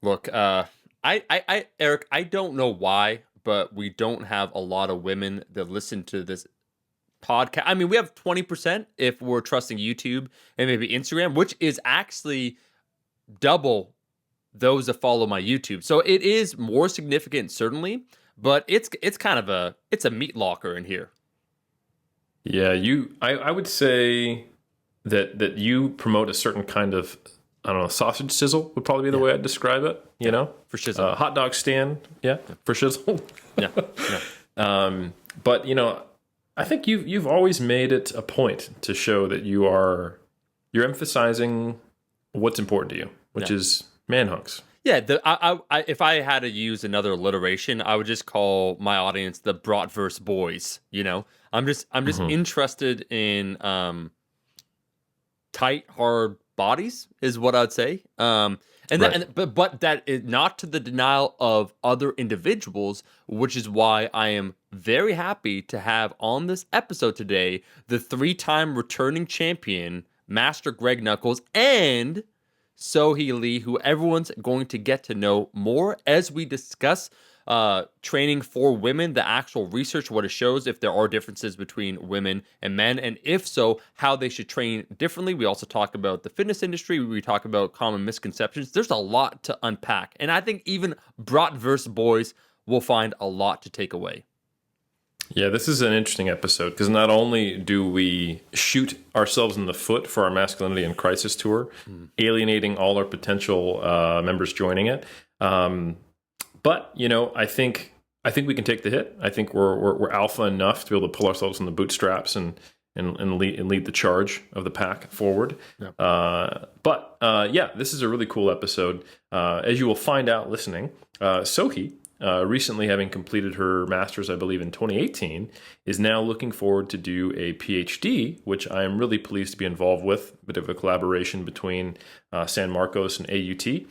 Look, Eric, I don't know why, but we don't have a lot of women that listen to this podcast. I mean, we have 20% if we're trusting YouTube and maybe Instagram, which is actually double those that follow my YouTube. So it is more significant, certainly, but it's kind of it's a meat locker in here. Yeah, I would say that you promote a certain kind of, I don't know, sausage sizzle would probably be the Yeah, way I'd describe it. You yeah, know, for shizzle. hot dog stand, yeah, for shizzle. Yeah, yeah, But I think you've always made it a point to show that you're emphasizing what's important to you, which yeah. is man hunks. Yeah, if I had to use another alliteration, I would just call my audience the Bratwurst boys. I'm just interested in tight, hard bodies is what I'd say. And that, Right. but that is not to the denial of other individuals, which is why I am very happy to have on this episode today the three-time returning champion, Master Greg Nuckols, and Sohee Lee, who everyone's going to get to know more as we discuss training for women, the actual research, what it shows, if there are differences between women and men, and if so, how they should train differently. We also talk about the fitness industry. We talk about common misconceptions. There's a lot to unpack, and I think even Bratwurst boys will find a lot to take away. Yeah, this is an interesting episode because not only do we shoot ourselves in the foot for our Masculinity in Crisis tour, alienating all our potential members joining it, but I think we can take the hit. I think we're alpha enough to be able to pull ourselves in the bootstraps and lead the charge of the pack forward. Yeah. But this is a really cool episode. As you will find out listening, Sohee, recently having completed her master's, I believe, in 2018, is now looking forward to do a PhD, which I am really pleased to be involved with. A bit of a collaboration between San Marcos and AUT.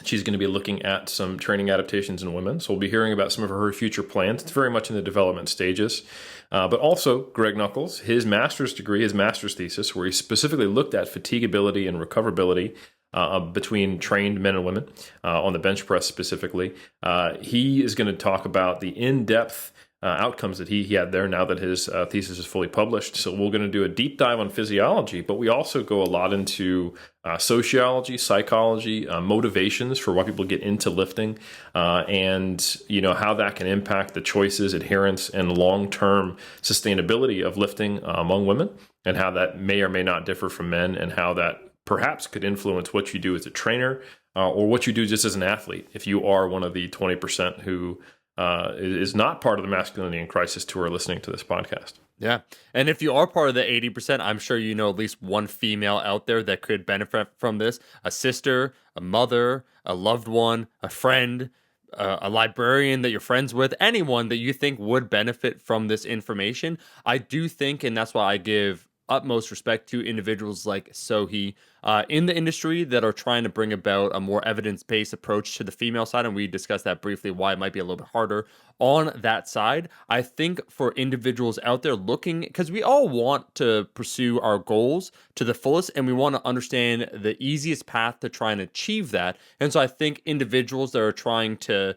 She's going to be looking at some training adaptations in women. So we'll be hearing about some of her future plans. It's very much in the development stages. But also, Greg Nuckols, his master's degree, his master's thesis, where he specifically looked at fatigability and recoverability between trained men and women on the bench press specifically. He is going to talk about the in-depth outcomes that he had there now that his thesis is fully published. So we're going to do a deep dive on physiology, but we also go a lot into sociology, psychology, motivations for why people get into lifting, and how that can impact the choices, adherence, and long-term sustainability of lifting among women, and how that may or may not differ from men, and how that perhaps could influence what you do as a trainer or what you do just as an athlete if you are one of the 20% who is not part of the Masculinity in Crisis tour listening to this podcast. Yeah. And if you are part of the 80%, I'm sure you know at least one female out there that could benefit from this: a sister, a mother, a loved one, a friend, a librarian that you're friends with, anyone that you think would benefit from this information. I do think, and that's why I give utmost respect to individuals like Sohee in the industry that are trying to bring about a more evidence-based approach to the female side, and we discussed that briefly, why it might be a little bit harder on that side. I think for individuals out there looking, because we all want to pursue our goals to the fullest, and we want to understand the easiest path to try and achieve that. And so I think individuals that are trying to,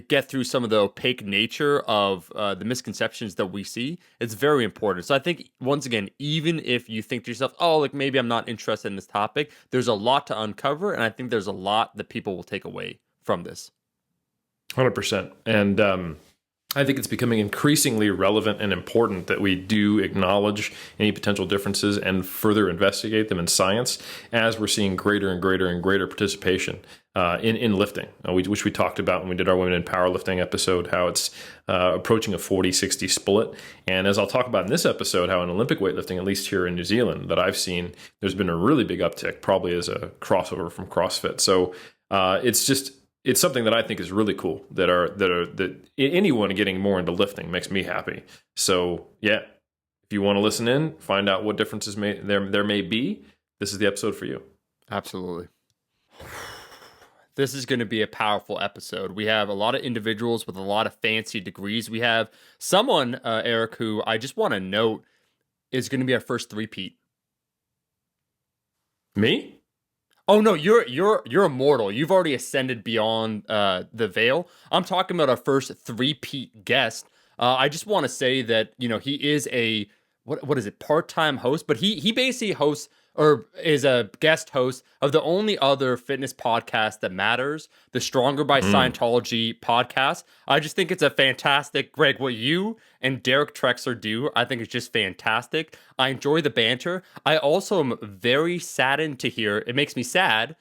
get through some of the opaque nature of the misconceptions that we see, it's very important. So I think, once again, even if you think to yourself, oh, like maybe I'm not interested in this topic, there's a lot to uncover, and I think there's a lot that people will take away from this. 100%. And I think it's becoming increasingly relevant and important that we do acknowledge any potential differences and further investigate them in science as we're seeing greater and greater and greater participation in lifting, which we talked about when we did our Women in Powerlifting episode, how it's approaching a 40-60 split. And as I'll talk about in this episode, how in Olympic weightlifting, at least here in New Zealand, that I've seen, there's been a really big uptick, probably as a crossover from CrossFit. So it's something that I think is really cool that anyone getting more into lifting makes me happy. So yeah, if you want to listen in, find out what differences there may be, this is the episode for you. Absolutely. This is going to be a powerful episode. We have a lot of individuals with a lot of fancy degrees. We have someone, Eric, who I just want to note is going to be our first three-peat. Me? Oh no, you're immortal. You've already ascended beyond the veil. I'm talking about our first three-peat guest. I just want to say that he is a what is it, part-time host, but he basically hosts or is a guest host of the only other fitness podcast that matters, the Stronger by Scientology podcast. I just think it's a fantastic, Greg, what you and Derek Trexler do. I think it's just fantastic. I enjoy the banter. I also am very saddened to hear, it makes me sad,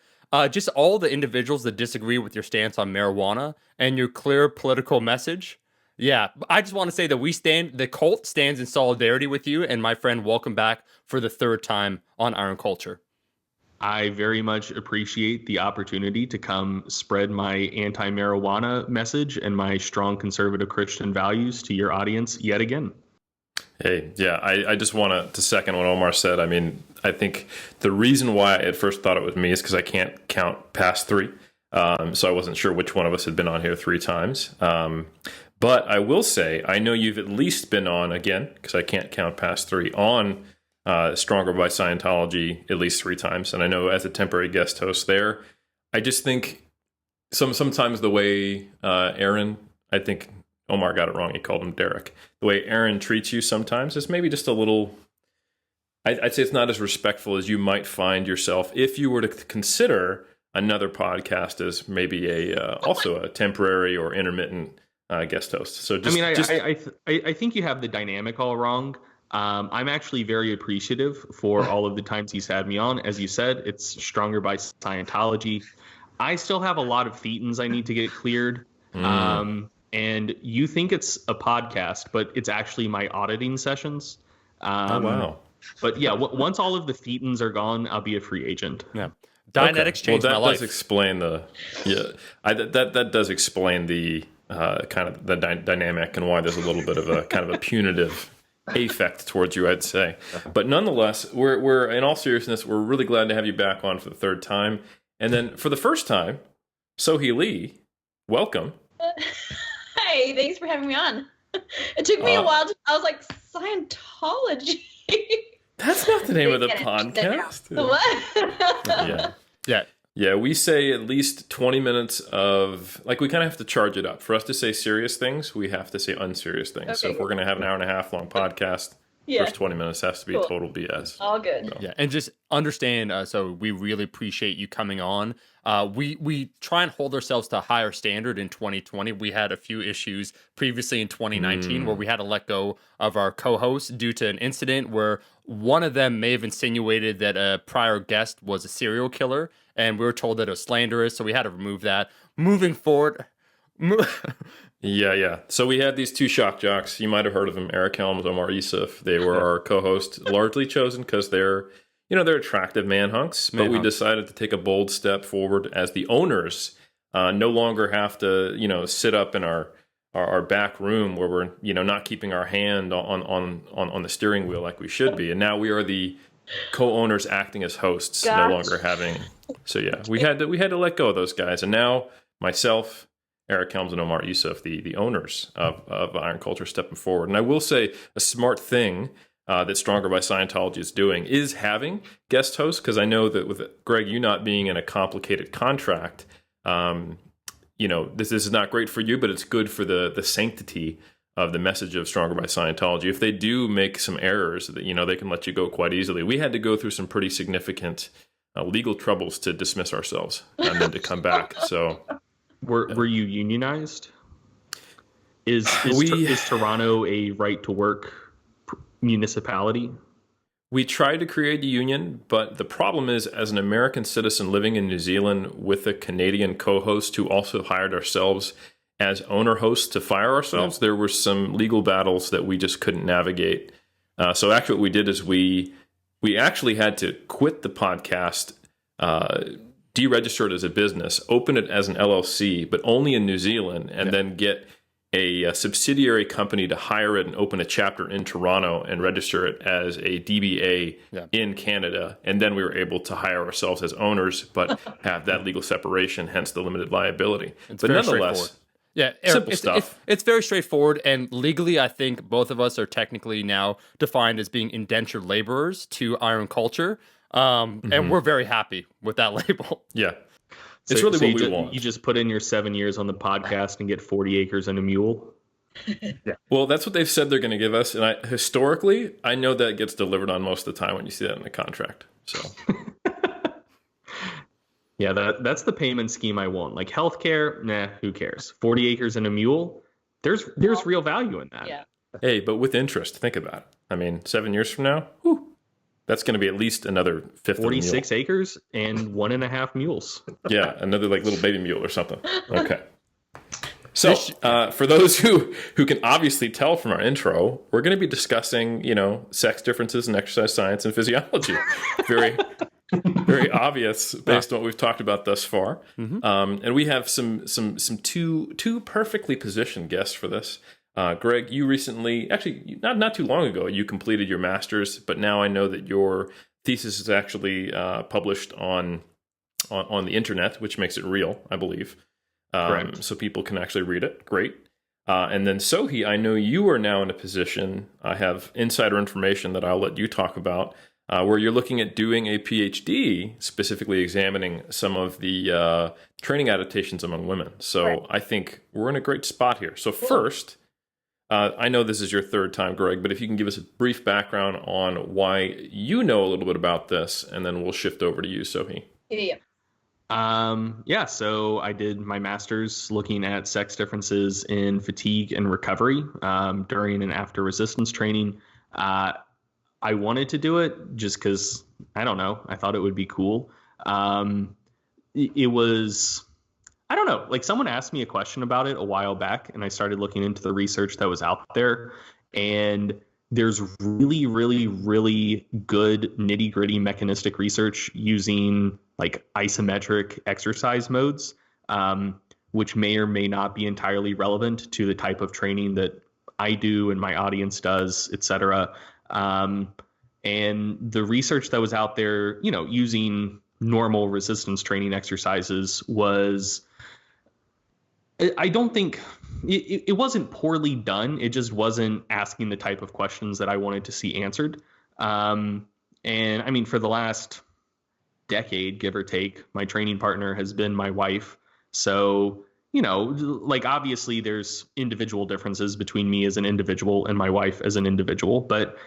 just all the individuals that disagree with your stance on marijuana and your clear political message. Yeah, I just want to say that the cult stands in solidarity with you. And my friend, welcome back for the third time on Iron Culture. I very much appreciate the opportunity to come spread my anti-marijuana message and my strong conservative Christian values to your audience yet again. Hey, yeah, I just want to second what Omar said. I mean, I think the reason why I at first thought it was me is because I can't count past three. So I wasn't sure which one of us had been on here three times. But I will say, I know you've at least been on, again, because I can't count past three, on Stronger by Scientology at least three times. And I know as a temporary guest host there, I just think sometimes the way Aaron, I think Omar got it wrong, he called him Derek. The way Aaron treats you sometimes is maybe just a little, I'd say it's not as respectful as you might find yourself if you were to consider another podcast as maybe also a temporary or intermittent guest host. So I think you have the dynamic all wrong. I'm actually very appreciative for all of the times he's had me on. As you said, it's Stronger by Scientology. I still have a lot of thetans I need to get cleared. And you think it's a podcast, but it's actually my auditing sessions. Oh, wow. But yeah, once all of the thetans are gone, I'll be a free agent. Yeah. Dianetics changed my life. Does explain that does explain the kind of the dynamic and why there's a little bit of a kind of a punitive affect towards you, I'd say. But nonetheless, we're in all seriousness, we're really glad to have you back on for the third time. And then for the first time, Sohee Lee, welcome. Hi, thanks for having me on. It took me a while. I was like, Scientology. That's not the name of the podcast. What? Yeah, we say at least 20 minutes of, like, we kind of have to charge it up. For us to say serious things, we have to say unserious things. Okay, so if we're going to have an hour and a half long podcast, first 20 minutes has to be total BS. All good. So. Yeah, and just understand, so we really appreciate you coming on. We try and hold ourselves to a higher standard in 2020. We had a few issues previously in 2019 where we had to let go of our co-host due to an incident where one of them may have insinuated that a prior guest was a serial killer, and we were told that it was slanderous, so we had to remove that. Moving forward... Yeah. So we had these two shock jocks. You might have heard of them, Eric Helms, Omar Yusuf. They were our co-hosts, largely chosen because they're attractive man hunks. But we decided to take a bold step forward as the owners no longer have to, sit up in our back room where we're, not keeping our hand on the steering wheel like we should be. And now we are the co-owners acting as hosts, no longer having. So yeah, we had to let go of those guys. And now myself, Eric Helms, and Omar Yusuf, the owners of Iron Culture, stepping forward. And I will say a smart thing that Stronger by Scientology is doing is having guest hosts, because I know that with Greg, you not being in a complicated contract, this is not great for you, but it's good for the sanctity of the message of Stronger by Scientology. If they do make some errors, they can let you go quite easily. We had to go through some pretty significant legal troubles to dismiss ourselves and then to come back. So... Were you unionized? Is Toronto a right to work municipality? We tried to create a union, but the problem is, as an American citizen living in New Zealand with a Canadian co-host who also hired ourselves as owner hosts to fire ourselves, there were some legal battles that we just couldn't navigate. So actually what we did is we actually had to quit the podcast, deregister it as a business, open it as an LLC, but only in New Zealand, and then get a subsidiary company to hire it and open a chapter in Toronto and register it as a DBA in Canada. And then we were able to hire ourselves as owners, but have that legal separation, hence the limited liability. But nonetheless, Eric, simple stuff. It's very straightforward, and legally, I think both of us are technically now defined as being indentured laborers to Iron Culture. And we're very happy with that label. Yeah. It's really what we want. You just put in your 7 years on the podcast and get 40 acres and a mule. Yeah. Well, that's what they've said they're going to give us. And historically, I know that gets delivered on most of the time when you see that in the contract. So, yeah, that's the payment scheme I want. Like healthcare, nah, who cares? 40 acres and a mule, there's real value in that. Yeah. Hey, but with interest, think about it. I mean, 7 years from now, that's going to be at least another fifth 46 acres and 1.5 mules. Yeah, another like little baby mule or something. Okay. So, for those who can obviously tell from our intro, we're going to be discussing, sex differences in exercise science and physiology. Very, very obvious based on what we've talked about thus far. And we have some two perfectly positioned guests for this. Greg, you recently, actually not too long ago, you completed your master's, but now I know that your thesis is actually published on the internet, which makes it real, I believe. So people can actually read it. Great. And then Sohee, I know you are now in a position, I have insider information that I'll let you talk about, where you're looking at doing a PhD, specifically examining some of the training adaptations among women. So I think we're in a great spot here. So first, I know this is your third time, Greg, but if you can give us a brief background on why you know a little bit about this, and then we'll shift over to you, Sohee. So I did my master's looking at sex differences in fatigue and recovery during and after resistance training. I wanted to do it just because, I don't know, I thought it would be cool. It was, I don't know, like someone asked me a question about it a while back, and I started looking into the research that was out there. And there's really, really, really good nitty-gritty mechanistic research using like isometric exercise modes, which may or may not be entirely relevant to the type of training that I do and my audience does, et cetera. And the research that was out there, using normal resistance training exercises was, I don't think it wasn't poorly done. It just wasn't asking the type of questions that I wanted to see answered. And I mean, for the last decade, give or take, my training partner has been my wife. So, like obviously there's individual differences between me as an individual and my wife as an individual, but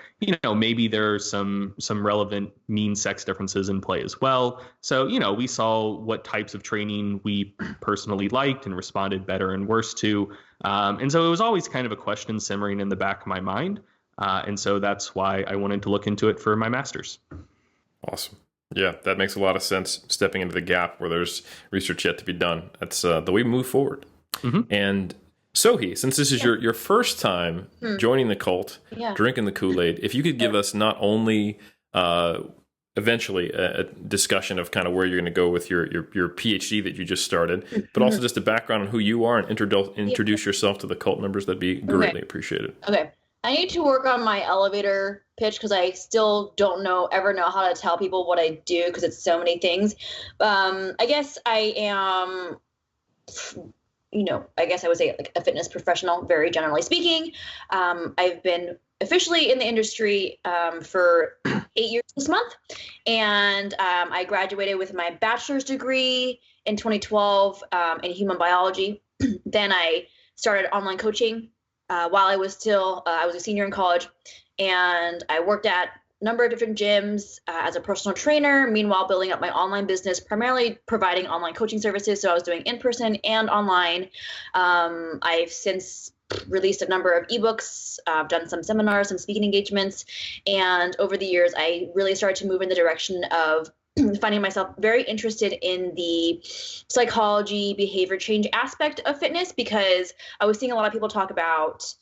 maybe there are some relevant mean sex differences in play as well. So, we saw what types of training we personally liked and responded better and worse to. And so it was always kind of a question simmering in the back of my mind. And so that's why I wanted to look into it for my master's. Awesome. Yeah, that makes a lot of sense, stepping into the gap where there's research yet to be done. That's the way we move forward. And Sohee, since this is your first time joining the cult, drinking the Kool-Aid, if you could give us not only eventually a discussion of kind of where you're going to go with your PhD that you just started, but also just a background on who you are and introduce yourself to the cult members, that'd be greatly appreciated. Okay. I need to work on my elevator pitch because I still don't ever know how to tell people what I do because it's so many things. I guess I am, I guess I would say like a fitness professional, very generally speaking. I've been officially in the industry for 8 years this month. And I graduated with my bachelor's degree in 2012 in human biology. Then I started online coaching. While I was I was a senior in college, and I worked at a number of different gyms as a personal trainer, meanwhile building up my online business, primarily providing online coaching services. So I was doing in-person and online. I've since released a number of ebooks. I've done some seminars, some speaking engagements, and over the years, I really started to move in the direction of finding myself very interested in the psychology, behavior change aspect of fitness, because I was seeing a lot of people talk about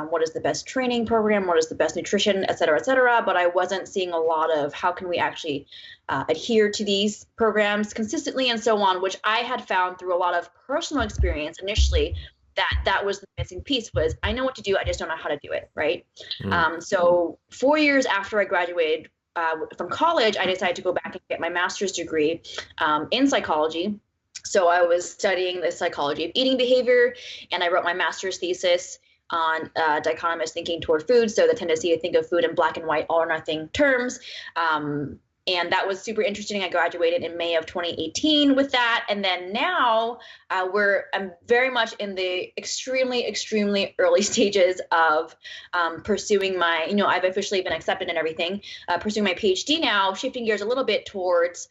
what is the best training program, what is the best nutrition, et cetera, but I wasn't seeing a lot of how can we actually adhere to these programs consistently and so on, which I had found through a lot of personal experience initially that was the missing piece. Was I know what to do, I just don't know how to do it, right? So 4 years after I graduated from college, I decided to go back and get my master's degree in psychology. So I was studying the psychology of eating behavior, and I wrote my master's thesis on dichotomous thinking toward food. So the tendency to think of food in black and white, all or nothing terms. And that was super interesting. I graduated in May of 2018 with that. And then now I'm very much in the extremely, extremely early stages of pursuing my, I've officially been accepted and everything, pursuing my PhD now, shifting gears a little bit towards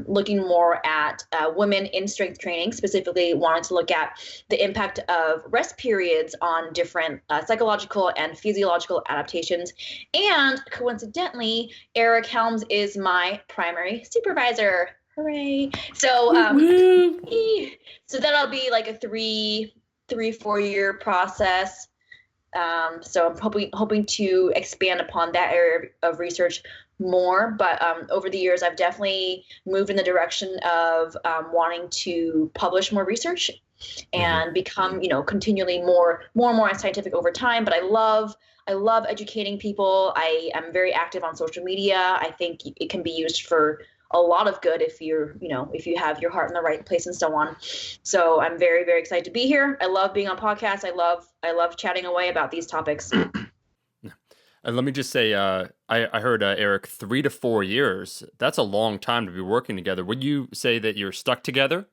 looking more at women in strength training, specifically wanting to look at the impact of rest periods on different psychological and physiological adaptations. And coincidentally, Eric Helms is my primary supervisor. Hooray. So so that'll be like a 4 year process. So I'm hoping to expand upon that area of research more. But over the years, I've definitely moved in the direction of wanting to publish more research and become, continually more and more scientific over time. But I love educating people. I am very active on social media. I think it can be used for a lot of good if if you have your heart in the right place and so on. So I'm very, very excited to be here. I love being on podcasts. I love chatting away about these topics. And let me just say, I heard, Eric, 3 to 4 years. That's a long time to be working together. Would you say that you're stuck together?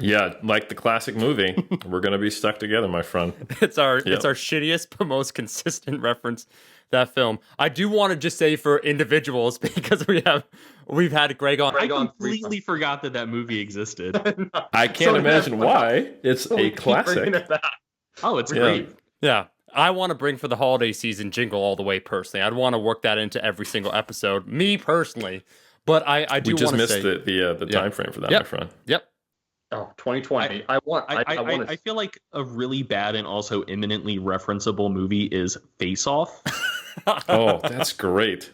Yeah, like the classic movie, we're going to be stuck together, my friend. It's our shittiest but most consistent reference, that film. I do want to just say for individuals, because we've had Greg on. I completely forgot that movie existed. I can't imagine why. It's a classic. Oh, it's great. Yeah. I want to bring for the holiday season Jingle All the Way personally. I'd want to work that into every single episode, me personally. But I do want to say... We just missed the time frame for that, my friend. Yep. Oh, 2020. I feel like a really bad and also imminently referenceable movie is Face Off. Oh, that's great.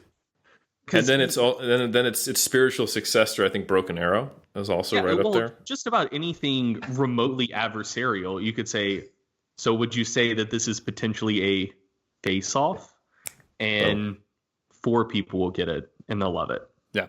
And then it's spiritual successor, I think Broken Arrow is also up there. Just about anything remotely adversarial, you could say. So would you say that this is potentially a Face Off? And 4 people will get it and they'll love it. Yeah.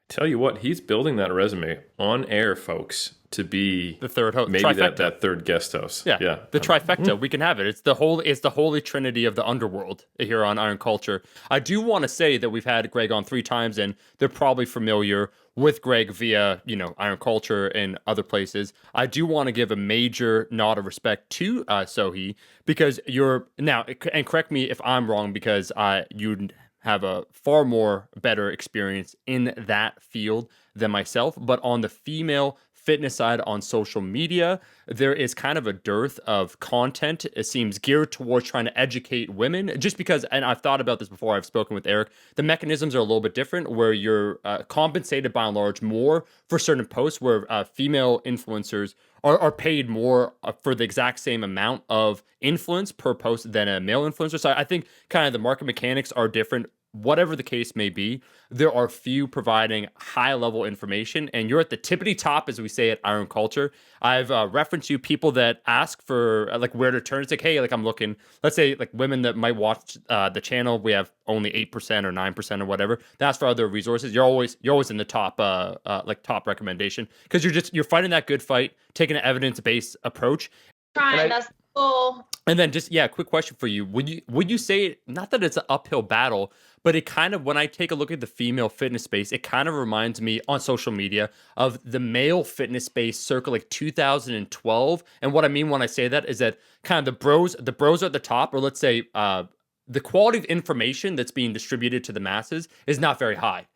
Tell you what, he's building that resume on air, folks, to be the third host, maybe that third guest host. Yeah. The trifecta. We can have it. It's the holy trinity of the underworld here on Iron Culture. I do want to say that we've had Greg on 3 times, and they're probably familiar with Greg via Iron Culture and other places. I do want to give a major nod of respect to Sohee, because you're now, and correct me if I'm wrong, because you have a far more better experience in that field than myself, but on the female fitness side on social media, there is kind of a dearth of content. It seems geared towards trying to educate women, just because, and I've thought about this before, I've spoken with Eric, the mechanisms are a little bit different, where you're compensated by and large more for certain posts, where female influencers are paid more for the exact same amount of influence per post than a male influencer. So I think kind of the market mechanics are different. Whatever the case may be, there are few providing high-level information, and you're at the tippity top, as we say at Iron Culture. I've referenced you people that ask for like where to turn. It's like, hey, like I'm looking. Let's say like women that might watch the channel. We have only 8% or 9% or whatever. That's for other resources. You're always in the top top recommendation, because you're fighting that good fight, taking an evidence-based approach. That's cool. And then just quick question for you. Would you say, not that it's an uphill battle, but it kind of, when I take a look at the female fitness space, it kind of reminds me on social media of the male fitness space circa like 2012. And what I mean when I say that is that kind of the bros are at the top, or let's say the quality of information that's being distributed to the masses is not very high.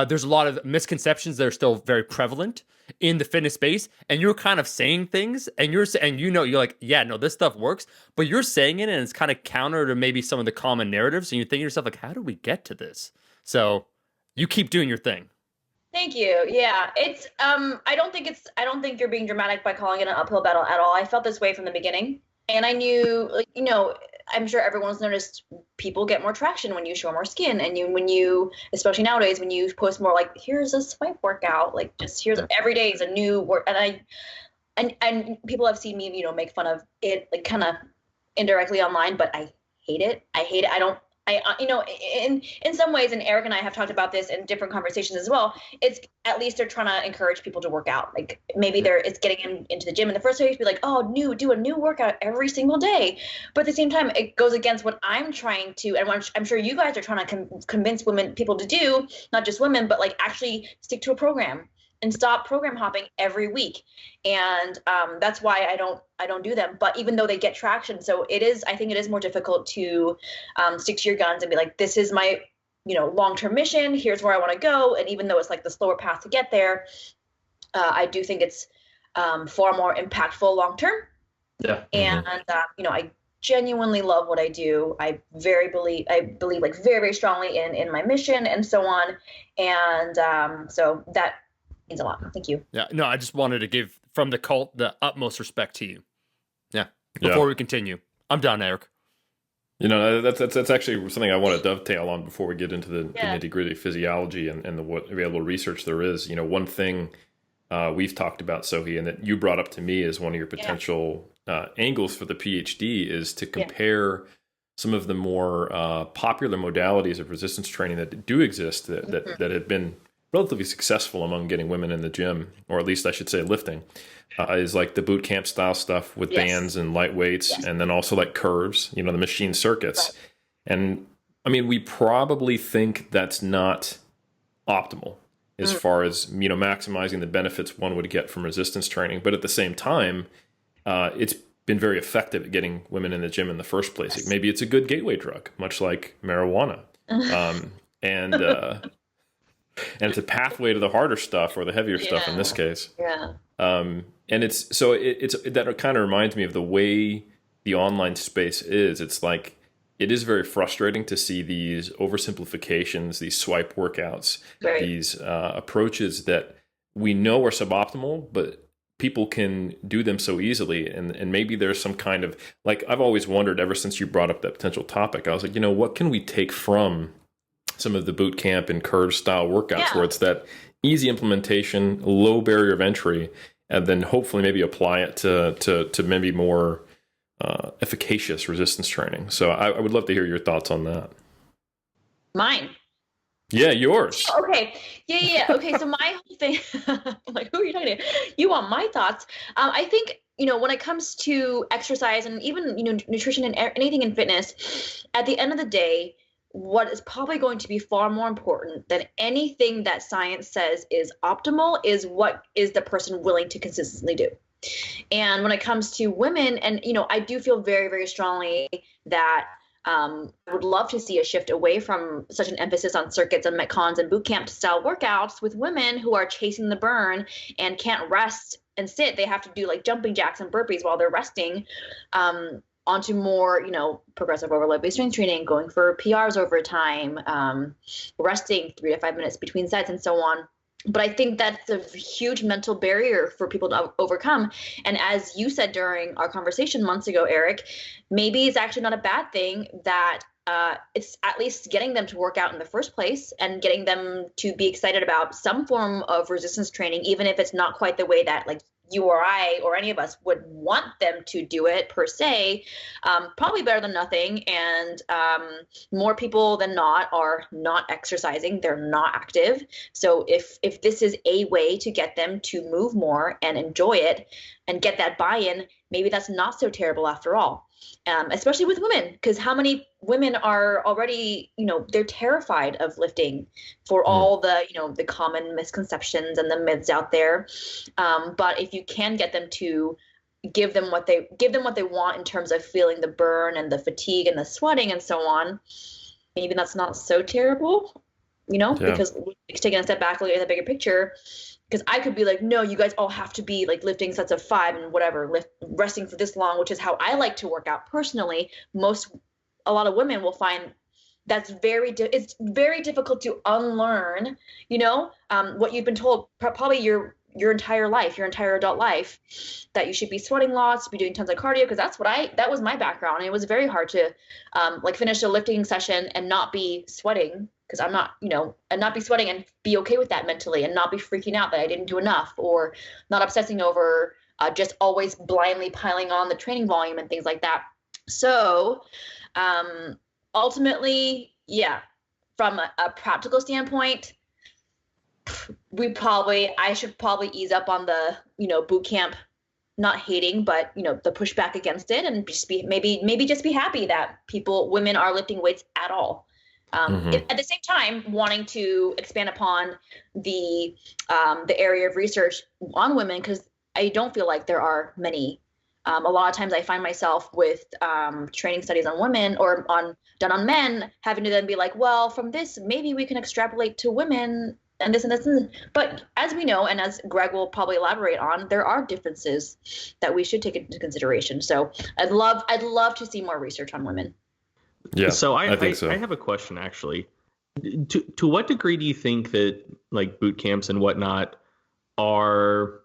There's a lot of misconceptions that are still very prevalent in the fitness space, and you're kind of saying things, and you're like, yeah, no, this stuff works, but you're saying it, and it's kind of counter to maybe some of the common narratives, and you think to yourself, like, how do we get to this? So you keep doing your thing. Thank you. Yeah, it's I don't think you're being dramatic by calling it an uphill battle at all. I felt this way from the beginning, and I knew, I'm sure everyone's noticed people get more traction when you show more skin, and when you, especially nowadays, when you post more like, here's a swipe workout, like just here's every day is a new work, and people have seen me, make fun of it, like kind of indirectly online, but I hate it. I In some ways, and Eric and I have talked about this in different conversations as well. It's at least they're trying to encourage people to work out. Like maybe it's getting them into the gym in the first place. Be like, oh, do a new workout every single day. But at the same time, it goes against what I'm trying to, and what I'm sure you guys are trying to convince people to do, not just women, but like actually stick to a program and stop program hopping every week. And that's why I don't do them. But even though they get traction, so I think it is more difficult to stick to your guns and be like, this is my, long-term mission. Here's where I want to go. And even though it's like the slower path to get there, I do think it's far more impactful long-term. Yeah. And, I genuinely love what I do. I believe like very, very strongly in my mission and so on. And so that means a lot. Thank you. Yeah, no, I just wanted to give from the cult the utmost respect to you. Yeah. Before we continue, I'm done, Eric. That's actually something I want to dovetail on before we get into the nitty gritty physiology and the what available research there is. One thing we've talked about, Sohee, and that you brought up to me as one of your potential angles for the PhD is to compare some of the more popular modalities of resistance training that do exist that have been relatively successful among getting women in the gym, or at least I should say lifting, is like the boot camp style stuff with bands and light weights, and then also like curves, the machine circuits. Right. And I mean, we probably think that's not optimal as far as, maximizing the benefits one would get from resistance training. But at the same time, it's been very effective at getting women in the gym in the first place. Maybe it's a good gateway drug, much like marijuana. And it's a pathway to the harder stuff or the heavier stuff in this case. Yeah. And it's that kind of reminds me of the way the online space is. It's like, it is very frustrating to see these oversimplifications, these swipe workouts, these approaches that we know are suboptimal, but people can do them so easily. And maybe there's some kind of, like, I've always wondered ever since you brought up that potential topic, I was like, what can we take from some of the boot camp and curve style workouts where it's that easy implementation, low barrier of entry, and then hopefully maybe apply it to maybe more efficacious resistance training. So I would love to hear your thoughts on that. Mine. Yeah, yours. Okay. Yeah. Okay. So my whole thing, like, who are you talking to? You want my thoughts? I think, when it comes to exercise and even, nutrition and anything in fitness, at the end of the day, what is probably going to be far more important than anything that science says is optimal is what is the person willing to consistently do. And when it comes to women, and, I do feel very, very strongly that I would love to see a shift away from such an emphasis on circuits and metcons and boot camp style workouts with women who are chasing the burn and can't rest and sit. They have to do like jumping jacks and burpees while they're resting. Onto more, progressive overload-based strength training, going for PRs over time, resting 3 to 5 minutes between sets, and so on. But I think that's a huge mental barrier for people to overcome. And as you said during our conversation months ago, Eric, maybe it's actually not a bad thing that it's at least getting them to work out in the first place and getting them to be excited about some form of resistance training, even if it's not quite the way that like you or I or any of us would want them to do it per se. Probably better than nothing. And more people than not are not exercising. They're not active. So if this is a way to get them to move more and enjoy it and get that buy-in, maybe that's not so terrible after all. Especially with women, because how many women are already, they're terrified of lifting for all the, the common misconceptions and the myths out there. But if you can get them to give them what they want in terms of feeling the burn and the fatigue and the sweating and so on, maybe that's not so terrible, because taking a step back, looking at the bigger picture. Because I could be like, no, you guys all have to be like lifting sets of 5 and whatever, resting for this long, which is how I like to work out personally. A lot of women will find that's it's very difficult to unlearn, what you've been told probably your entire life, your entire adult life, that you should be sweating lots, be doing tons of cardio. Because that was my background. And it was very hard to finish a lifting session and not be sweating. Because I'm not, and not be sweating and be okay with that mentally and not be freaking out that I didn't do enough or not obsessing over just always blindly piling on the training volume and things like that. So ultimately, yeah, from a practical standpoint, I should probably ease up on the, boot camp, not hating, but the pushback against it, and just maybe just be happy that women are lifting weights at all. At the same time, wanting to expand upon the area of research on women, because I don't feel like there are many. A lot of times I find myself with training studies on women or done on men, having to then be like, well, from this, maybe we can extrapolate to women and this and this. But as we know, and as Greg will probably elaborate on, there are differences that we should take into consideration. So I'd love to see more research on women. Yeah, so I think so. I have a question, actually. To what degree do you think that like boot camps and whatnot are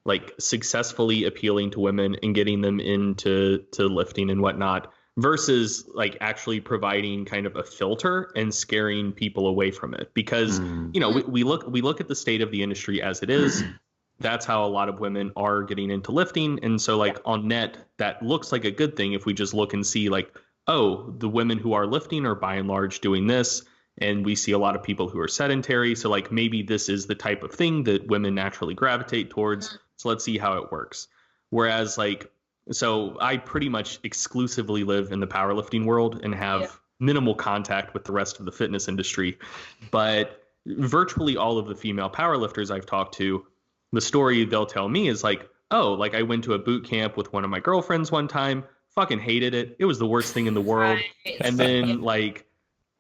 like successfully appealing to women and getting them into lifting and whatnot versus like actually providing kind of a filter and scaring people away from it? Because we look at the state of the industry as it is. That's how a lot of women are getting into lifting. And so like on net, that looks like a good thing if we just look and see like, oh, the women who are lifting are by and large doing this. And we see a lot of people who are sedentary. So like maybe this is the type of thing that women naturally gravitate towards. So let's see how it works. Whereas like, so I pretty much exclusively live in the powerlifting world and have minimal contact with the rest of the fitness industry. But virtually all of the female powerlifters I've talked to, the story they'll tell me is like, oh, like I went to a boot camp with one of my girlfriends one time, fucking hated it. It was the worst thing in the world. Right. And then like,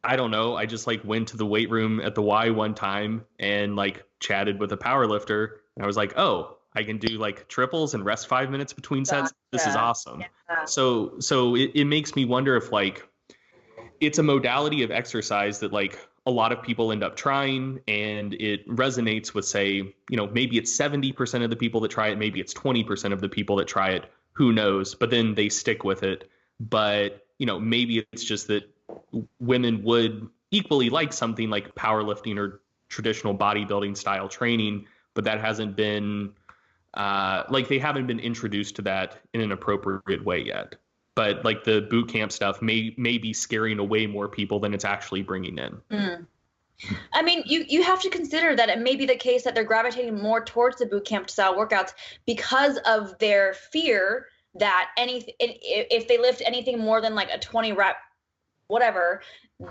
I don't know, I just like went to the weight room at the Y one time and like chatted with a power lifter. And I was like, oh, I can do like triples and rest 5 minutes between sets. This is awesome. Yeah. So it makes me wonder if like it's a modality of exercise that like a lot of people end up trying and it resonates with, say, maybe it's 70% of the people that try it. Maybe it's 20% of the people that try it. Who knows? But then they stick with it. But, maybe it's just that women would equally like something like powerlifting or traditional bodybuilding style training, but that hasn't been like they haven't been introduced to that in an appropriate way yet. But like the boot camp stuff may be scaring away more people than it's actually bringing in. I mean, you have to consider that it may be the case that they're gravitating more towards the boot camp style workouts because of their fear that if they lift anything more than like a 20 rep, whatever,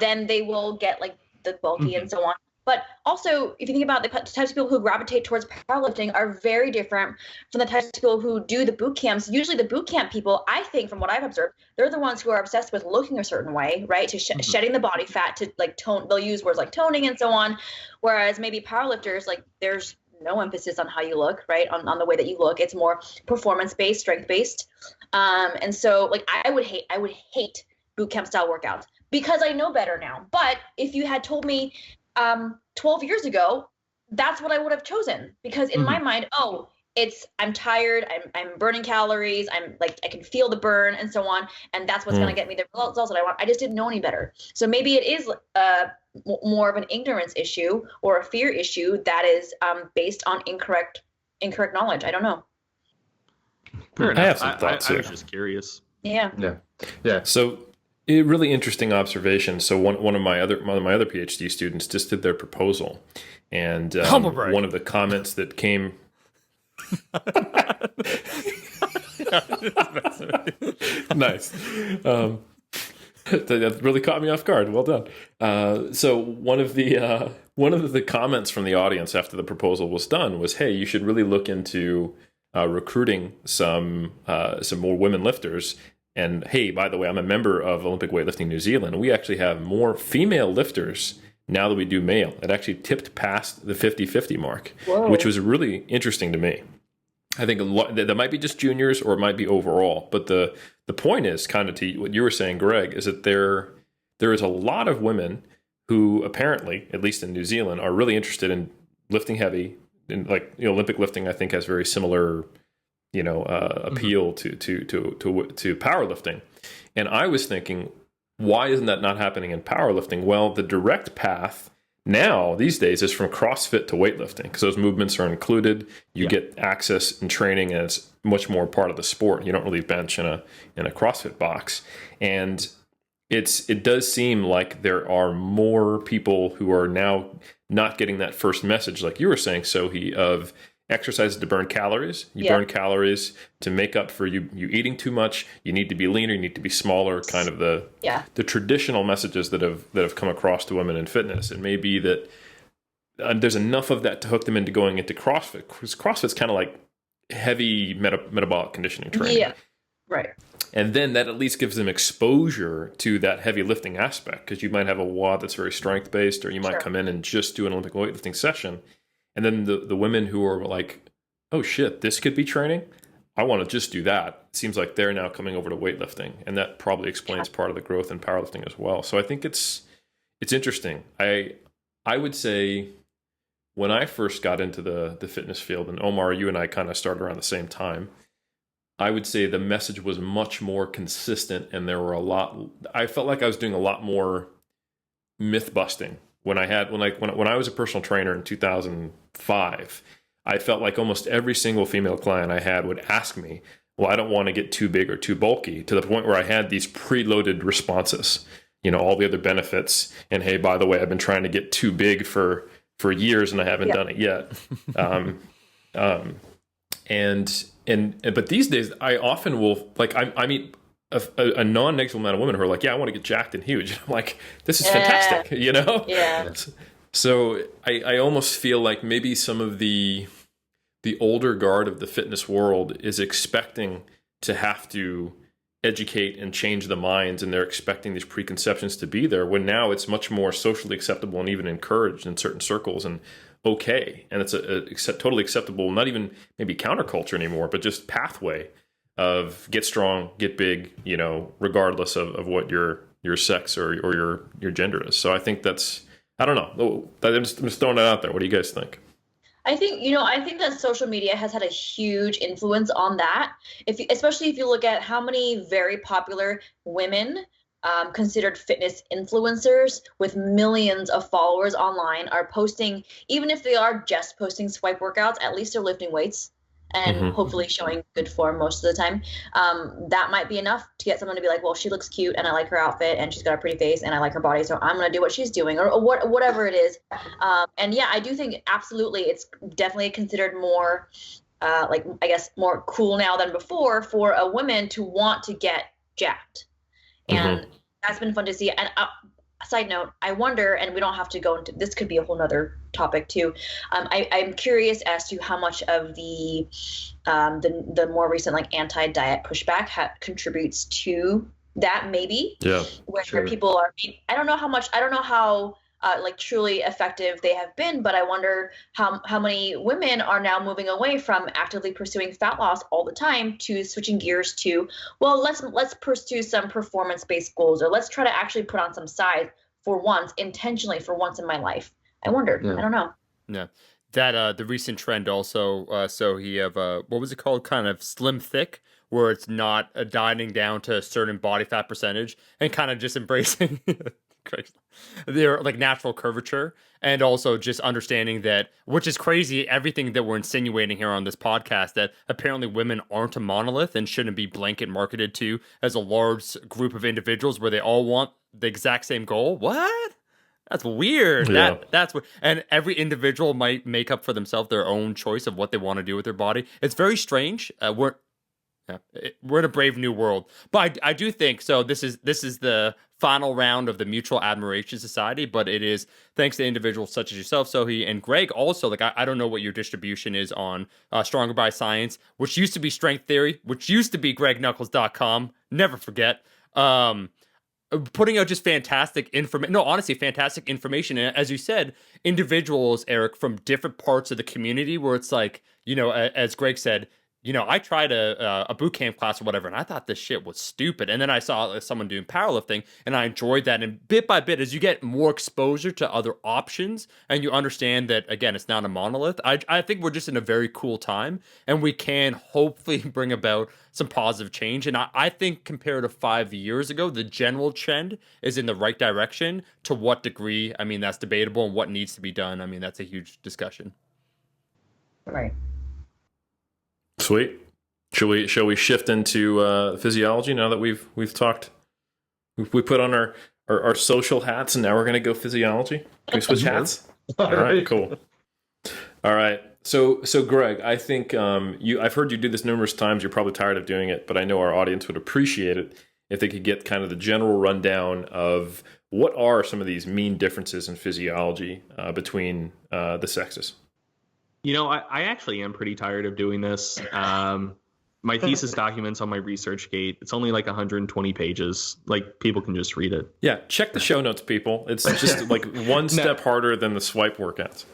then they will get like the bulky and so on. But also, if you think about the types of people who gravitate towards powerlifting are very different from the types of people who do the boot camps. Usually the boot camp people, I think from what I've observed, they're the ones who are obsessed with looking a certain way, right? To shedding the body fat, to like tone, they'll use words like toning and so on. Whereas maybe powerlifters, like there's no emphasis on how you look, right? On the way that you look. It's more performance-based, strength-based. And so like I would hate boot camp style workouts because I know better now. But if you had told me 12 years ago, that's what I would have chosen, because in my mind, I'm tired, I'm burning calories, I'm like, I can feel the burn and so on. And that's what's going to get me the results that I want. I just didn't know any better. So maybe it is more of an ignorance issue or a fear issue that is based on incorrect knowledge. I don't know. Fair enough. I have some thoughts I here. was just curious. Yeah. So a really interesting observation. So one of my other PhD students just did their proposal, and one of the comments that came. Nice. That really caught me off guard. Well done. So one of the comments from the audience after the proposal was done was, "Hey, you should really look into recruiting some more women lifters." And hey, by the way, I'm a member of Olympic Weightlifting New Zealand. We actually have more female lifters now that we do male. It actually tipped past the 50-50 mark, which was really interesting to me. I think that might be just juniors or it might be overall. But the point is, kind of to what you were saying, Greg, is that there is a lot of women who apparently, at least in New Zealand, are really interested in lifting heavy. And like Olympic lifting, I think, has very similar appeal to powerlifting. And I was thinking, why isn't that not happening in powerlifting? Well, the direct path now these days is from CrossFit to weightlifting, because those movements are included. You get access and training, and it's much more part of the sport. You don't really bench in a CrossFit box. And it does seem like there are more people who are now not getting that first message, like you were saying, Sohee, of exercise to burn calories. You burn calories to make up for you eating too much. You need to be leaner. You need to be smaller. Kind of the traditional messages that have come across to women in fitness. It may be that there's enough of that to hook them into going into CrossFit, because CrossFit's kind of like heavy metabolic conditioning training. Yeah, right. And then that at least gives them exposure to that heavy lifting aspect, because you might have a WOD that's very strength based, or you might come in and just do an Olympic weightlifting session. And then the women who are like, oh shit, this could be training. I want to just do that. It seems like they're now coming over to weightlifting, and that probably explains part of the growth in powerlifting as well. So I think it's interesting. I would say when I first got into the fitness field, and Omar, you and I kind of started around the same time, I would say the message was much more consistent, and there were I felt like I was doing a lot more myth busting. When I was a personal trainer in 2005, I felt like almost every single female client I had would ask me, well, I don't want to get too big or too bulky, to the point where I had these preloaded responses, all the other benefits. And hey, by the way, I've been trying to get too big for years and I haven't done it yet. But these days I often will, like, I meet a non-negligible amount of women who are like, yeah, I want to get jacked and huge. And I'm like, this is fantastic, Yeah. So I almost feel like maybe some of the older guard of the fitness world is expecting to have to educate and change the minds, and they're expecting these preconceptions to be there, when now it's much more socially acceptable and even encouraged in certain circles, and okay. And it's totally acceptable, not even maybe counterculture anymore, but just pathway of get strong, get big, regardless of what your sex or your gender is. So I think that's, I don't know. I'm just throwing it out there. What do you guys think? I think that social media has had a huge influence on that. Especially if you look at how many very popular women, considered fitness influencers with millions of followers online, are posting, even if they are just posting swipe workouts, at least they're lifting weights and hopefully showing good form most of the time. That might be enough to get someone to be like, well, she looks cute and I like her outfit and she's got a pretty face and I like her body, so I'm going to do what she's doing, or whatever it is. And yeah, I do think absolutely it's definitely considered more I guess more cool now than before for a woman to want to get jacked. And that's been fun to see. And side note, I wonder, and we don't have to go into this, could be a whole nother topic too. I'm curious as to how much of the more recent anti-diet pushback contributes to that, maybe. Yeah. Where people are, I don't know how truly effective they have been, but I wonder how many women are now moving away from actively pursuing fat loss all the time to switching gears to, well, let's pursue some performance-based goals, or let's try to actually put on some size intentionally for once in my life. I wonder. I don't know. Yeah. That the recent trend also, so he have what was it called? Kind of slim thick, where it's not dieting down to a certain body fat percentage and kind of just embracing their natural curvature, and also just understanding that, which is crazy, everything that we're insinuating here on this podcast, that apparently women aren't a monolith and shouldn't be blanket marketed to as a large group of individuals where they all want the exact same goal. What? That's weird. Yeah. That's what, and every individual might make up for themselves their own choice of what they want to do with their body. It's very strange. We're in a brave new world, but I do think so. This is the final round of the Mutual Admiration Society, but it is thanks to individuals such as yourself, Sohee, and Greg. Also, I don't know what your distribution is on Stronger by Science, which used to be Strength Theory, which used to be GregNuckols.com. Never forget. Putting out just fantastic information. No, honestly, fantastic information. And as you said, individuals, Eric, from different parts of the community, where it's like, as Greg said, I tried a boot camp class or whatever, and I thought this shit was stupid. And then I saw someone doing powerlifting, and I enjoyed that. And bit by bit, as you get more exposure to other options, and you understand that, again, it's not a monolith, I think we're just in a very cool time, and we can hopefully bring about some positive change. And I think compared to 5 years ago, the general trend is in the right direction. To what degree, that's debatable, and what needs to be done, that's a huge discussion. Right. Sweet. Shall we shift into physiology now that we've talked We put on our social hats, and now we're going to go physiology. Can we switch hats? All right, cool. All right. So Greg, I think I've heard you do this numerous times. You're probably tired of doing it, but I know our audience would appreciate it if they could get kind of the general rundown of what are some of these mean differences in physiology between the sexes. I actually am pretty tired of doing this. My thesis documents on my ResearchGate, it's only like 120 pages. Like, people can just read it. Yeah, check the show notes, people. It's just like one step harder than the swipe workouts.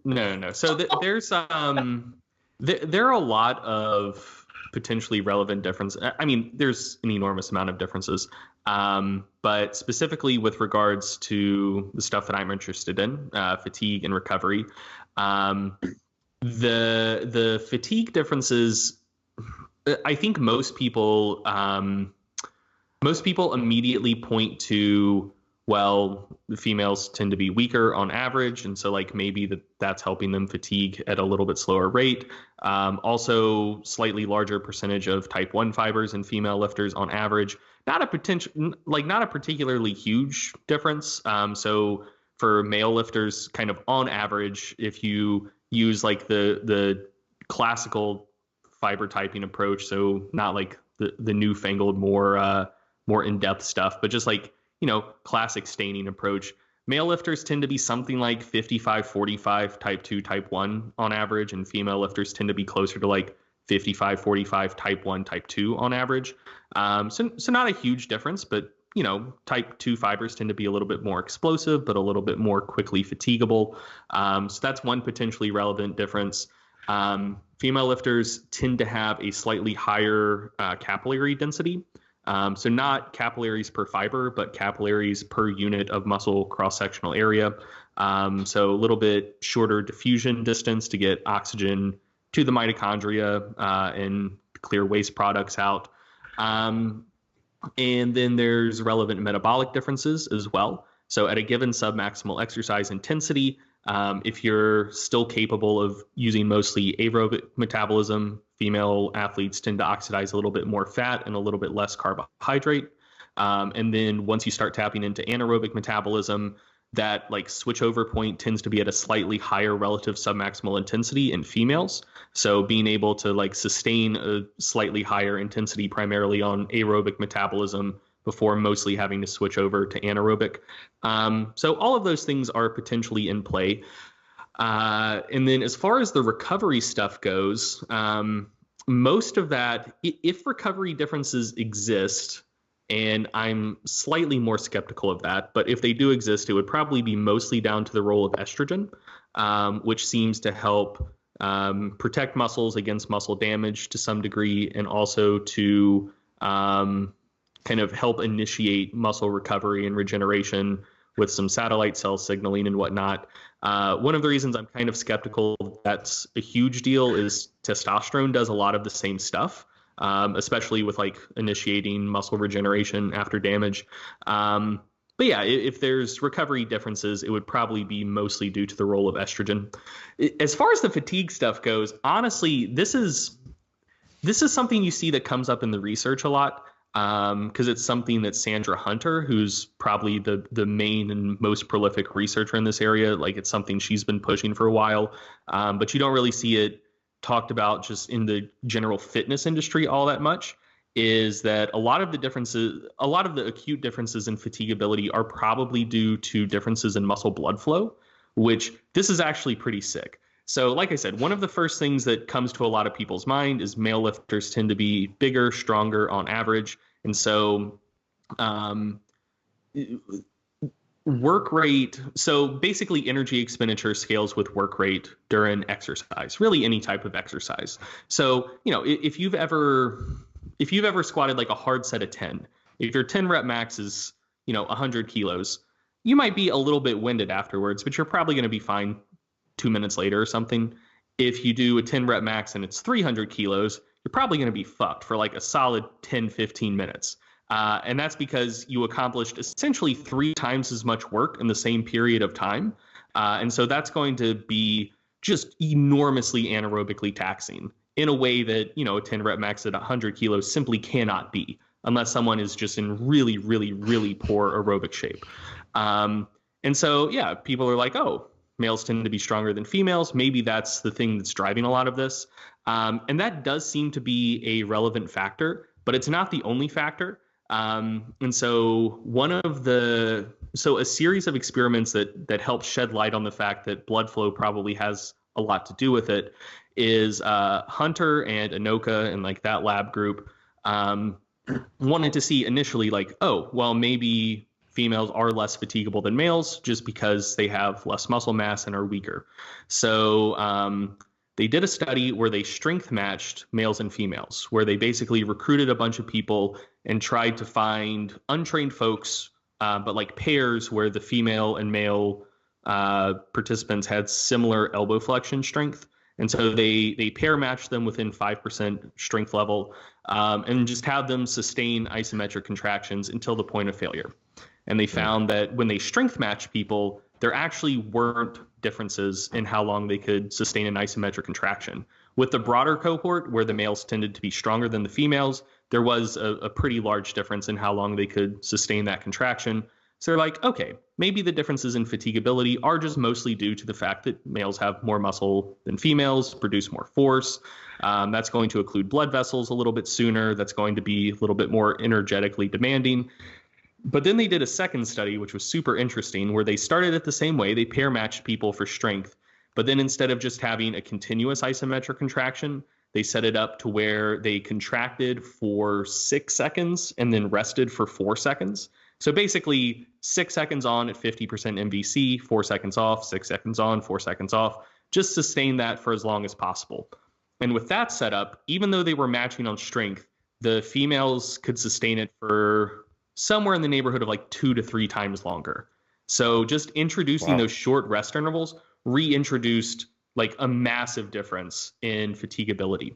No. So there's there are a lot of potentially relevant differences. I mean, there's an enormous amount of differences. But specifically with regards to the stuff that I'm interested in, fatigue and recovery, the fatigue differences, I think most people immediately point to, well, the females tend to be weaker on average, and so like maybe that's helping them fatigue at a little bit slower rate. Also, slightly larger percentage of type 1 fibers in female lifters on average. Not a particularly huge difference. So for male lifters, kind of on average, if you use like the classical fiber typing approach, so not like the newfangled more in-depth stuff, but just like classic staining approach, male lifters tend to be something like 55-45 type 2 type 1 on average, and female lifters tend to be closer to like 55-45 type 1 type 2 on average. So not a huge difference, but type 2 fibers tend to be a little bit more explosive, but a little bit more quickly fatigable. So that's one potentially relevant difference. Female lifters tend to have a slightly higher capillary density. So not capillaries per fiber, but capillaries per unit of muscle cross-sectional area. So a little bit shorter diffusion distance to get oxygen to the mitochondria and clear waste products out. And then there's relevant metabolic differences as well. So at a given submaximal exercise intensity, if you're still capable of using mostly aerobic metabolism, female athletes tend to oxidize a little bit more fat and a little bit less carbohydrate. And then once you start tapping into anaerobic metabolism, that like switchover point tends to be at a slightly higher relative submaximal intensity in females. So being able to like sustain a slightly higher intensity primarily on aerobic metabolism before mostly having to switch over to anaerobic. So all of those things are potentially in play. And then as far as the recovery stuff goes, most of that, if recovery differences exist, and I'm slightly more skeptical of that, but if they do exist, it would probably be mostly down to the role of estrogen, which seems to help protect muscles against muscle damage to some degree, and also to kind of help initiate muscle recovery and regeneration with some satellite cell signaling and whatnot. One of the reasons I'm kind of skeptical that's a huge deal is testosterone does a lot of the same stuff, especially with like initiating muscle regeneration after damage. But yeah, if there's recovery differences, it would probably be mostly due to the role of estrogen. As far as the fatigue stuff goes, honestly, this is something you see that comes up in the research a lot. Because it's something that Sandra Hunter, who's probably the main and most prolific researcher in this area, like it's something she's been pushing for a while, but you don't really see it talked about just in the general fitness industry all that much, is that a lot of the acute differences in fatigability are probably due to differences in muscle blood flow, which this is actually pretty sick. So like I said, one of the first things that comes to a lot of people's mind is male lifters tend to be bigger, stronger on average. And so work rate, so basically energy expenditure scales with work rate during exercise, really any type of exercise. So, if you've ever squatted like a hard set of 10, if your 10 rep max is, 100 kilos, you might be a little bit winded afterwards, but you're probably going to be fine 2 minutes later or something. If you do a 10 rep max and it's 300 kilos, you're probably going to be fucked for like a solid 10, 15 minutes. And that's because you accomplished essentially 3 times as much work in the same period of time. And so that's going to be just enormously anaerobically taxing in a way that, a 10 rep max at 100 kilos simply cannot be. unless someone is just in really, really, really poor aerobic shape. And so, yeah, people are like, oh, males tend to be stronger than females. Maybe that's the thing that's driving a lot of this. And that does seem to be a relevant factor, but it's not the only factor. And so a series of experiments that help shed light on the fact that blood flow probably has a lot to do with it is Hunter and Anoka and like that lab group wanted to see initially like, oh, well, maybe females are less fatigable than males just because they have less muscle mass and are weaker. So they did a study where they strength matched males and females, where they basically recruited a bunch of people and tried to find untrained folks, but like pairs where the female and male participants had similar elbow flexion strength. And so they pair matched them within 5% strength level and just had them sustain isometric contractions until the point of failure. And they found that when they strength matched people, there actually weren't differences in how long they could sustain an isometric contraction. With the broader cohort, where the males tended to be stronger than the females, there was a pretty large difference in how long they could sustain that contraction. So they're like, okay, maybe the differences in fatigability are just mostly due to the fact that males have more muscle than females, produce more force. That's going to occlude blood vessels a little bit sooner. That's going to be a little bit more energetically demanding. But then they did a second study, which was super interesting, where they started it the same way. They pair matched people for strength. But then instead of just having a continuous isometric contraction, they set it up to where they contracted for 6 seconds and then rested for 4 seconds. So basically 6 seconds on at 50% MVC, 4 seconds off, 6 seconds on, 4 seconds off, just sustain that for as long as possible. And with that setup, even though they were matching on strength, the females could sustain it for somewhere in the neighborhood of like 2 to 3 times longer. So just introducing those short rest intervals reintroduced like a massive difference in fatigability.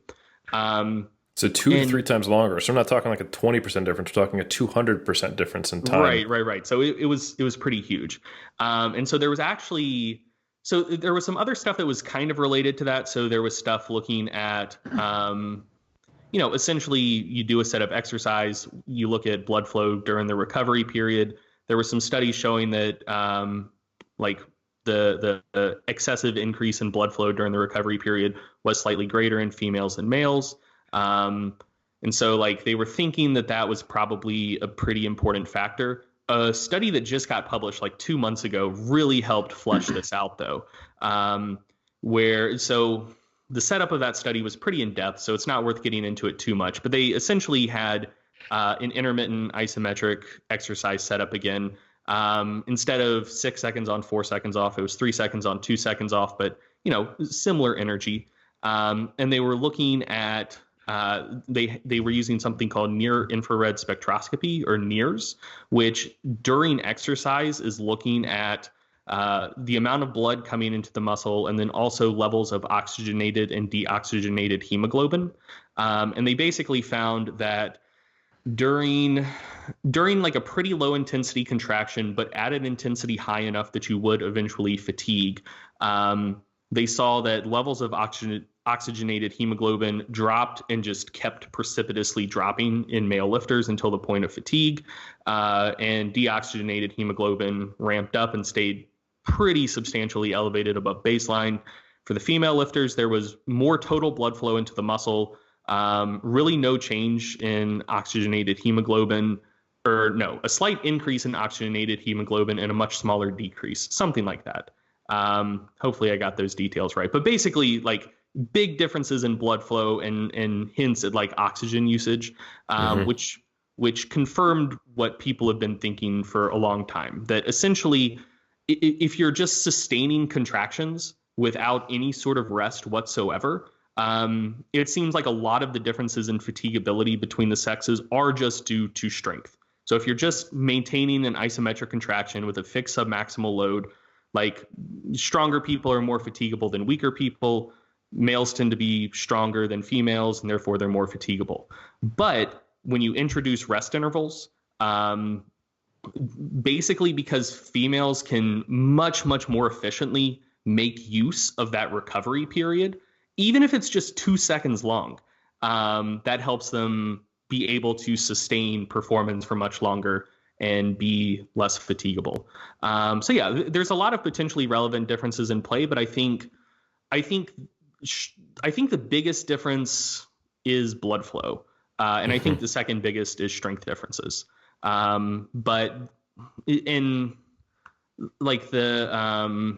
So 2 to 3 times longer. So we're not talking like a 20% difference. We're talking a 200% difference in time. Right. So it was pretty huge. And so there was some other stuff that was kind of related to that. So there was stuff looking at, essentially you do a set of exercise, you look at blood flow during the recovery period. There were some studies showing that the excessive increase in blood flow during the recovery period was slightly greater in females than males. And so like they were thinking that was probably a pretty important factor. A study that just got published like 2 months ago really helped flesh this out though. The setup of that study was pretty in-depth, so it's not worth getting into it too much. But they essentially had an intermittent isometric exercise setup again. Instead of 6 seconds on, 4 seconds off, it was 3 seconds on, 2 seconds off, but, similar energy. And they were looking at, they were using something called near-infrared spectroscopy, or NIRS, which during exercise is looking at the amount of blood coming into the muscle, and then also levels of oxygenated and deoxygenated hemoglobin. And they basically found that during like a pretty low intensity contraction, but at an intensity high enough that you would eventually fatigue, they saw that levels of oxygenated hemoglobin dropped and just kept precipitously dropping in male lifters until the point of fatigue, and deoxygenated hemoglobin ramped up and stayed pretty substantially elevated above baseline. For the female lifters, there was more total blood flow into the muscle, really no change in oxygenated hemoglobin, a slight increase in oxygenated hemoglobin and a much smaller decrease, something like that. Hopefully I got those details right. But basically, like big differences in blood flow and hints at like oxygen usage, which confirmed what people have been thinking for a long time, that essentially if you're just sustaining contractions without any sort of rest whatsoever, it seems like a lot of the differences in fatigability between the sexes are just due to strength. So if you're just maintaining an isometric contraction with a fixed submaximal load, like stronger people are more fatigable than weaker people. Males tend to be stronger than females, and therefore they're more fatigable. But when you introduce rest intervals, basically because females can much, much more efficiently make use of that recovery period, even if it's just 2 seconds long, that helps them be able to sustain performance for much longer and be less fatigable. So yeah, there's a lot of potentially relevant differences in play, but I think the biggest difference is blood flow, and I think the second biggest is strength differences. But in like the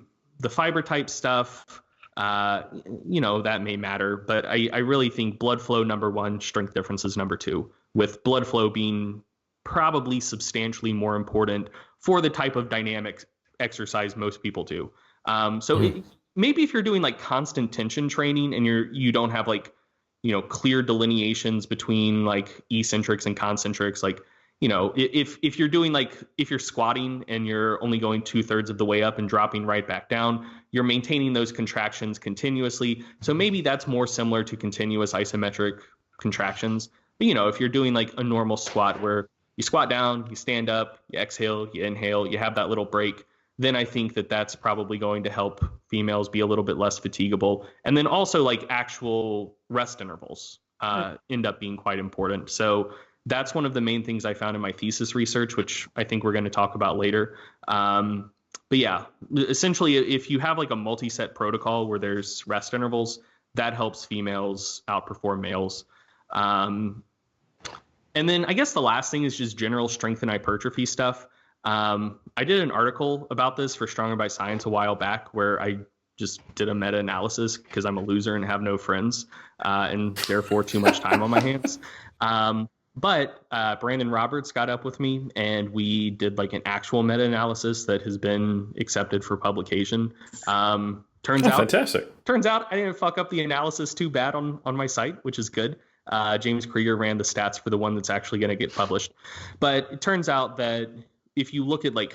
fiber type stuff, that may matter, but I really think blood flow number one, strength differences number two, with blood flow being probably substantially more important for the type of dynamic exercise most people do. Maybe if you're doing like constant tension training and you don't have like, clear delineations between like eccentrics and concentrics, like, if you're doing like, if you're squatting and you're only going 2/3 of the way up and dropping right back down, you're maintaining those contractions continuously. So maybe that's more similar to continuous isometric contractions. But, if you're doing like a normal squat where you squat down, you stand up, you exhale, you inhale, you have that little break, then I think that that's probably going to help females be a little bit less fatigable. And then also like actual rest intervals end up being quite important. So that's one of the main things I found in my thesis research, which I think we're going to talk about later. But yeah, essentially, if you have like a multi-set protocol where there's rest intervals, that helps females outperform males. And then I guess the last thing is just general strength and hypertrophy stuff. I did an article about this for Stronger by Science a while back where I just did a meta-analysis because I'm a loser and have no friends and therefore too much time on my hands. But Brandon Roberts got up with me and we did like an actual meta-analysis that has been accepted for publication. Turns out I didn't fuck up the analysis too bad on my site, which is good. James Krieger ran the stats for the one that's actually going to get published. But it turns out that if you look at like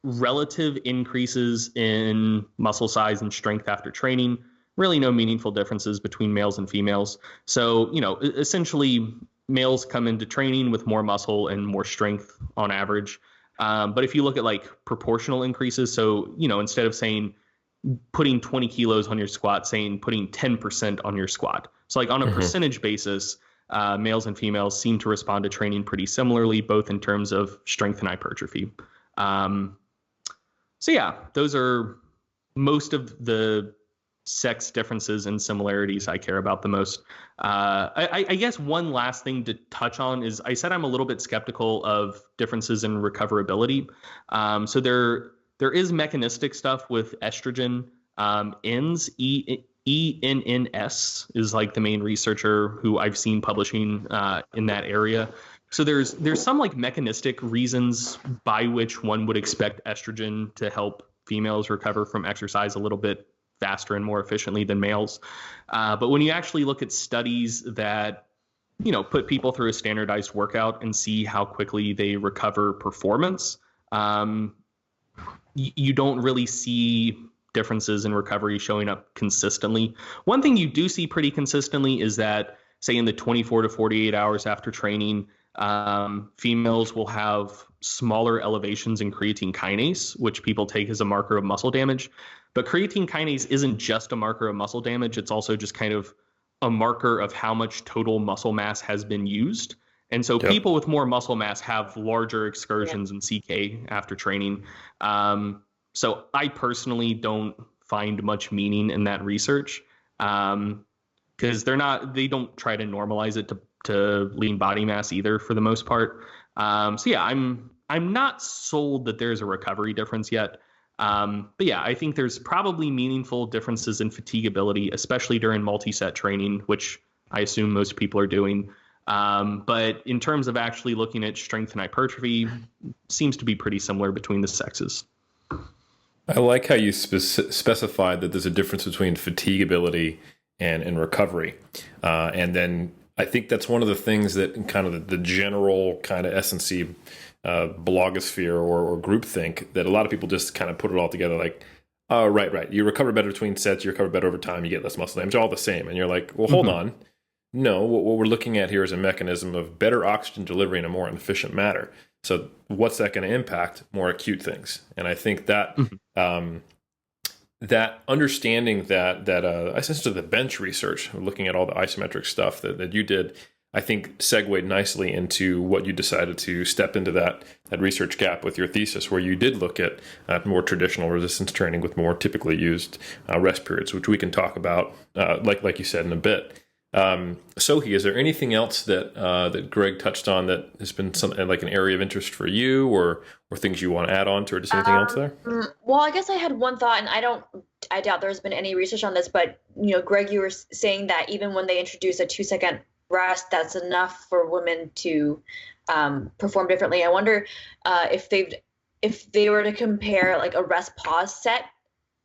relative increases in muscle size and strength after training, really no meaningful differences between males and females. So, essentially males come into training with more muscle and more strength on average. But if you look at like proportional increases, so, instead of saying putting 20 kilos on your squat, saying putting 10% on your squat. So like on a percentage basis, males and females seem to respond to training pretty similarly, both in terms of strength and hypertrophy. So yeah, those are most of the sex differences and similarities I care about the most. I guess one last thing to touch on is I said I'm a little bit skeptical of differences in recoverability. So there is mechanistic stuff with estrogen. ENNS is like the main researcher who I've seen publishing in that area. So there's some like mechanistic reasons by which one would expect estrogen to help females recover from exercise a little bit faster and more efficiently than males. But when you actually look at studies that, put people through a standardized workout and see how quickly they recover performance, you don't really see differences in recovery showing up consistently. One thing you do see pretty consistently is that, say, in the 24 to 48 hours after training, females will have smaller elevations in creatine kinase, which people take as a marker of muscle damage. But creatine kinase isn't just a marker of muscle damage. It's also just kind of a marker of how much total muscle mass has been used. And so people with more muscle mass have larger excursions in CK after training. So I personally don't find much meaning in that research because they don't try to normalize it to lean body mass either for the most part. So yeah, I'm not sold that there's a recovery difference yet. But yeah, I think there's probably meaningful differences in fatigability, especially during multi-set training, which I assume most people are doing. But in terms of actually looking at strength and hypertrophy, seems to be pretty similar between the sexes. I like how you specified that there's a difference between fatigability and recovery. And then I think that's one of the things that kind of the general kind of S&C blogosphere or groupthink that a lot of people just kind of put it all together like, oh, right. You recover better between sets, you recover better over time, you get less muscle damage, all the same. And you're like, well, hold on. No, what we're looking at here is a mechanism of better oxygen delivery in a more efficient manner. So what's that going to impact? More acute things. And I think that that understanding that essentially the bench research, looking at all the isometric stuff that you did, I think segued nicely into what you decided to step into that research gap with your thesis, where you did look at more traditional resistance training with more typically used rest periods, which we can talk about, like you said, in a bit. Sohee, is there anything else that Greg touched on that has been something like an area of interest for you, or things you want to add on to, or just anything else there? Well, I guess I had one thought, and I doubt there's been any research on this, but Greg, you were saying that even when they introduce a 2-second rest, that's enough for women to perform differently. I wonder if they were to compare like a rest pause set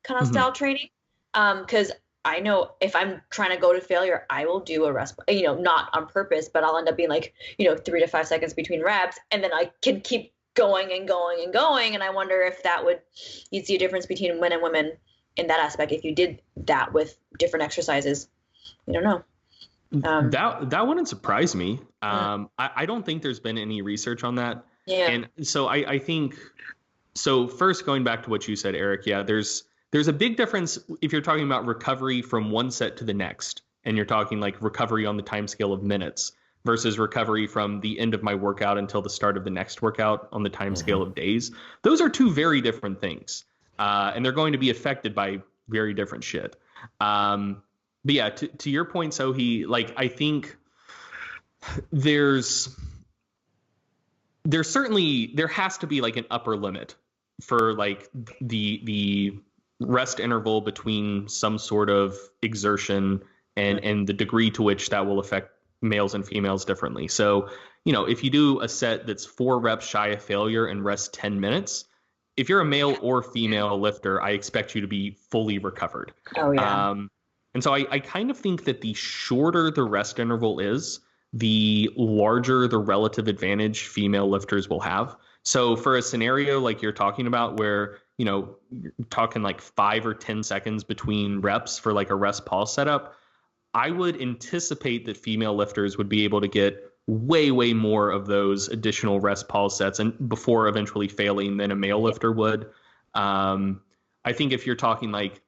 kind of style training, because I know if I'm trying to go to failure, I will do a rest, not on purpose, but I'll end up being like 3 to 5 seconds between reps, and then I can keep going and going and going. And I wonder if you'd see a difference between men and women in that aspect if you did that with different exercises. I don't know. That wouldn't surprise me. I don't think there's been any research on that. Yeah. And so I think, so first going back to what you said, Eric, yeah, there's a big difference if you're talking about recovery from one set to the next, and you're talking like recovery on the time scale of minutes versus recovery from the end of my workout until the start of the next workout on the time scale of days. Those are two very different things. And they're going to be affected by very different shit. But yeah, to your point, Sohee, like, I think there has to be like an upper limit for like the rest interval between some sort of exertion and the degree to which that will affect males and females differently. So, if you do a set that's 4 reps shy of failure and rest 10 minutes, if you're a male or female lifter, I expect you to be fully recovered. Oh, yeah. And so I kind of think that the shorter the rest interval is, the larger the relative advantage female lifters will have. So for a scenario like you're talking about where, you're talking like 5 or 10 seconds between reps for like a rest pause setup, I would anticipate that female lifters would be able to get way, way more of those additional rest pause sets and before eventually failing than a male lifter would. I think if you're talking like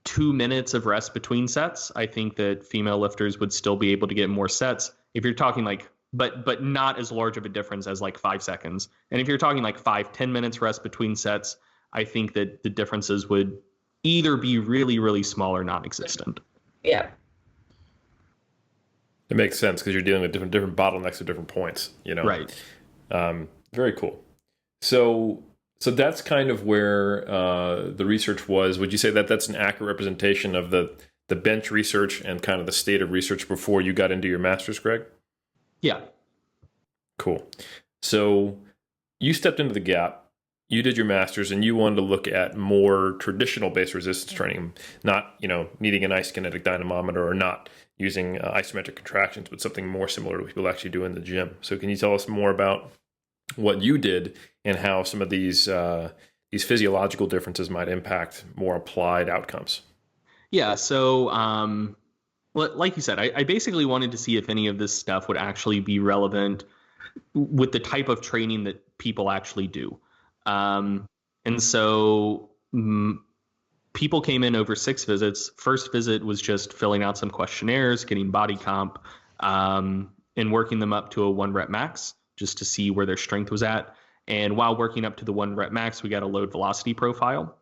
2 minutes of rest between sets, I think that female lifters would still be able to get more sets. If you're talking like, but not as large of a difference as like 5 seconds. And if you're talking like 5-10 minutes rest between sets, I think that the differences would either be really, really small or non-existent. Yeah. It makes sense because you're dealing with different bottlenecks at different points, Right. Very cool. So that's kind of where the research was. Would you say that that's an accurate representation of the bench research and kind of the state of research before you got into your master's, Greg? Yeah. Cool. So you stepped into the gap. You did your master's and you wanted to look at more traditional based resistance training, not, needing an ice kinetic dynamometer or not using isometric contractions, but something more similar to what people actually do in the gym. So can you tell us more about what you did and how some of these physiological differences might impact more applied outcomes? Yeah. So, like you said, I basically wanted to see if any of this stuff would actually be relevant with the type of training that people actually do. And so people came in over 6 visits. First visit was just filling out some questionnaires, getting body comp, and working them up to a 1 rep max just to see where their strength was at. And while working up to the 1 rep max, we got a load velocity profile.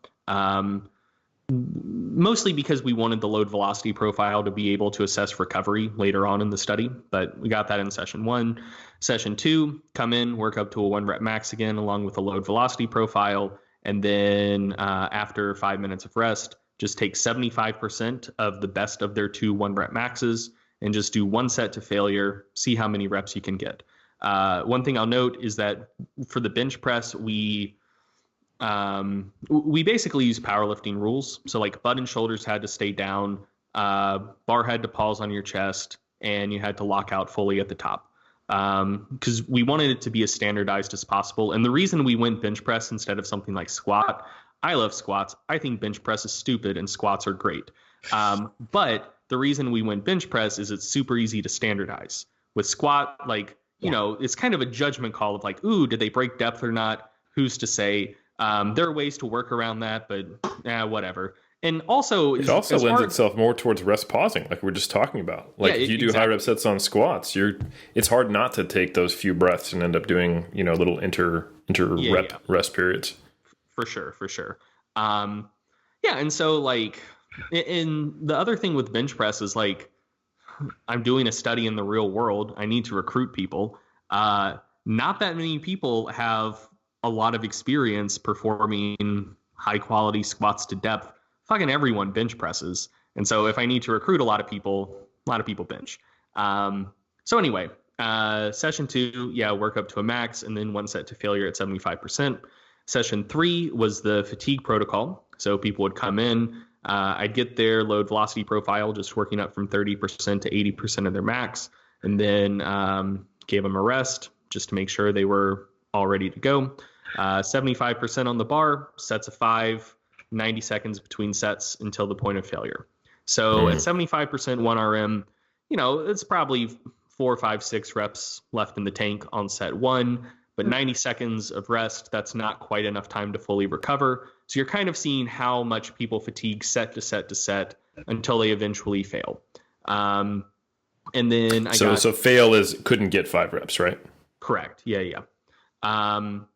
Mostly because we wanted the load velocity profile to be able to assess recovery later on in the study, but we got that in session 1. Session 2, come in, work up to a 1 rep max again, along with a load velocity profile. And then after 5 minutes of rest, just take 75% of the best of their 2 1 rep maxes and just do 1 set to failure, see how many reps you can get. One thing I'll note is that for the bench press, we basically use powerlifting rules. So like butt and shoulders had to stay down, bar had to pause on your chest, and you had to lock out fully at the top. Because we wanted it to be as standardized as possible. And the reason we went bench press instead of something like squat, I love squats. I think bench press is stupid and squats are great. But the reason we went bench press is it's super easy to standardize. With squat, it's kind of a judgment call of like, ooh, did they break depth or not? Who's to say? There are ways to work around that, but whatever. And also, it also lends itself more towards rest pausing, like we are just talking about. Like if you do high rep sets on squats, it's hard not to take those few breaths and end up doing little inter rep rest periods. For sure. And so like, and the other thing with bench press is like, I'm doing a study in the real world. I need to recruit people. Not that many people have a lot of experience performing high quality squats to depth. Fucking everyone bench presses. And so if I need to recruit a lot of people bench. So anyway, session 2, work up to a max and then 1 set to failure at 75%. Session 3 was the fatigue protocol. So people would come in, I'd get their load velocity profile, just working up from 30% to 80% of their max, and then gave them a rest just to make sure they were all ready to go. 75% on the bar, sets of 5, 90 seconds between sets until the point of failure. So at 75% 1 RM, it's probably 4, 5, 6 reps left in the tank on set 1, but 90 seconds of rest, that's not quite enough time to fully recover. So you're kind of seeing how much people fatigue set to set to set until they eventually fail. And then so fail is couldn't get 5 reps, right? Correct. Yeah. And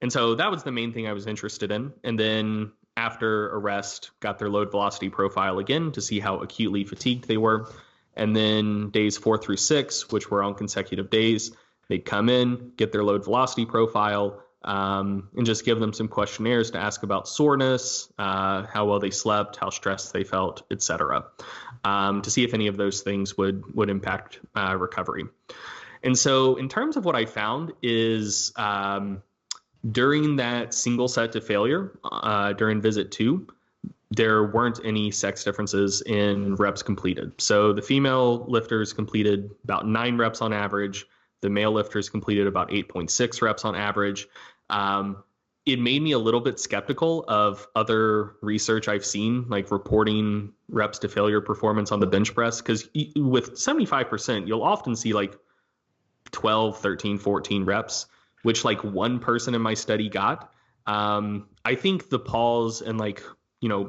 so that was the main thing I was interested in. And then after a rest, got their load velocity profile again to see how acutely fatigued they were. And then days 4 through 6, which were on consecutive days, they'd come in, get their load velocity profile, and just give them some questionnaires to ask about soreness, how well they slept, how stressed they felt, etc., to see if any of those things would impact recovery. And so in terms of what I found is during that single set to failure, during visit 2, there weren't any sex differences in reps completed. So the female lifters completed about 9 reps on average. The male lifters completed about 8.6 reps on average. It made me a little bit skeptical of other research I've seen, like reporting reps to failure performance on the bench press, because with 75%, you'll often see like 12, 13, 14 reps, which like one person in my study got. I think the pause and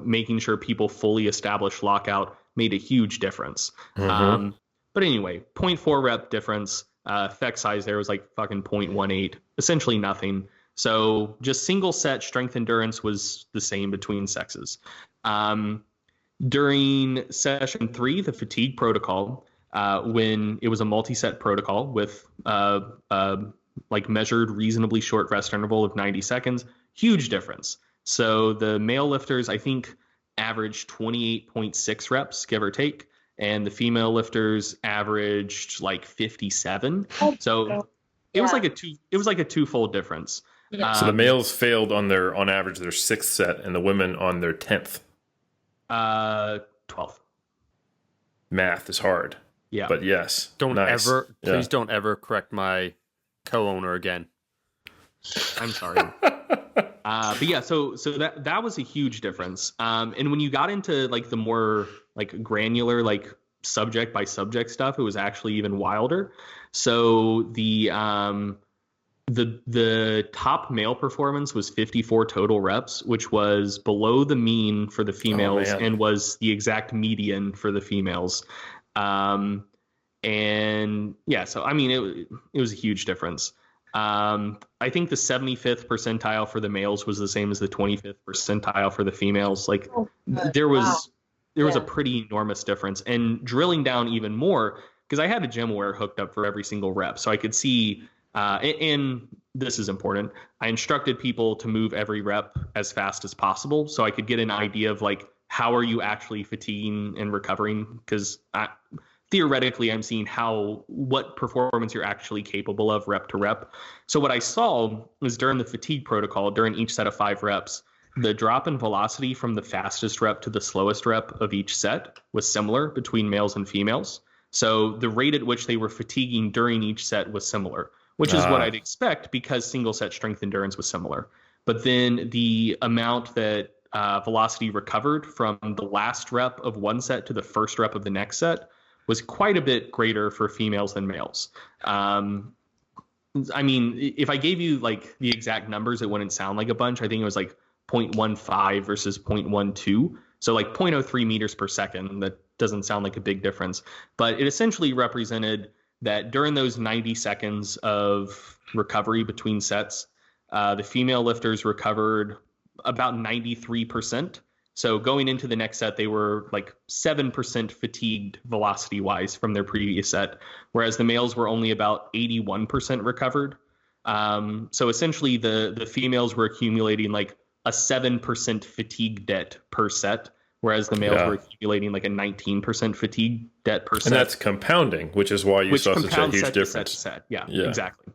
making sure people fully establish lockout made a huge difference. But anyway, 0.4 rep difference. Effect size there was like fucking 0.18, essentially nothing. So just single set strength endurance was the same between sexes. During session 3, the fatigue protocol, when it was a multi-set protocol with measured reasonably short rest interval of 90 seconds, huge difference. So the male lifters, I think, averaged 28.6 reps, give or take. And the female lifters averaged like 57. So it was like a twofold difference. Yeah. So the males failed on average their 6th set, and the women on their 10th. 12th. Math is hard. Yeah. But yes. Please don't ever correct my co-owner again. I'm sorry. But yeah, so that was a huge difference. And when you got into like the more like granular, like subject by subject stuff, it was actually even wilder. So the top male performance was 54 total reps, which was below the mean for the females and was the exact median for the females. And yeah, so I mean, it was a huge difference. I think the 75th percentile for the males was the same as the 25th percentile for the females. Like there was a pretty enormous difference. And drilling down even more, because I had a gym wear hooked up for every single rep, so I could see. And this is important. I instructed people to move every rep as fast as possible, so I could get an idea of like how are you actually fatiguing and recovering, because theoretically, I'm seeing what performance you're actually capable of rep to rep. So what I saw was during the fatigue protocol, during each set of 5 reps, the drop in velocity from the fastest rep to the slowest rep of each set was similar between males and females. So the rate at which they were fatiguing during each set was similar, which is what I'd expect because single set strength endurance was similar. But then the amount that velocity recovered from the last rep of one set to the first rep of the next set was quite a bit greater for females than males. I mean, if I gave you like the exact numbers, it wouldn't sound like a bunch. I think it was like 0.15 versus 0.12. So like 0.03 meters per second. That doesn't sound like a big difference, but it essentially represented that during those 90 seconds of recovery between sets, the female lifters recovered about 93%. So going into the next set, they were like 7% fatigued velocity wise from their previous set, whereas the males were only about 81% recovered. So essentially the females were accumulating like a 7% fatigue debt per set, whereas the males were accumulating like a 19% fatigue debt per set. And that's compounding, which is why you saw such a huge difference. Set. Yeah, exactly.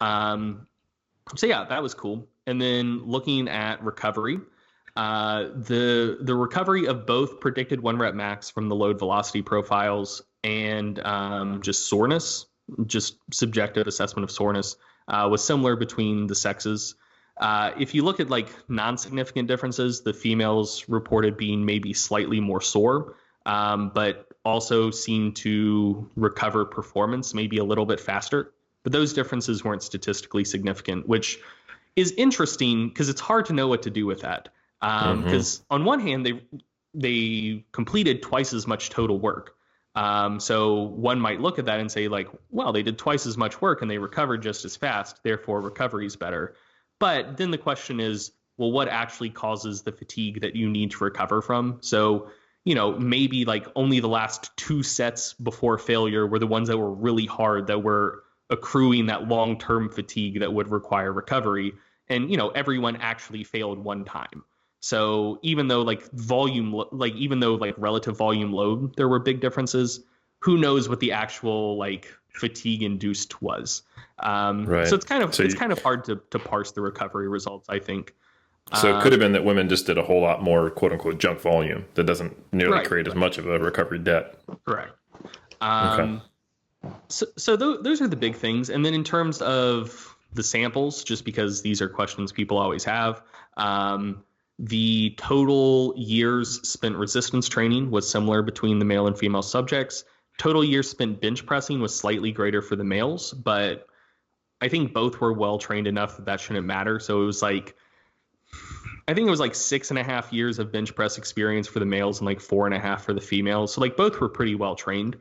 So yeah, that was cool. And then looking at recovery, the recovery of both predicted 1 rep max from the load velocity profiles and just soreness, just subjective assessment of soreness, was similar between the sexes. If you look at like non-significant differences, the females reported being maybe slightly more sore, but also seemed to recover performance maybe a little bit faster. But those differences weren't statistically significant, which is interesting because it's hard to know what to do with that. Because on one hand, they completed twice as much total work. So one might look at that and say like, well, they did twice as much work and they recovered just as fast. Therefore, recovery is better. But then the question is, well, what actually causes the fatigue that you need to recover from? So, maybe like only the last 2 sets before failure were the ones that were really hard, that were accruing that long-term fatigue that would require recovery. And, everyone actually failed one time. So even though relative volume load, there were big differences, who knows what the actual like fatigue induced was. Right. So it's kind of hard to parse the recovery results, I think. So it could have been that women just did a whole lot more quote unquote junk volume that doesn't nearly create as much of a recovery debt. Correct. So those are the big things. And then in terms of the samples, just because these are questions people always have, the total years spent resistance training was similar between the male and female subjects. Total years spent bench pressing was slightly greater for the males, but I think both were well trained enough that shouldn't matter. So it was like, I think it was like 6.5 years of bench press experience for the males and like 4.5 for the females. So like both were pretty well trained.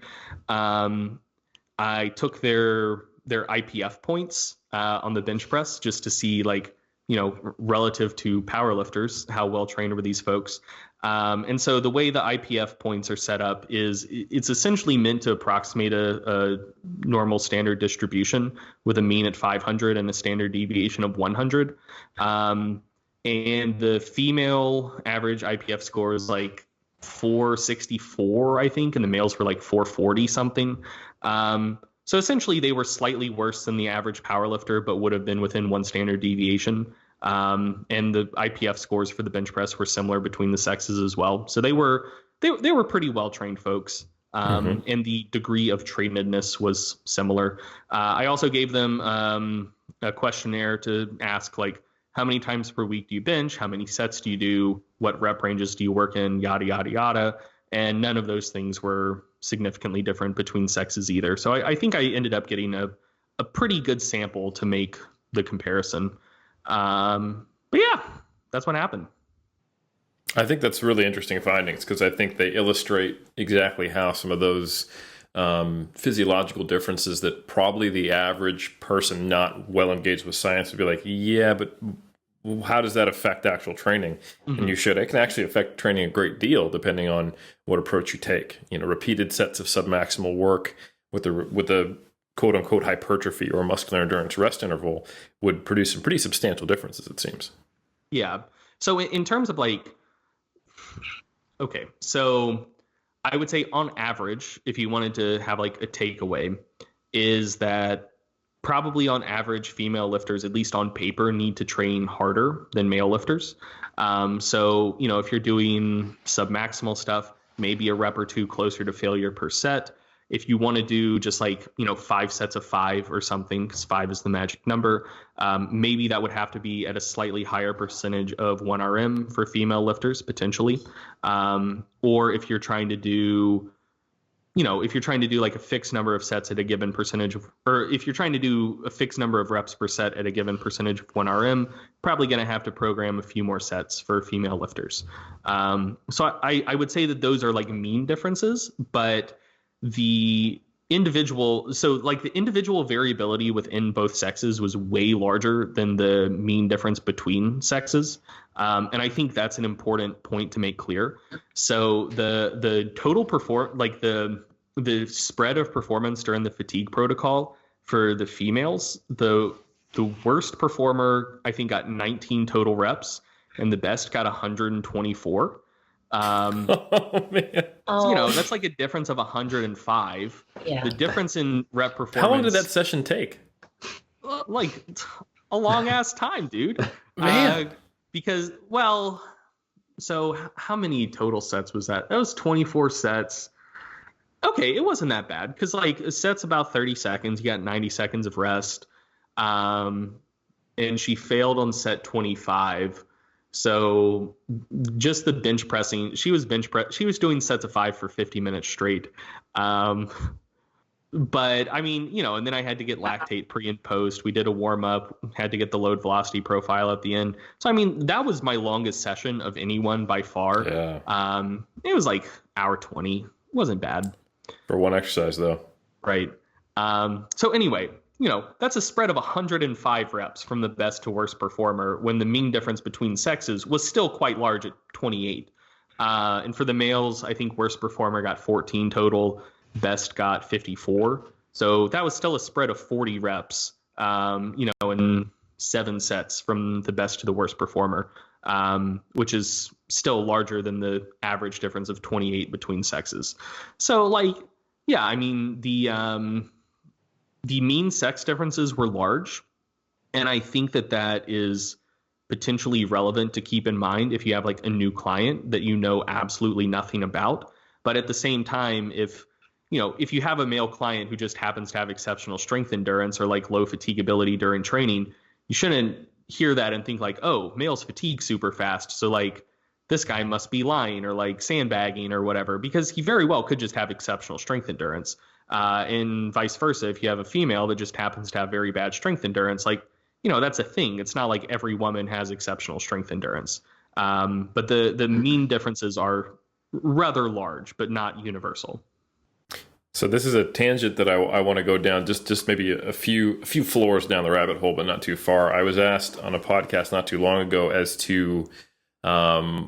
I took their IPF points on the bench press just to see like, relative to power lifters, how well trained were these folks. And so the way the IPF points are set up is it's essentially meant to approximate a normal standard distribution with a mean at 500 and a standard deviation of 100. And the female average IPF score is like 464, I think, and the males were like 440 something. So essentially they were slightly worse than the average powerlifter, but would have been within 1 standard deviation. And the IPF scores for the bench press were similar between the sexes as well. So they were pretty well trained folks. And the degree of trainedness was similar. I also gave them a questionnaire to ask like, how many times per week do you bench? How many sets do you do? What rep ranges do you work in? Yada, yada, yada. And none of those things were significantly different between sexes either. So I think I ended up getting a pretty good sample to make the comparison. But yeah, that's what happened. I think that's really interesting findings because I think they illustrate exactly how some of those physiological differences that probably the average person not well engaged with science would be like, yeah, but how does that affect actual training? And it can actually affect training a great deal depending on what approach you take. Repeated sets of submaximal work with the quote unquote hypertrophy or muscular endurance rest interval would produce some pretty substantial differences, it seems. Yeah. So in terms of okay, so I would say on average, if you wanted to have like a takeaway, is that probably on average, female lifters, at least on paper, need to train harder than male lifters. So, if you're doing submaximal stuff, maybe a rep or 2 closer to failure per set. If you want to do just 5 sets of 5 or something, because 5 is the magic number, maybe that would have to be at a slightly higher percentage of 1RM for female lifters, potentially. Or if you're trying to do if you're trying to do like a fixed number of sets at a given percentage of, or if you're trying to do a fixed number of reps per set at a given percentage of 1 RM, probably going to have to program a few more sets for female lifters. So I would say that those are like mean differences, but the individual variability within both sexes was way larger than the mean difference between sexes. And I think that's an important point to make clear. So the total the spread of performance during the fatigue protocol for the females, the worst performer I think got 19 total reps, and the best got 124. Oh man! So, that's like a difference of 105. Yeah. The difference in rep performance. How long did that session take? Like a long ass time, dude. Man. Because, so how many total sets was that? That was 24 sets. Okay, it wasn't that bad because like a set's about 30 seconds. You got 90 seconds of rest. And she failed on set 25. So just the bench pressing, she was doing sets of 5 for 50 minutes straight. But I mean, and then I had to get lactate pre and post. We did a warm up, had to get the load velocity profile at the end. So, I mean, that was my longest session of anyone by far. Yeah. It was like hour 20. Wasn't bad. For one exercise though. Right. So anyway, that's a spread of 105 reps from the best to worst performer when the mean difference between sexes was still quite large at 28. And for the males, I think worst performer got 14 total, best got 54. So that was still a spread of 40 reps, in 7 sets from the best to the worst performer, which is still larger than the average difference of 28 between sexes. So I mean, the mean sex differences were large, and I think that is potentially relevant to keep in mind if you have like a new client that absolutely nothing about. But at the same time, if you have a male client who just happens to have exceptional strength endurance or like low fatigability during training, you shouldn't hear that and think like, oh, males fatigue super fast, so like this guy must be lying or like sandbagging or whatever, because he very well could just have exceptional strength endurance. And vice versa, if you have a female that just happens to have very bad strength endurance, like, that's a thing. It's not like every woman has exceptional strength endurance. But the mean differences are rather large, but not universal. So this is a tangent that I want to go down, just maybe a few floors down the rabbit hole, but not too far. I was asked on a podcast not too long ago as to, I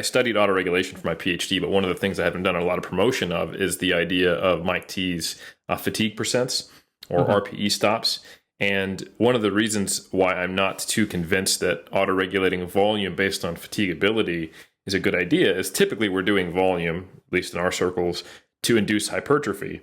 studied autoregulation for my PhD, but one of the things I haven't done a lot of promotion of is the idea of Mike T's fatigue percents or RPE stops. And one of the reasons why I'm not too convinced that autoregulating volume based on fatigability is a good idea is typically we're doing volume, at least in our circles, to induce hypertrophy.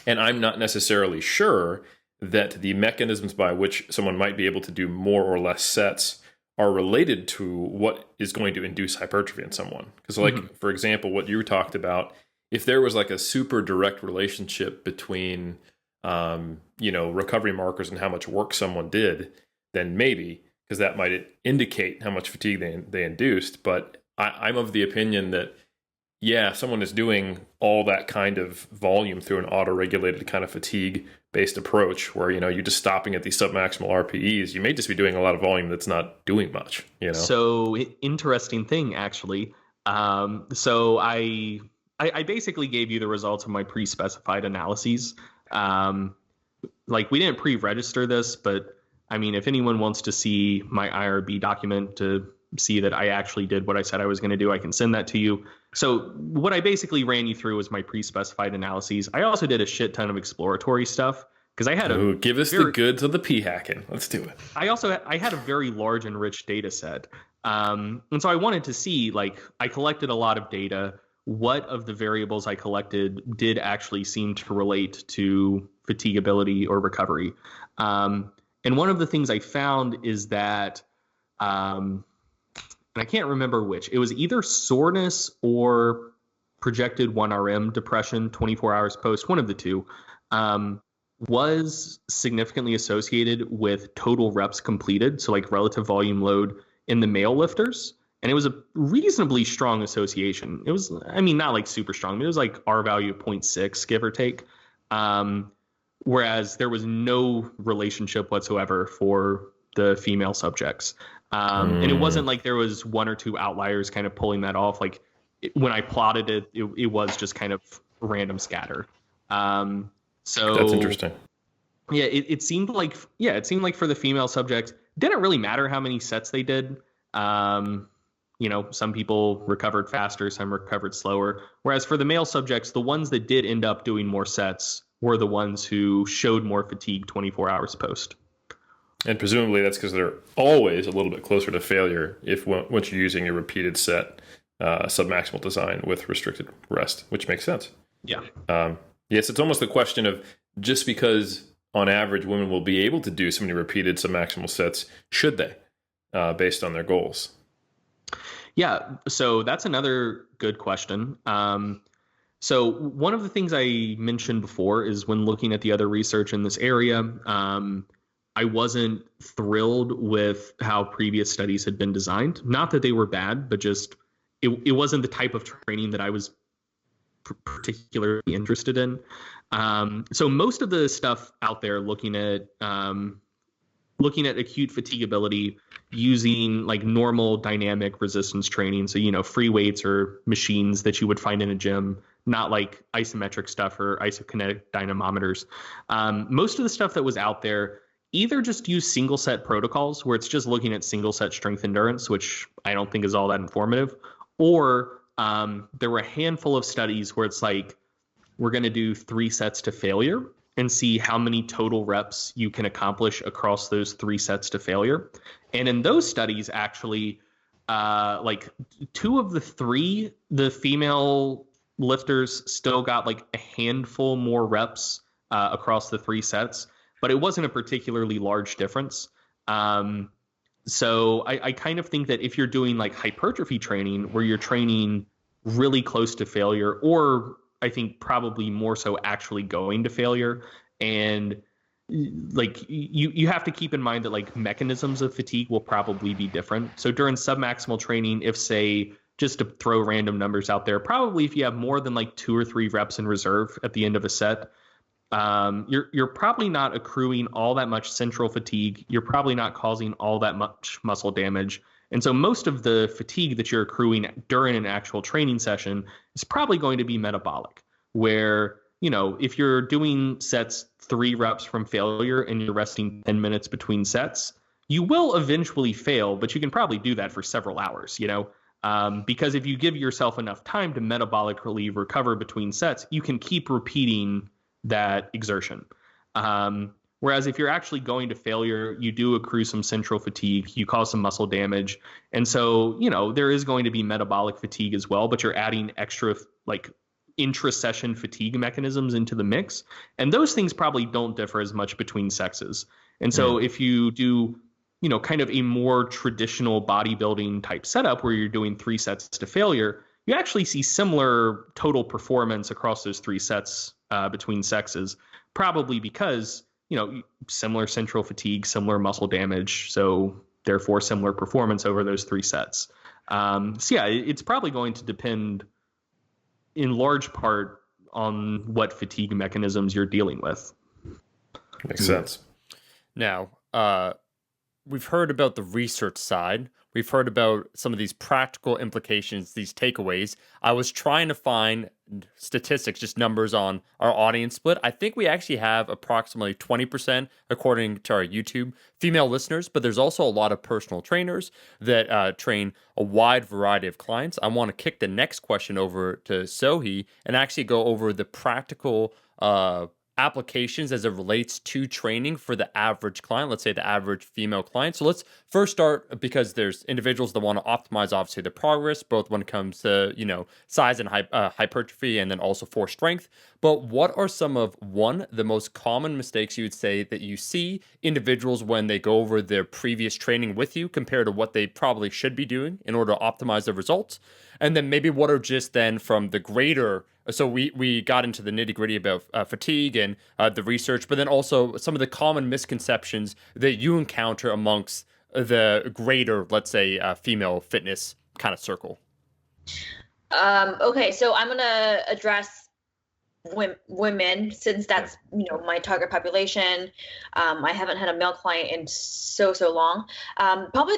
And I'm not necessarily sure that the mechanisms by which someone might be able to do more or less sets are related to what is going to induce hypertrophy in someone. Because for example, what you talked about, if there was like a super direct relationship between, recovery markers and how much work someone did, then maybe, because that might indicate how much fatigue they induced. But I'm of the opinion that, yeah, if someone is doing all that kind of volume through an auto-regulated kind of fatigue-based approach where, you're just stopping at these submaximal RPEs, you may just be doing a lot of volume that's not doing much, So, interesting thing, actually. So I basically gave you the results of my pre-specified analyses. We didn't pre-register this, but I mean, if anyone wants to see my IRB document to see that I actually did what I said I was going to do, I can send that to you. So what I basically ran you through was my pre-specified analyses. I also did a shit ton of exploratory stuff because I had give us the goods of the p-hacking. Let's do it. I had a very large enriched data set. And so I wanted to see, I collected a lot of data. What of the variables I collected did actually seem to relate to fatigability or recovery? And one of the things I found is that, and I can't remember which, it was either soreness or projected 1RM depression 24 hours post, one of the two, was significantly associated with total reps completed, so like relative volume load in the male lifters. And it was a reasonably strong association. It was, I mean, not like super strong, but it was like R value of 0.6, give or take. Whereas there was no relationship whatsoever for the female subjects. And it wasn't like there was one or two outliers kind of pulling that off. Like when I plotted it, it was just kind of random scatter. So that's interesting. Yeah, it seemed like for the female subjects, didn't really matter how many sets they did. Some people recovered faster, some recovered slower. Whereas for the male subjects, the ones that did end up doing more sets were the ones who showed more fatigue 24 hours post. And presumably that's because they're always a little bit closer to failure once you're using a repeated set submaximal design with restricted rest, which makes sense. Yeah. Yes, it's almost the question of just because on average women will be able to do so many repeated submaximal sets, should they, based on their goals? Yeah, so that's another good question. So one of the things I mentioned before is when looking at the other research in this area, I wasn't thrilled with how previous studies had been designed. Not that they were bad, but just it wasn't the type of training that I was particularly interested in. So most of the stuff out there looking at acute fatigability using like normal dynamic resistance training. So, free weights or machines that you would find in a gym, not like isometric stuff or isokinetic dynamometers. Most of the stuff that was out there either just use single set protocols where it's just looking at single set strength endurance, which I don't think is all that informative, or there were a handful of studies where it's like, we're going to do 3 sets to failure and see how many total reps you can accomplish across those 3 sets to failure. And in those studies, actually, like 2 of the 3, the female lifters still got like a handful more reps across the 3 sets, but it wasn't a particularly large difference. So I kind of think that if you're doing like hypertrophy training where you're training really close to failure, or I think probably more so actually going to failure, and like you have to keep in mind that like mechanisms of fatigue will probably be different. So during submaximal training, if say, just to throw random numbers out there, probably if you have more than like 2 or 3 reps in reserve at the end of a set, you're probably not accruing all that much central fatigue. You're probably not causing all that much muscle damage. And so most of the fatigue that you're accruing during an actual training session is probably going to be metabolic, where, if you're doing sets 3 reps from failure and you're resting 10 minutes between sets, you will eventually fail, but you can probably do that for several hours, because if you give yourself enough time to metabolically recover between sets, you can keep repeating that exertion. Whereas if you're actually going to failure, you do accrue some central fatigue, you cause some muscle damage. And so, there is going to be metabolic fatigue as well, but you're adding extra like intra-session fatigue mechanisms into the mix. And those things probably don't differ as much between sexes. And so if you do, kind of a more traditional bodybuilding type setup where you're doing 3 sets to failure, you actually see similar total performance across those 3 sets between sexes, probably because similar central fatigue, similar muscle damage, so therefore similar performance over those 3 sets. So yeah, it's probably going to depend in large part on what fatigue mechanisms you're dealing with. Makes sense. Now, we've heard about the research side. We've heard about some of these practical implications, these takeaways. I was trying to find statistics, just numbers on our audience split. I think we actually have approximately 20%, according to our YouTube, female listeners, but there's also a lot of personal trainers that train a wide variety of clients. I want to kick the next question over to Sohee and actually go over the practical applications as it relates to training for the average client, let's say the average female client. So let's first start, because there's individuals that want to optimize obviously the progress, both when it comes to, size and hypertrophy, and then also for strength. But what are some of the most common mistakes you would say that you see individuals when they go over their previous training with you compared to what they probably should be doing in order to optimize their results? And then maybe what are just then from the greater, so we got into the nitty gritty about fatigue and the research, but then also some of the common misconceptions that you encounter amongst the greater, let's say, female fitness kind of circle? Okay, so I'm gonna address women since that's my target population. I haven't had a male client in so long. Probably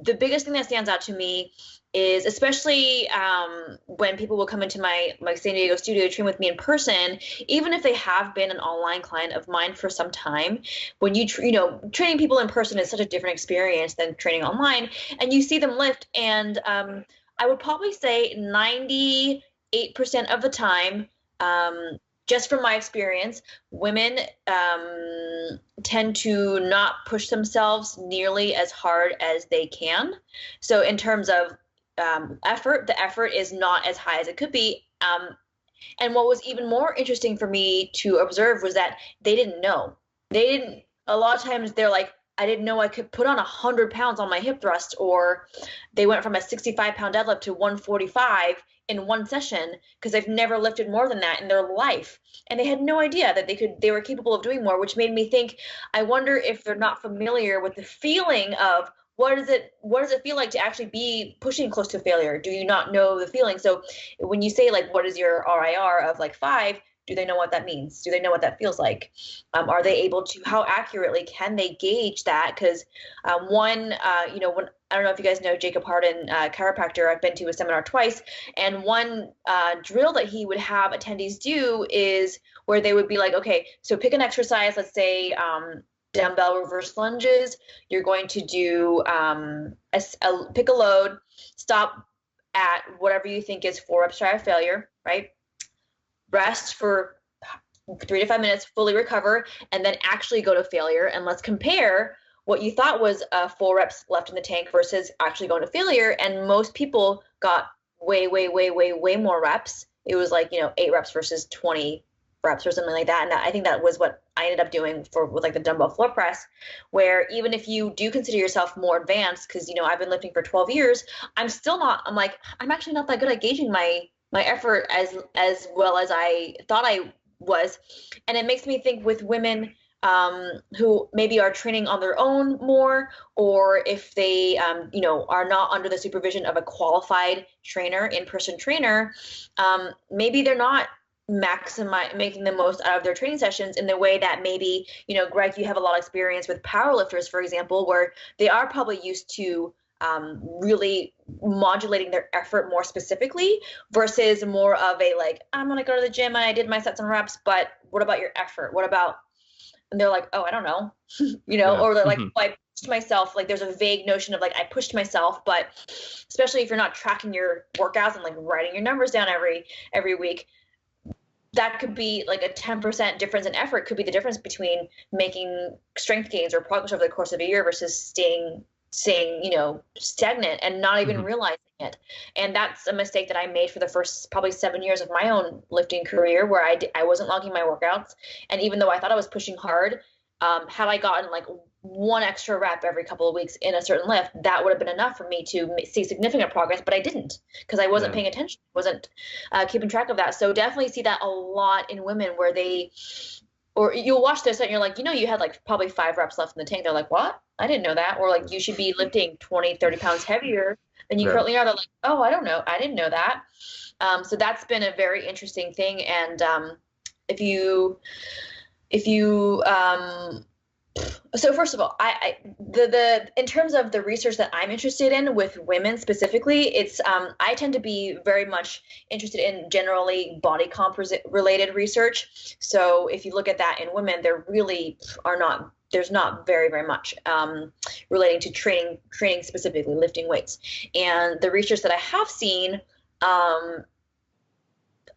the biggest thing that stands out to me is, especially when people will come into my San Diego studio to train with me in person, even if they have been an online client of mine for some time, when training people in person is such a different experience than training online, and you see them lift, and I would probably say 98% of the time, just from my experience, women tend to not push themselves nearly as hard as they can. So in terms of effort, the effort is not as high as it could be. And what was even more interesting for me to observe was that they didn't know. A lot of times they're like, I didn't know I could put on 100 pounds on my hip thrust, or they went from a 65-pound deadlift to 145 in one session because they've never lifted more than that in their life. And they had no idea that they were capable of doing more, which made me think, I wonder if they're not familiar with the feeling of what does it feel like to actually be pushing close to failure? Do you not know the feeling? So when you say, like, what is your RIR of like 5, do they know what that means? Do they know what that feels like? Are they able to, how accurately can they gauge that? Because when I don't know if you guys know Jacob Harden, chiropractor, I've been to a seminar twice, and one drill that he would have attendees do is where they would be like, okay, so pick an exercise, let's say dumbbell reverse lunges. You're going to do pick a load, stop at whatever you think is 4 reps shy of failure, right? Rest for 3 to 5 minutes, fully recover, and then actually go to failure. And let's compare what you thought was 4 reps left in the tank versus actually going to failure. And most people got way more reps. It was like, 8 reps versus 20 reps or something like that. And I think that was what I ended up doing with like the dumbbell floor press, where even if you do consider yourself more advanced, because, I've been lifting for 12 years, I'm actually not that good at gauging my effort as well as I thought I was. And it makes me think with women who maybe are training on their own more, or if they are not under the supervision of a qualified trainer, in-person trainer, maybe they're not making the most out of their training sessions in the way that maybe, Greg, you have a lot of experience with powerlifters, for example, where they are probably used to really modulating their effort more specifically versus more of a like, I'm going to go to the gym and I did my sets and reps, but what about your effort? And they're like, oh, I don't know, or they're like, oh, I pushed myself. Like there's a vague notion of like, I pushed myself, but especially if you're not tracking your workouts and like writing your numbers down every week, that could be like a 10% difference in effort could be the difference between making strength gains or progress over the course of a year versus staying stagnant and not even realizing it. And that's a mistake that I made for the first probably 7 years of my own lifting career, where I wasn't logging my workouts. And even though I thought I was pushing hard, had I gotten like 1 extra rep every couple of weeks in a certain lift, that would have been enough for me to see significant progress, but I didn't, because I wasn't paying attention, wasn't keeping track of that. So definitely see that a lot in women, where or you'll watch this and you're like, you had like probably 5 reps left in the tank. They're like, what? I didn't know that. Or like, you should be lifting 20, 30 pounds heavier than you currently are. They're like, oh, I don't know. I didn't know that. So that's been a very interesting thing. And if you so first of all, in terms of the research that I'm interested in with women specifically, it's I tend to be very much interested in generally body comp related research. So if you look at that in women, there really there's not very much relating to training specifically, lifting weights. And the research that I have seen,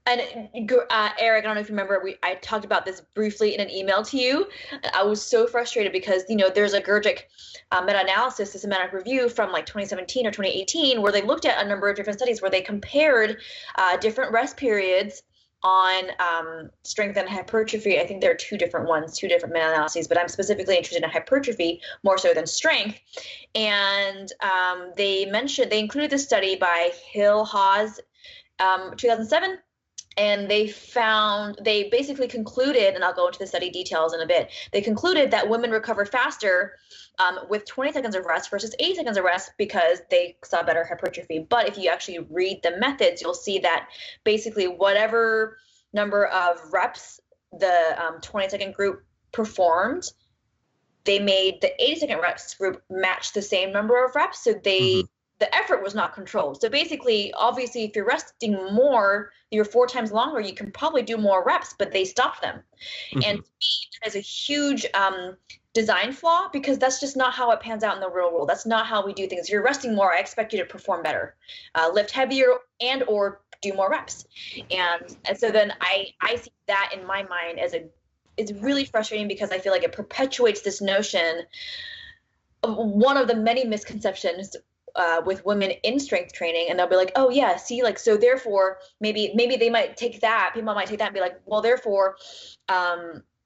and Eric, I don't know if you remember, I talked about this briefly in an email to you. I was so frustrated because, there's a Gurgic meta-analysis, systematic review from like 2017 or 2018, where they looked at a number of different studies where they compared different rest periods on strength and hypertrophy. I think there are 2 different ones, 2 different meta-analyses, but I'm specifically interested in hypertrophy more so than strength. And they included this study by Hill Haas, 2007, And they basically concluded, and I'll go into the study details in a bit, they concluded that women recover faster with 20 seconds of rest versus 80 seconds of rest because they saw better hypertrophy. But if you actually read the methods, you'll see that basically whatever number of reps the 20-second group performed, they made the 80-second reps group match the same number of reps. So the effort was not controlled. So basically, obviously, if you're resting more, you're 4 times longer, you can probably do more reps, but they stopped them. And to me, that is a huge design flaw, because that's just not how it pans out in the real world. That's not how we do things. If you're resting more, I expect you to perform better, lift heavier, and or do more reps. And so then I see that in my mind as it's really frustrating, because I feel like it perpetuates this notion of one of the many misconceptions with women in strength training. And they'll be like, oh yeah, see, like, so therefore maybe they might take that, people might take that and be like, well, therefore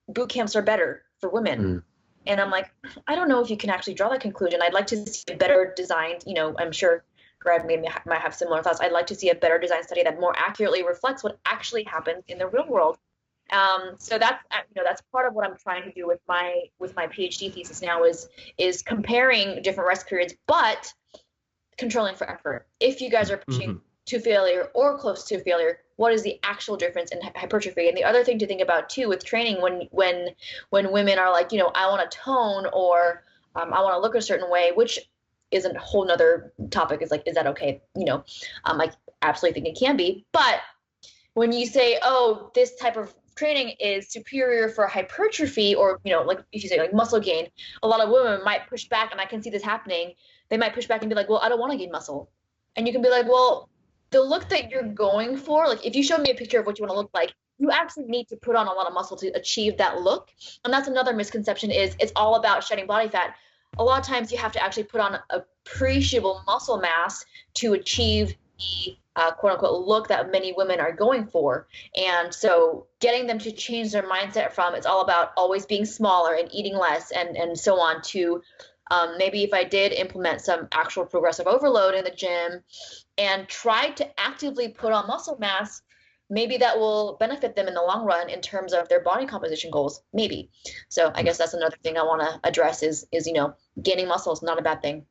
boot camps are better for women. And I'm like, I don't know if you can actually draw that conclusion. I'd like to see a better designed, I'm sure Greg might have similar thoughts. I'd like to see a better design study that more accurately reflects what actually happens in the real world. So that's part of what I'm trying to do with my PhD thesis now is comparing different rest periods, but controlling for effort. If you guys are pushing to failure or close to failure, what is the actual difference in hypertrophy? And the other thing to think about too with training, when women are like, I want to tone, or I want to look a certain way, which is a whole nother topic. Is like, is that okay? I absolutely think it can be. But when you say, oh, this type of training is superior for hypertrophy, or like if you say like muscle gain, a lot of women might push back, and I can see this happening. They might push back and be like, well, I don't want to gain muscle. And you can be like, well, the look that you're going for, like if you show me a picture of what you want to look like, you actually need to put on a lot of muscle to achieve that look. And that's another misconception, is it's all about shedding body fat. A lot of times you have to actually put on appreciable muscle mass to achieve the quote unquote look that many women are going for. And so getting them to change their mindset from it's all about always being smaller and eating less and so on, to maybe if I did implement some actual progressive overload in the gym and try to actively put on muscle mass, maybe that will benefit them in the long run in terms of their body composition goals, maybe. So I guess that's another thing I want to address is gaining muscle is not a bad thing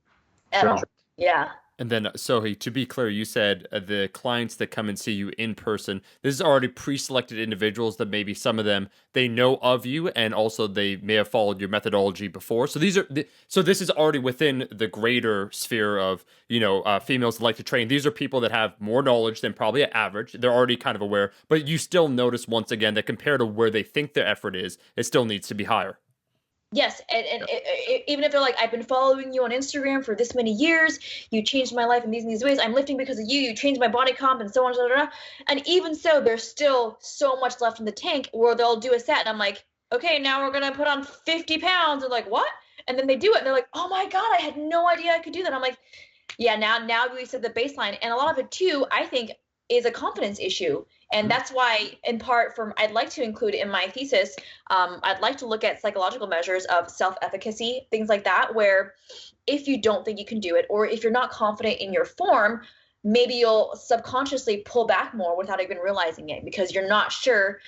at all. Yeah. And then, Sohee, to be clear, you said the clients that come and see you in person, this is already pre-selected individuals that maybe some of them, they know of you, and also they may have followed your methodology before. So this is already within the greater sphere of, females that like to train. These are people that have more knowledge than probably an average. They're already kind of aware, but you still notice once again that compared to where they think their effort is, it still needs to be higher. Yes, and even if they're like, I've been following you on Instagram for this many years, you changed my life in these ways, I'm lifting because of you, you changed my body comp and so on, and even so, there's still so much left in the tank where they'll do a set, and I'm like, okay, now we're going to put on 50 pounds, and like, what? And then they do it, and they're like, oh my God, I had no idea I could do that. I'm like, yeah, now we set the baseline, and a lot of it too, I think, is a confidence issue. And that's why, in part, I'd like to include in my thesis, I'd like to look at psychological measures of self-efficacy, things like that, where if you don't think you can do it, or if you're not confident in your form, maybe you'll subconsciously pull back more without even realizing it, because you're not sure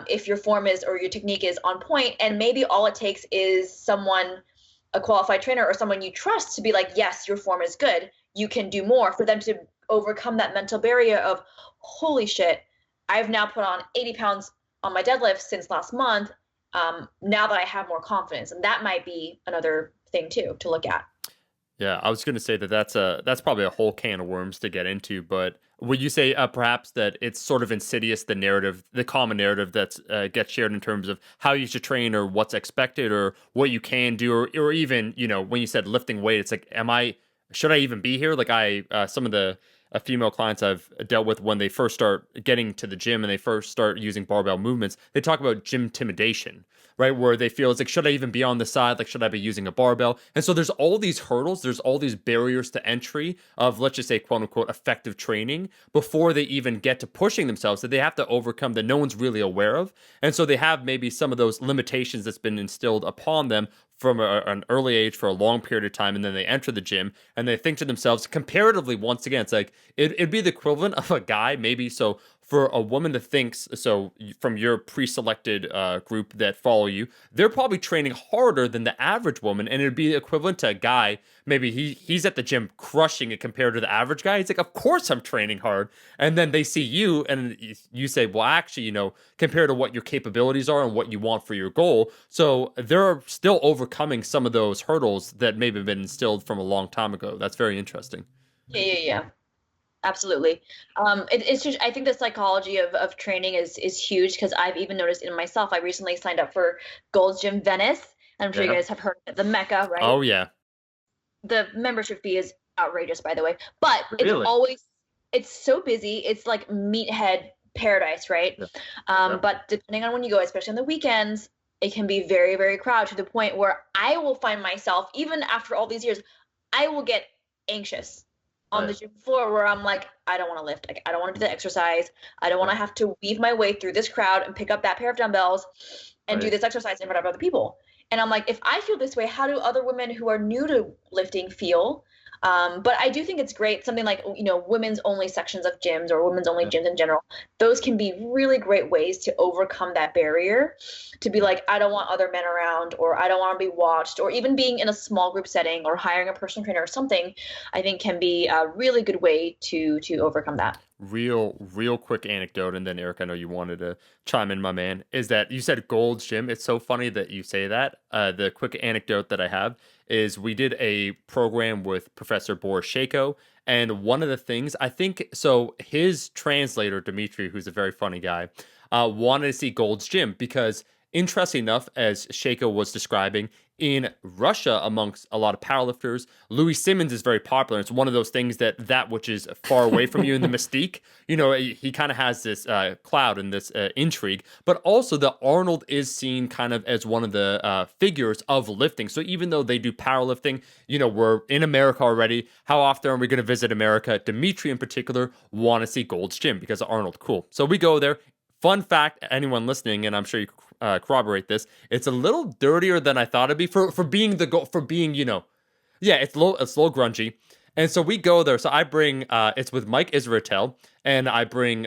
if your form is or your technique is on point. And maybe all it takes is a qualified trainer or someone you trust to be like, yes, your form is good, you can do more, for them to overcome that mental barrier of, holy shit, I've now put on 80 pounds on my deadlift since last month. Now that I have more confidence, and that might be another thing too to look at. Yeah, I was going to say that's probably a whole can of worms to get into, but would you say perhaps that it's sort of insidious, the common narrative that gets shared in terms of how you should train or what's expected or what you can do, or even, when you said lifting weight, it's like, should I even be here? Like some of the female clients I've dealt with, when they first start getting to the gym and they first start using barbell movements, they talk about gym intimidation, right? Where they feel it's like, should I even be on the side? Like, should I be using a barbell? And so there's all these hurdles, there's all these barriers to entry of, let's just say, quote unquote, effective training before they even get to pushing themselves that they have to overcome that no one's really aware of. And so they have maybe some of those limitations that's been instilled upon them from an early age for a long period of time, and then they enter the gym and they think to themselves, comparatively, once again, it's like, It'd be the equivalent of a guy, maybe. So for a woman that thinks, so from your pre-selected group that follow you, they're probably training harder than the average woman, and it'd be equivalent to a guy. Maybe he's at the gym crushing it compared to the average guy. He's like, of course I'm training hard. And then they see you and you say, well, actually, compared to what your capabilities are and what you want for your goal. So they're still overcoming some of those hurdles that maybe have been instilled from a long time ago. That's very interesting. Yeah. Absolutely. It's just, I think the psychology of training is huge, because I've even noticed in myself. I recently signed up for Gold's Gym Venice. I'm sure you guys have heard of it, the Mecca, right? Oh, yeah. The membership fee is outrageous, by the way, but Really? it's so busy. It's like meathead paradise, right? But depending on when you go, especially on the weekends, it can be very, very crowded, to the point where I will find myself, even after all these years, I will get anxious on the gym floor, where I'm like, I don't want to lift. Like, I don't want to do the exercise. I don't want to have to weave my way through this crowd and pick up that pair of dumbbells and do this exercise in front of other people. And I'm like, if I feel this way, how do other women who are new to lifting feel? But I do think it's great. Something like, women's only sections of gyms, or women's only gyms in general. Those can be really great ways to overcome that barrier, to be like, I don't want other men around, or I don't want to be watched, or even being in a small group setting or hiring a personal trainer or something, I think can be a really good way to overcome that. Real quick anecdote, and then Eric, I know you wanted to chime in, my man, is that you said Gold's Gym. It's so funny that you say that. The quick anecdote that I have is we did a program with Professor Boris Shako, and one of the things, I think, so his translator, Dimitri, who's a very funny guy, wanted to see Gold's Gym because, interesting enough, as Shako was describing, in Russia, amongst a lot of powerlifters, Louis Simmons is very popular. It's one of those things that which is far away from you in the mystique. He kind of has this cloud and this intrigue, but also the Arnold is seen kind of as one of the figures of lifting. So even though they do powerlifting, we're in America already. How often are we going to visit America? Dimitri in particular want to see Gold's Gym because of Arnold. Cool. So we go there. Fun fact, anyone listening, and I'm sure you corroborate this, it's a little dirtier than I thought it'd be for being it's a little grungy. And so we go there. So I bring it's with Mike Israetel, and I bring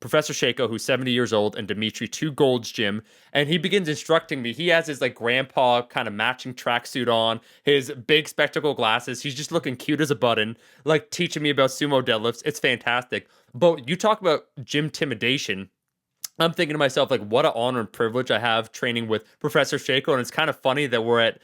Professor Shako, who's 70 years old, and Dimitri to Gold's Gym, and he begins instructing me. He has his like grandpa kind of matching tracksuit on, his big spectacle glasses. He's just looking cute as a button, like teaching me about sumo deadlifts. It's fantastic. But you talk about gym intimidation. I'm thinking to myself, like, what an honor and privilege I have training with Professor Shako. And it's kind of funny that we're at,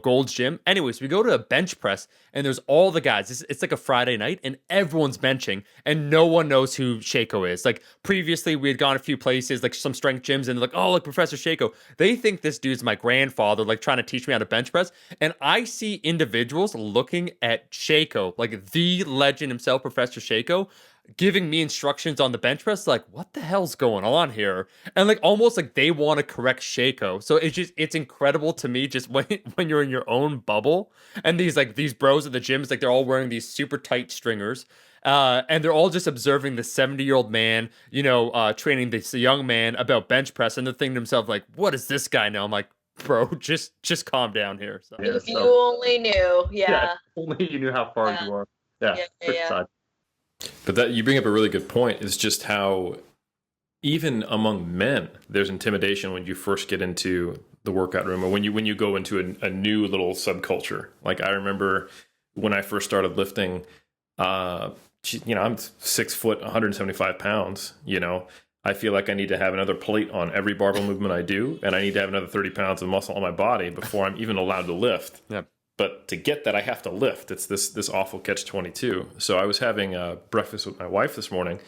Gold's Gym. Anyways, we go to a bench press, and there's all the guys. It's like a Friday night, and everyone's benching, and no one knows who Shako is. Like, previously, we had gone a few places, like some strength gyms, and like, oh, like Professor Shako. They think this dude's my grandfather, like trying to teach me how to bench press. And I see individuals looking at Shako, like the legend himself, Professor Shako, giving me instructions on the bench press, like, what the hell's going on here? And like almost like they want to correct Shako. So it's incredible to me just when you're in your own bubble, and these bros at the gym, it's like they're all wearing these super tight stringers. And they're all just observing the 70-year-old man, training this young man about bench press, and they're thinking to themselves, like, what does this guy know? I'm like, bro, just calm down here. So. If you only knew, only you knew how far you are. Yeah. But that you bring up a really good point, is just how even among men there's intimidation when you first get into the workout room, or when you go into a new little subculture. Like, I remember when I first started lifting, I'm 6 foot, 175 pounds. I feel like I need to have another plate on every barbell movement I do, and I need to have another 30 pounds of muscle on my body before I'm even allowed to lift. Yep. But to get that, I have to lift. It's this awful catch-22. So I was having breakfast with my wife this morning,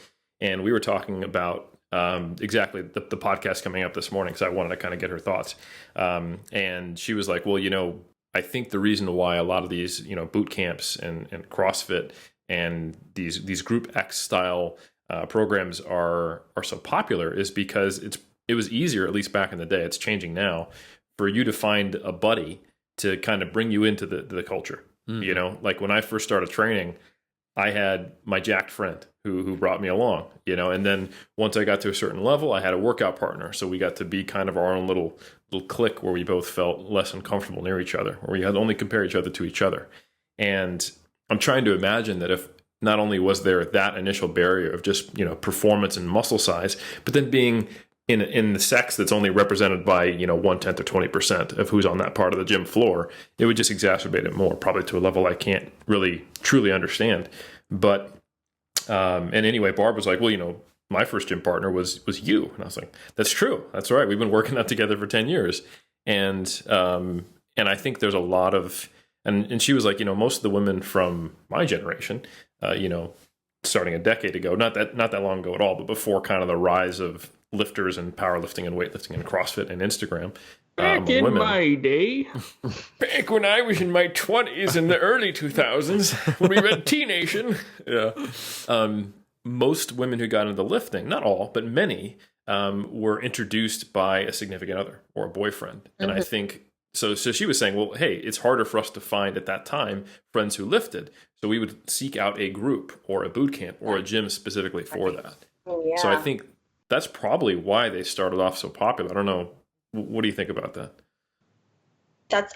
and we were talking about exactly the podcast coming up this morning, so I wanted to kind of get her thoughts. And she was like, well, I think the reason why a lot of these, boot camps and CrossFit and these Group X style programs are so popular is because it was easier, at least back in the day, it's changing now, for you to find a buddy to kind of bring you into the culture. Like when I first started training, I had my jacked friend who brought me along, and then once I got to a certain level, I had a workout partner. So we got to be kind of our own little clique where we both felt less uncomfortable near each other, or we had only compare each other to each other. And I'm trying to imagine that if not only was there that initial barrier of just, performance and muscle size, but then being in the sex that's only represented by, 1/10 or 20% of who's on that part of the gym floor, it would just exacerbate it more, probably to a level I can't really truly understand. But, and anyway, Barb was like, well, my first gym partner was you. And I was like, that's true. That's right. We've been working out together for 10 years. And I think there's a lot of, and she was like, most of the women from my generation, starting a decade ago, not that long ago at all, but before kind of the rise of lifters and powerlifting and weightlifting and CrossFit and Instagram. Back in my day. Back when I was in my 20s in the early 2000s, when we read T-Nation. Yeah. Most women who got into lifting, not all, but many, were introduced by a significant other or a boyfriend. And I think, so she was saying, well, hey, it's harder for us to find at that time friends who lifted. So we would seek out a group or a boot camp or a gym specifically for that. Oh, yeah. So I think that's probably why they started off so popular. I don't know. What do you think about that?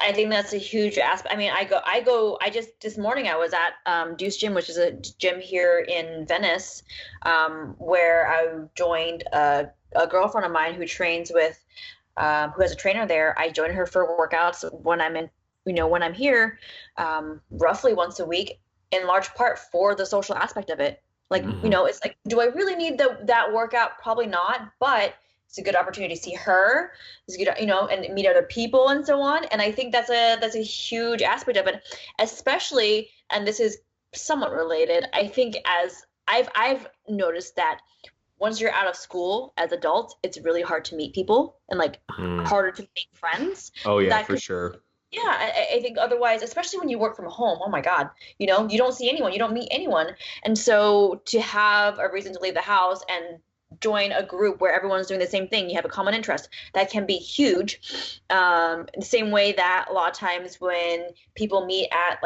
I think that's a huge aspect. I mean, this morning I was at Deuce Gym, which is a gym here in Venice, where I joined a girlfriend of mine who trains with, who has a trainer there. I join her for workouts when I'm here, roughly once a week, in large part for the social aspect of it. Like, it's like, do I really need that workout? Probably not, but it's a good opportunity to see her. It's good, and meet other people and so on. And I think that's a huge aspect of it, especially, and this is somewhat related. I think as I've noticed that once you're out of school as adults, it's really hard to meet people and harder to make friends. Oh yeah, for sure. Yeah, I think otherwise, especially when you work from home, oh my God, you don't see anyone, you don't meet anyone. And so to have a reason to leave the house and join a group where everyone's doing the same thing, you have a common interest, that can be huge. The same way that a lot of times when people meet at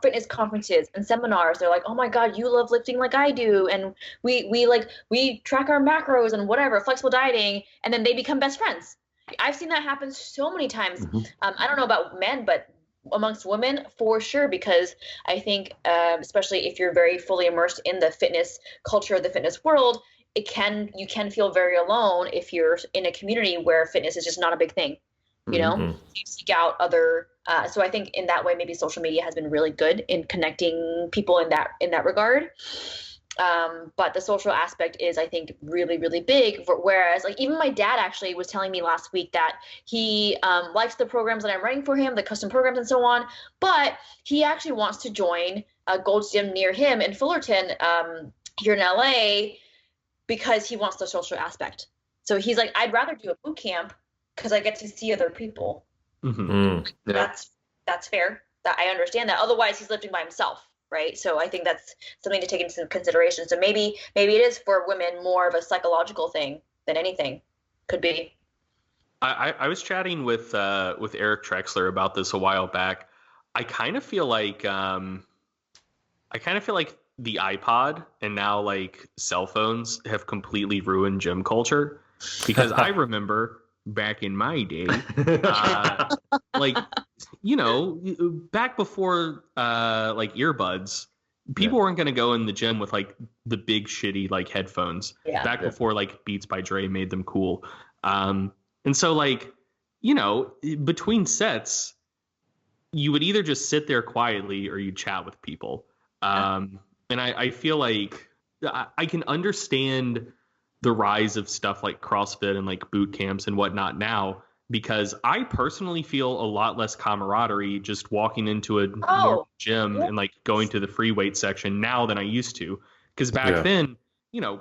fitness conferences and seminars, they're like, oh my God, you love lifting like I do. And we track our macros and whatever, flexible dieting, and then they become best friends. I've seen that happen so many times. I don't know about men, but amongst women for sure, because I think especially if you're very fully immersed in the fitness culture, the fitness world, you can feel very alone if you're in a community where fitness is just not a big thing. You seek out other. So I think in that way, maybe social media has been really good in connecting people in that regard. But the social aspect is, I think, really, really big. Whereas, even my dad actually was telling me last week that he likes the programs that I'm running for him, the custom programs and so on. But he actually wants to join a Gold's Gym near him in Fullerton, here in LA, because he wants the social aspect. So he's like, I'd rather do a boot camp because I get to see other people. Yeah. That's fair. That I understand that. Otherwise, he's lifting by himself. Right. So I think that's something to take into consideration. So maybe it is for women more of a psychological thing than anything. Could be. I was chatting with Eric Trexler about this a while back. I kind of feel like the iPod and now cell phones have completely ruined gym culture, because I remember back in my day, back before earbuds, people weren't going to go in the gym with the big shitty headphones. Back before Beats by Dre made them cool. And so between sets, you would either just sit there quietly or you chat with people. And I feel like I can understand the rise of stuff like CrossFit and boot camps and whatnot now, because I personally feel a lot less camaraderie just walking into a normal gym and going to the free weight section now than I used to. Because back then,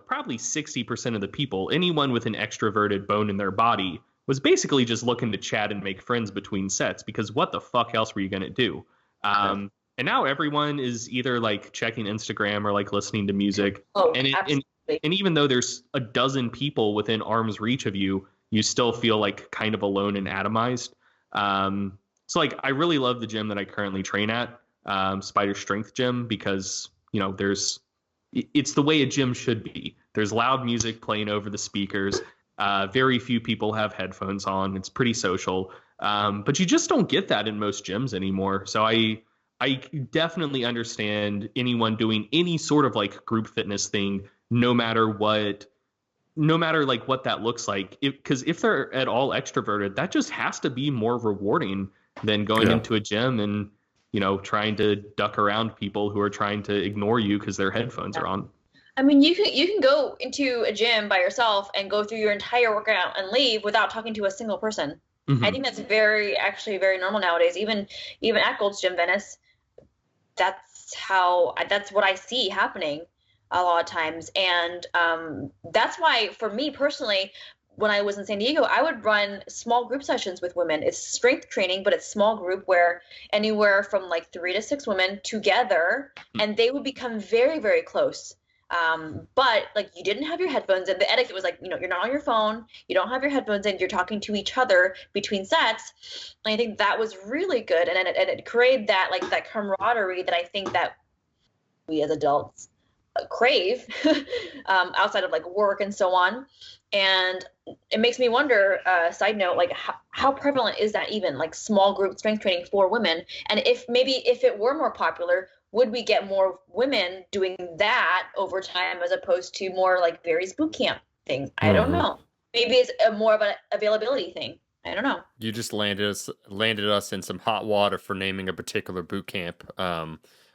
probably 60% of the people, anyone with an extroverted bone in their body, was basically just looking to chat and make friends between sets, because what the fuck else were you going to do? And now everyone is either checking Instagram or listening to music. And even though there's a dozen people within arm's reach of you, you still feel kind of alone and atomized. So I really love the gym that I currently train at, Spider Strength Gym, because it's the way a gym should be. There's loud music playing over the speakers. Very few people have headphones on. It's pretty social. But you just don't get that in most gyms anymore. So I I definitely understand anyone doing any sort of like group fitness thing, no matter like what that looks like. Because if they're at all extroverted, that just has to be more rewarding than going into a gym and, trying to duck around people who are trying to ignore you because their headphones are on. I mean, you can go into a gym by yourself and go through your entire workout and leave without talking to a single person. Mm-hmm. I think that's very normal nowadays. Even at Gold's Gym Venice, that's what I see happening a lot of times. And that's why, for me personally, when I was in San Diego, I would run small group sessions with women. It's strength training, but it's small group where anywhere from like 3 to 6 women together, and they would become very, very close. But like you didn't have your headphones, and the etiquette was like, you're not on your phone, you don't have your headphones in, you're talking to each other between sets. And I think that was really good. And it created that camaraderie that I think that we as adults crave outside of like work and so on. And it makes me wonder, side note, like how prevalent is that, even like small group strength training for women? And if it were more popular, would we get more women doing that over time as opposed to more like various boot camp things? I don't know. Maybe it's more of an availability thing. I don't know. You just landed us in some hot water for naming a particular boot camp.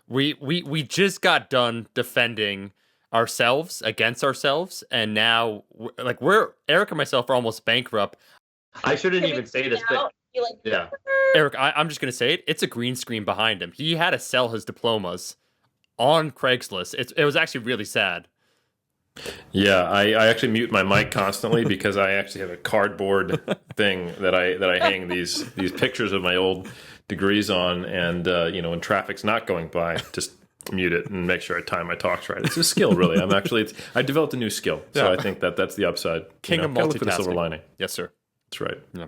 We just got done defending ourselves against ourselves, and now Eric and myself are almost bankrupt. I shouldn't even say this, but yeah. Eric, I'm just going to say it. It's a green screen behind him. He had to sell his diplomas on Craigslist. It was actually really sad. Yeah, I actually mute my mic constantly because I actually have a cardboard thing that I hang these pictures of my old degrees on, and when traffic's not going by, just mute it and make sure I time my talks right. It's a skill, really. I developed a new skill, so I think that's the upside. King of multitasking. Look for the silver lining. Yes, sir. That's right. Yeah.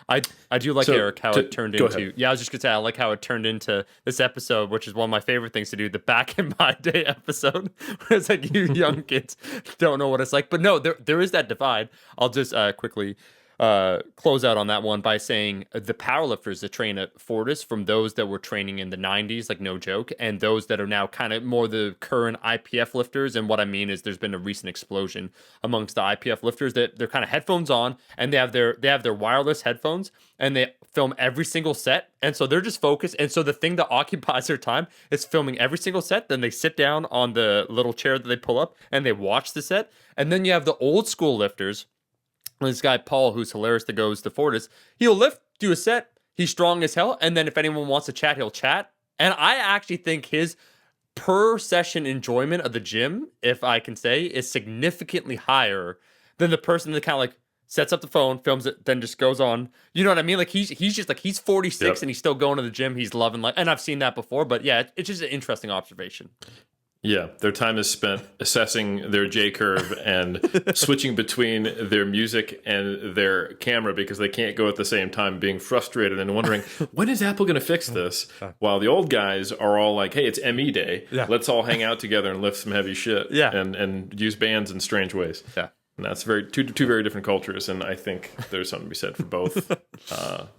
I do like, Eric, how it turned into. Ahead. Yeah, I was just gonna say I like how it turned into this episode, which is one of my favorite things to do. The back in my day episode, where it's like you young kids don't know what it's like. But no, there is that divide. I'll just quickly close out on that one by saying the powerlifters that train at Fortis, from those that were training in the 90s, like no joke, and those that are now kind of more the current IPF lifters. And what I mean is there's been a recent explosion amongst the IPF lifters that they're kind of headphones on, and they have their wireless headphones, and they film every single set. And so they're just focused. And so the thing that occupies their time is filming every single set. Then they sit down on the little chair that they pull up and they watch the set. And then you have the old school lifters. This guy, Paul, who's hilarious, that goes to Fortis, he'll do a set. He's strong as hell. And then if anyone wants to chat, he'll chat. And I actually think his per session enjoyment of the gym, if I can say, is significantly higher than the person that kind of like sets up the phone, films it, then just goes on. You know what I mean? Like he's just like, he's 46 and he's still going to the gym. He's loving life. And I've seen that before, but yeah, it's just an interesting observation. Yeah, their time is spent assessing their J-curve and switching between their music and their camera because they can't go at the same time, being frustrated and wondering, when is Apple going to fix this? While the old guys are all like, hey, it's ME day. Yeah. Let's all hang out together and lift some heavy shit and use bands in strange ways. Yeah. And that's two very different cultures, and I think there's something to be said for both.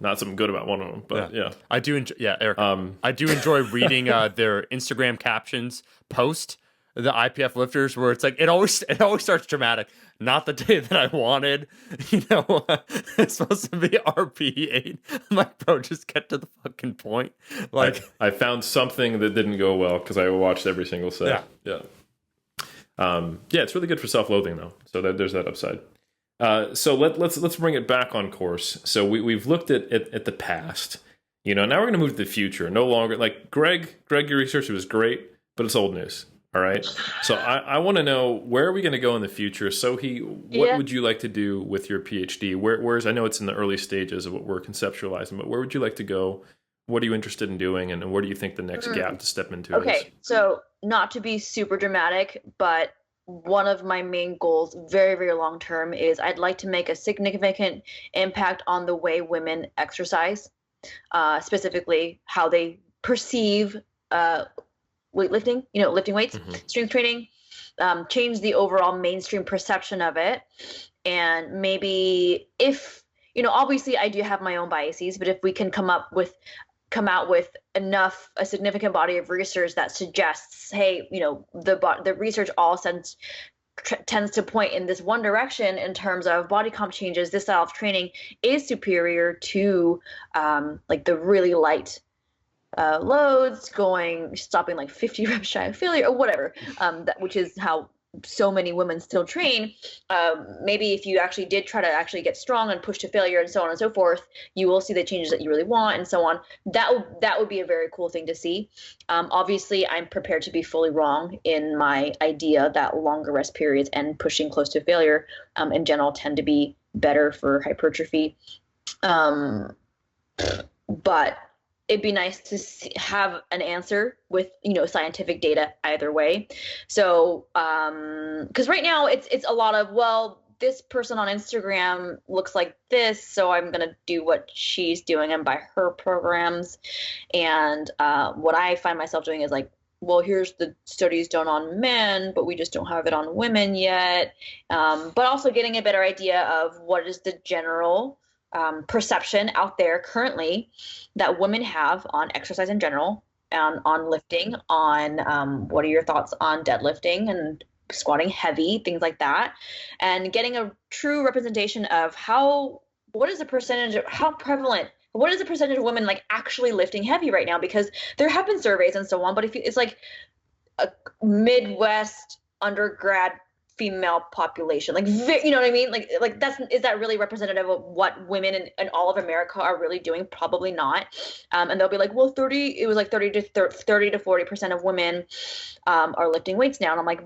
Not something good about one of them, but yeah. I do enjoy, Eric. I do enjoy reading their Instagram captions post the IPF lifters, where it's like it always starts dramatic. Not the day that I wanted, it's supposed to be RP8. I'm like, bro, just get to the fucking point. Like, I found something that didn't go well because I watched every single set. Yeah. It's really good for self-loathing though. So there's that upside. So let's bring it back on course. So we've looked at the past. Now we're going to move to the future. No longer like Greg, your research was great, but it's old news. All right. So I want to know, where are we going to go in the future? Sohee, what would you like to do with your PhD? Where's, I know it's in the early stages of what we're conceptualizing, but where would you like to go? What are you interested in doing, and where do you think the next gap to step into is? Okay, so not to be super dramatic, but one of my main goals, very, very long term, is I'd like to make a significant impact on the way women exercise, specifically how they perceive weightlifting, lifting weights, strength training, change the overall mainstream perception of it. And maybe if, obviously I do have my own biases, but if we can come up with come out with a significant body of research that suggests, hey, the research all tends to point in this one direction in terms of body comp changes. This style of training is superior to like the really light loads, stopping like 50 reps shy of failure or whatever, which is how so many women still train. Maybe if you actually did try to actually get strong and push to failure and so on and so forth, you will see the changes that you really want and so on. That would be a very cool thing to see. Obviously, I'm prepared to be fully wrong in my idea that longer rest periods and pushing close to failure in general tend to be better for hypertrophy. But it'd be nice to have an answer with, scientific data either way. So, because right now it's a lot of, well, this person on Instagram looks like this, so I'm going to do what she's doing and buy her programs. And what I find myself doing is like, well, here's the studies done on men, but we just don't have it on women yet. But also getting a better idea of what is the general perception out there currently that women have on exercise in general, and on lifting, on what are your thoughts on deadlifting and squatting heavy, things like that, and getting a true representation of what is the percentage of women like actually lifting heavy right now, because there have been surveys and so on, but it's like a Midwest undergrad female population, like, you know what I mean? Like is that really representative of what women in all of America are really doing? Probably not. And they'll be like, well, 30 to 40% of women are lifting weights now. And I'm like,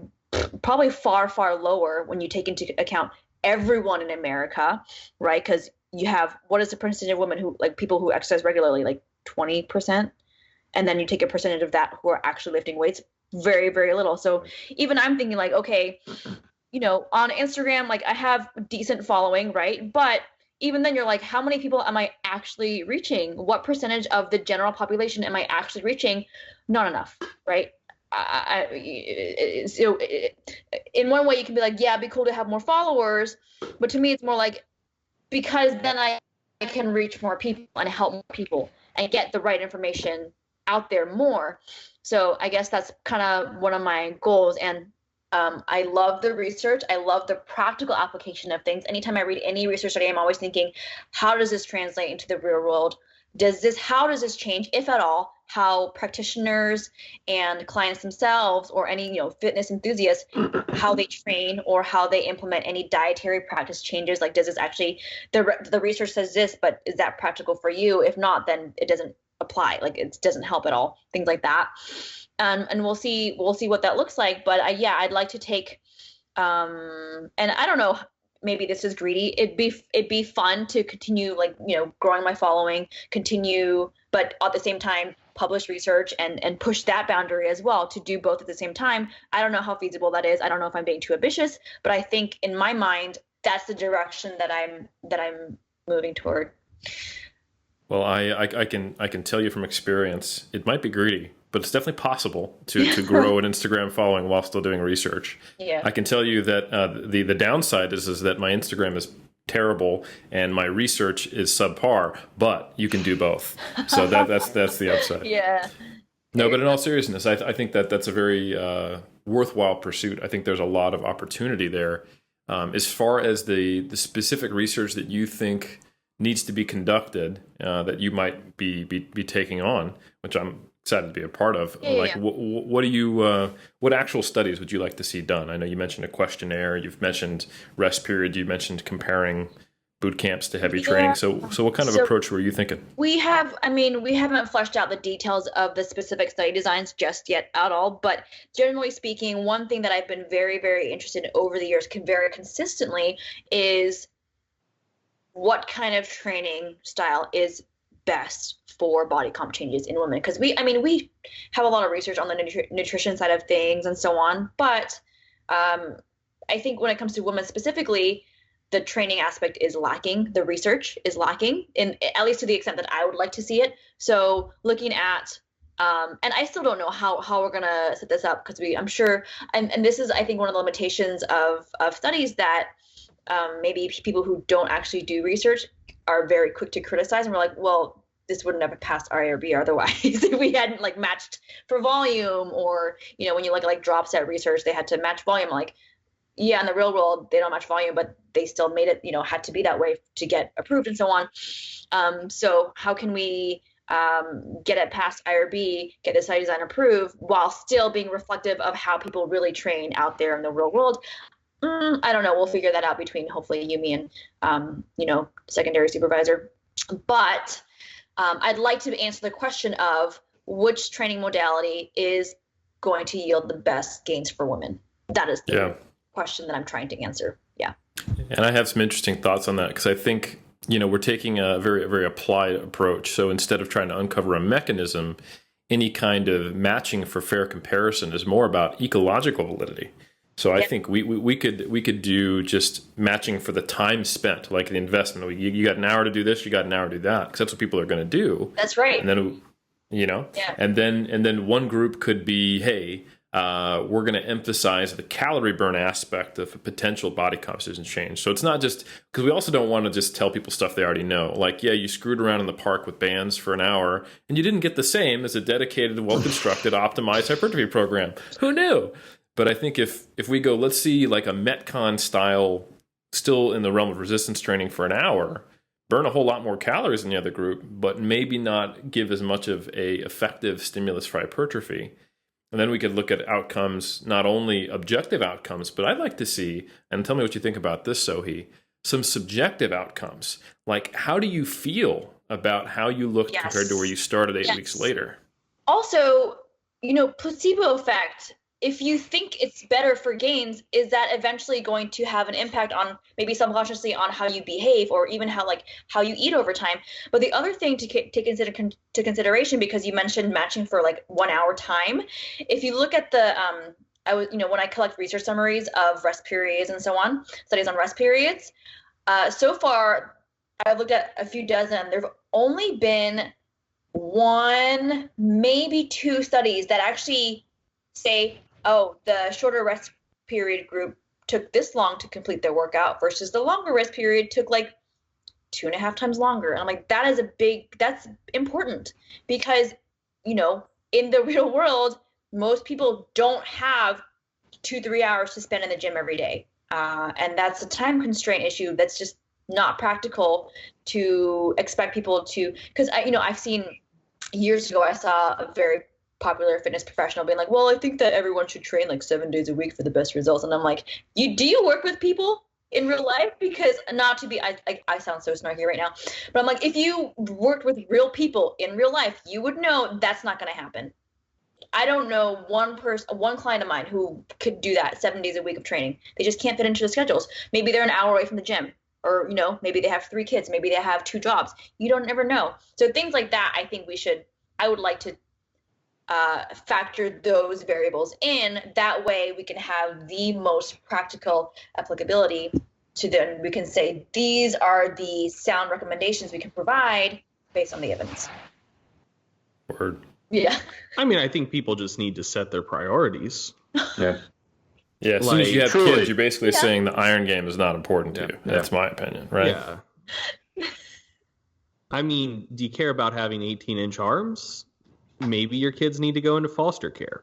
probably far, far lower when you take into account everyone in America, right? Because you have, what is the percentage of women who, like, people who exercise regularly, like 20%? And then you take a percentage of that who are actually lifting weights, very, very little. So even I'm thinking like, okay, on Instagram, like I have decent following, right? But even then you're like, how many people am I actually reaching? What percentage of the general population am I actually reaching? Not enough, right? So in one way you can be like, yeah, it'd be cool to have more followers. But to me, it's more like, because then I can reach more people and help more people and get the right information out there more. So I guess that's kind of one of my goals. And I love the research. I love the practical application of things. Anytime I read any research study, I'm always thinking, how does this translate into the real world? How does this change, if at all, how practitioners and clients themselves, or any, fitness enthusiasts, how they train or how they implement any dietary practice changes? Like, does this actually, the research says this, but is that practical for you? If not, then it doesn't apply. Like, it doesn't help at all. Things like that. And we'll see what that looks like. But I'd like to take, and I don't know, maybe this is greedy. It'd be fun to continue, like, growing my following, but at the same time, publish research and push that boundary as well, to do both at the same time. I don't know how feasible that is. I don't know if I'm being too ambitious, but I think in my mind, that's the direction that I'm moving toward. Well, I can tell you from experience, it might be greedy, but it's definitely possible to grow an Instagram following while still doing research. Yeah. I can tell you that the downside is that my Instagram is terrible and my research is subpar, but you can do both. So that's the upside. Yeah. No, but in all seriousness, I think that's a very worthwhile pursuit. I think there's a lot of opportunity there. As far as the specific research that you think needs to be conducted, that you might be taking on, which I'm excited to be a part of. What actual studies would you like to see done? I know you mentioned a questionnaire, you've mentioned rest period, you mentioned comparing boot camps to heavy training. So what kind of approach were you thinking? We haven't fleshed out the details of the specific study designs just yet at all, but generally speaking, one thing that I've been very, very interested in over the years, very consistently, is what kind of training style is best for body comp changes in women. Because we have a lot of research on the nutrition side of things and so on, but I think when it comes to women specifically, the training aspect is lacking. The research is lacking, at least to the extent that I would like to see it. So looking at, and I still don't know how we're going to set this up, because I'm sure, and this is, I think, one of the limitations of studies that maybe people who don't actually do research are very quick to criticize. And we're like, well, this wouldn't have passed IRB otherwise if we hadn't like matched for volume, or, you know, when you look at like drop set research, they had to match volume. Like, yeah, in the real world, they don't match volume, but they still made it, you know, had to be that way to get approved and so on. So how can we get it past IRB, get the study design approved while still being reflective of how people really train out there in the real world? I don't know. We'll figure that out between hopefully you, me, and, you know, secondary supervisor. But I'd like to answer the question of which training modality is going to yield the best gains for women. That is the question that I'm trying to answer. Yeah. And I have some interesting thoughts on that, because I think, you know, we're taking a very, very applied approach. So instead of trying to uncover a mechanism, any kind of matching for fair comparison is more about ecological validity. So I think we could do just matching for the time spent, like the investment. You got an hour to do this, you got an hour to do that, because that's what people are going to do. That's right. And then, you know, and then one group could be, hey, we're going to emphasize the calorie burn aspect of a potential body composition change. So it's not just, because we also don't want to just tell people stuff they already know. Like, yeah, you screwed around in the park with bands for an hour and you didn't get the same as a dedicated, well-constructed, optimized hypertrophy program. Who knew? But I think if we go, let's see like a Metcon style, still in the realm of resistance training for an hour, burn a whole lot more calories than the other group, but maybe not give as much of a effective stimulus for hypertrophy. And then we could look at outcomes, not only objective outcomes, but I'd like to see, and tell me what you think about this, Sohee, some subjective outcomes. Like, how do you feel about how you looked compared to where you started 8 weeks later? Also, you know, placebo effect. If you think it's better for gains, is that eventually going to have an impact on maybe subconsciously on how you behave, or even how you eat over time? But the other thing to take into consideration, because you mentioned matching for like 1 hour time, if you look at the when I collect research summaries of rest periods and so on, studies on rest periods, so far I've looked at a few dozen. There've only been 1, maybe 2 studies that actually say, oh, the shorter rest period group took this long to complete their workout versus the longer rest period took like 2.5 times longer. And I'm like, that's important, because, you know, in the real world, most people don't have 2-3 hours to spend in the gym every day. And that's a time constraint issue. That's just not practical to expect people to, because I've seen years ago, I saw a very popular fitness professional being like, well, I think that everyone should train like 7 days a week for the best results. And I'm like, do you work with people in real life? Because not to be, I sound so snarky right now, but I'm like, if you worked with real people in real life, you would know that's not going to happen. I don't know one client of mine who could do that 7 days a week of training. They just can't fit into the schedules. Maybe they're an hour away from the gym, or, you know, maybe they have 3 kids, maybe they have 2 jobs. You don't ever know. So things like that, I would like to factor those variables in. That way we can have the most practical applicability to then we can say, these are the sound recommendations we can provide based on the evidence. Word. Yeah. I mean, I think people just need to set their priorities. Yeah. Yeah, as soon as you have kids, you're basically saying the iron game is not important to you. That's my opinion, right? Yeah. I mean, do you care about having 18-inch arms? Maybe your kids need to go into foster care.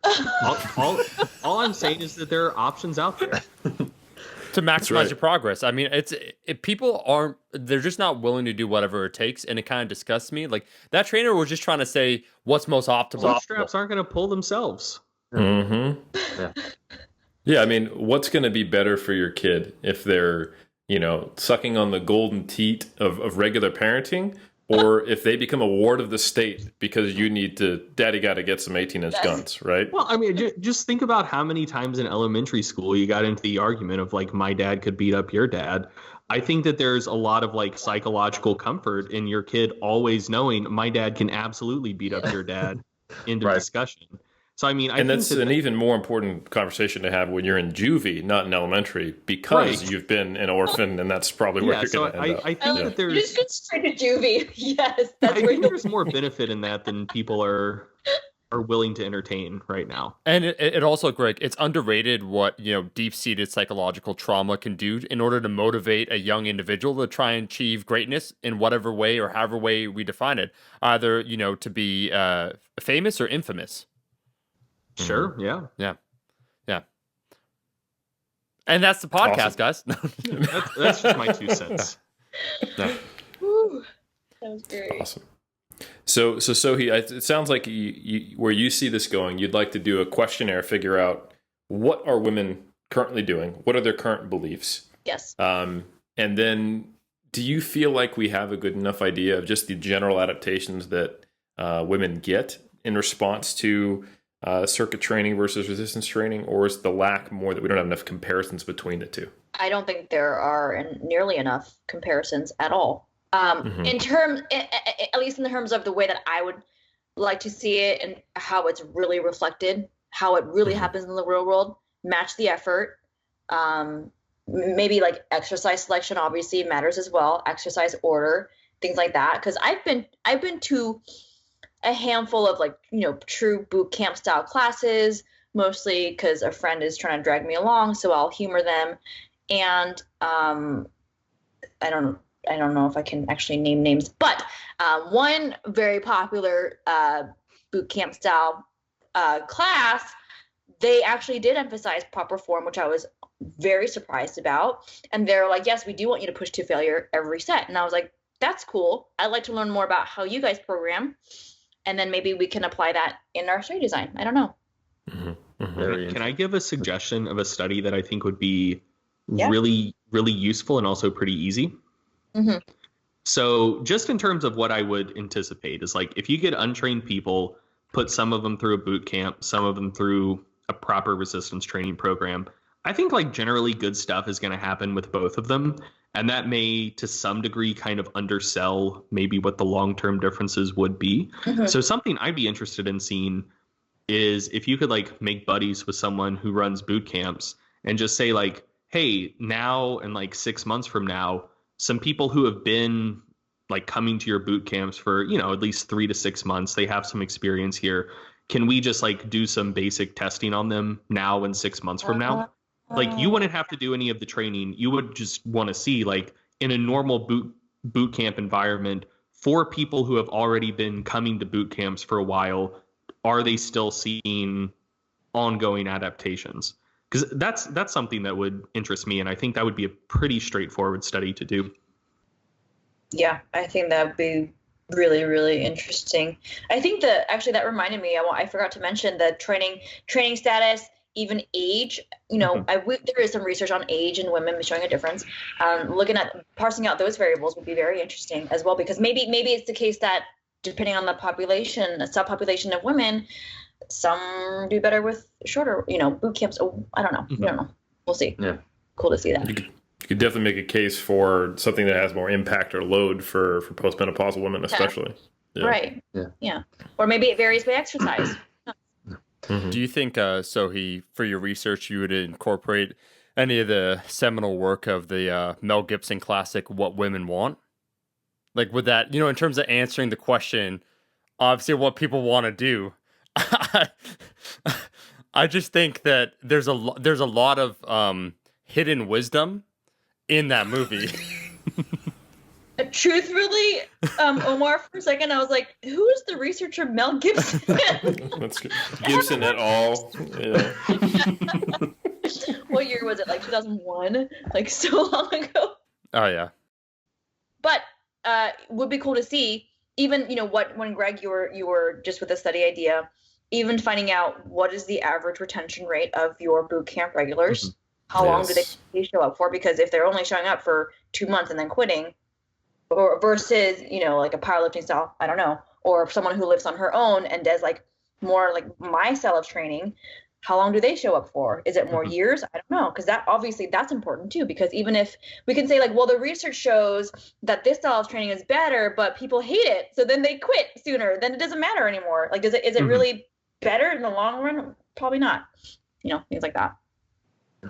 All I'm saying is that there are options out there to maximize your progress. I mean, if people they're just not willing to do whatever it takes, and it kind of disgusts me. Like, that trainer was just trying to say what's most optimal. Those straps aren't going to pull themselves. Mm-hmm. Yeah, I mean, what's going to be better for your kid if they're, you know, sucking on the golden teat of regular parenting, or if they become a ward of the state because daddy got to get some 18-inch guns, right? Well, I mean, just think about how many times in elementary school you got into the argument of like, my dad could beat up your dad. I think that there's a lot of like psychological comfort in your kid always knowing my dad can absolutely beat up your dad in the discussion. So, I mean, that's an even more important conversation to have when you're in juvie, not in elementary, because you've been an orphan, and that's probably where you're going to end up. I think that there's... You just go straight to juvie. Yes, I think there's more benefit in that than people are are willing to entertain right now. And it also, Greg, it's underrated what, deep-seated psychological trauma can do in order to motivate a young individual to try and achieve greatness in whatever way or however way we define it, either, to be famous or infamous. Sure, yeah. Yeah. Yeah. And that's the podcast, guys. That's just my 2 cents. No. Woo, that was great. Awesome. So Sohee, it sounds like where you see this going, you'd like to do a questionnaire, figure out what are women currently doing, what are their current beliefs. Yes. And then do you feel like we have a good enough idea of just the general adaptations that women get in response to circuit training versus resistance training, or is the lack more that we don't have enough comparisons between the two? I don't think there are nearly enough comparisons at all. In terms, at least in terms of the way that I would like to see it and how it's really reflected, how it really happens in the real world, match the effort. Maybe like exercise selection obviously matters as well, exercise order, things like that. Because I've been to a handful of true boot camp style classes, mostly because a friend is trying to drag me along, so I'll humor them. And I don't know if I can actually name names, but one very popular boot camp style class, they actually did emphasize proper form, which I was very surprised about. And they're like, yes, we do want you to push to failure every set. And I was like, that's cool. I'd like to learn more about how you guys program. And then maybe we can apply that in our study design. I don't know. Can I give a suggestion of a study that I think would be really, really useful and also pretty easy? So just in terms of what I would anticipate is like, if you get untrained people, put some of them through a boot camp, some of them through a proper resistance training program, I think like generally good stuff is going to happen with both of them. And that may to some degree kind of undersell maybe what the long-term differences would be. So something I'd be interested in seeing is if you could like make buddies with someone who runs boot camps and just say like, hey, now and like 6 months from now, some people who have been like coming to your boot camps for, at least 3 to 6 months, they have some experience here. Can we just like do some basic testing on them now and 6 months from now? Like you wouldn't have to do any of the training. You would just want to see like in a normal boot camp environment for people who have already been coming to boot camps for a while, are they still seeing ongoing adaptations? Because that's something that would interest me, and I think that would be a pretty straightforward study to do. Yeah, I think that would be really, really interesting. I think that reminded me, I forgot to mention the training status, even age. There is some research on age and women showing a difference. Looking at parsing out those variables would be very interesting as well, because maybe it's the case that depending on the subpopulation of women, some do better with shorter, boot camps. Oh, I don't know. We don't know. We'll see. Yeah. Cool to see that. You could definitely make a case for something that has more impact or load for postmenopausal women, especially. Yeah. Right. Yeah. Or maybe it varies by exercise. Do you think, Sohee, for your research, you would incorporate any of the seminal work of the Mel Gibson classic, What Women Want? Like, with that, in terms of answering the question, obviously what people want to do, I just think that there's a lot of hidden wisdom in that movie. Truthfully, Omar, for a second, I was like, who is the researcher Mel Gibson? That's good. Gibson et al. Yeah. What year was it? Like 2001? Like so long ago? Oh, yeah. But would be cool to see, even, when Greg, you were just with a study idea, even finding out what is the average retention rate of your boot camp regulars. How long do they show up for? Because if they're only showing up for 2 months and then quitting, or versus, like a powerlifting style, I don't know, or someone who lives on her own and does like more like my style of training, how long do they show up for? Is it more years? I don't know. Because that's important too, because even if we can say like, well, the research shows that this style of training is better, but people hate it, so then they quit sooner, then it doesn't matter anymore. Like, is it really better in the long run? Probably not. Things like that.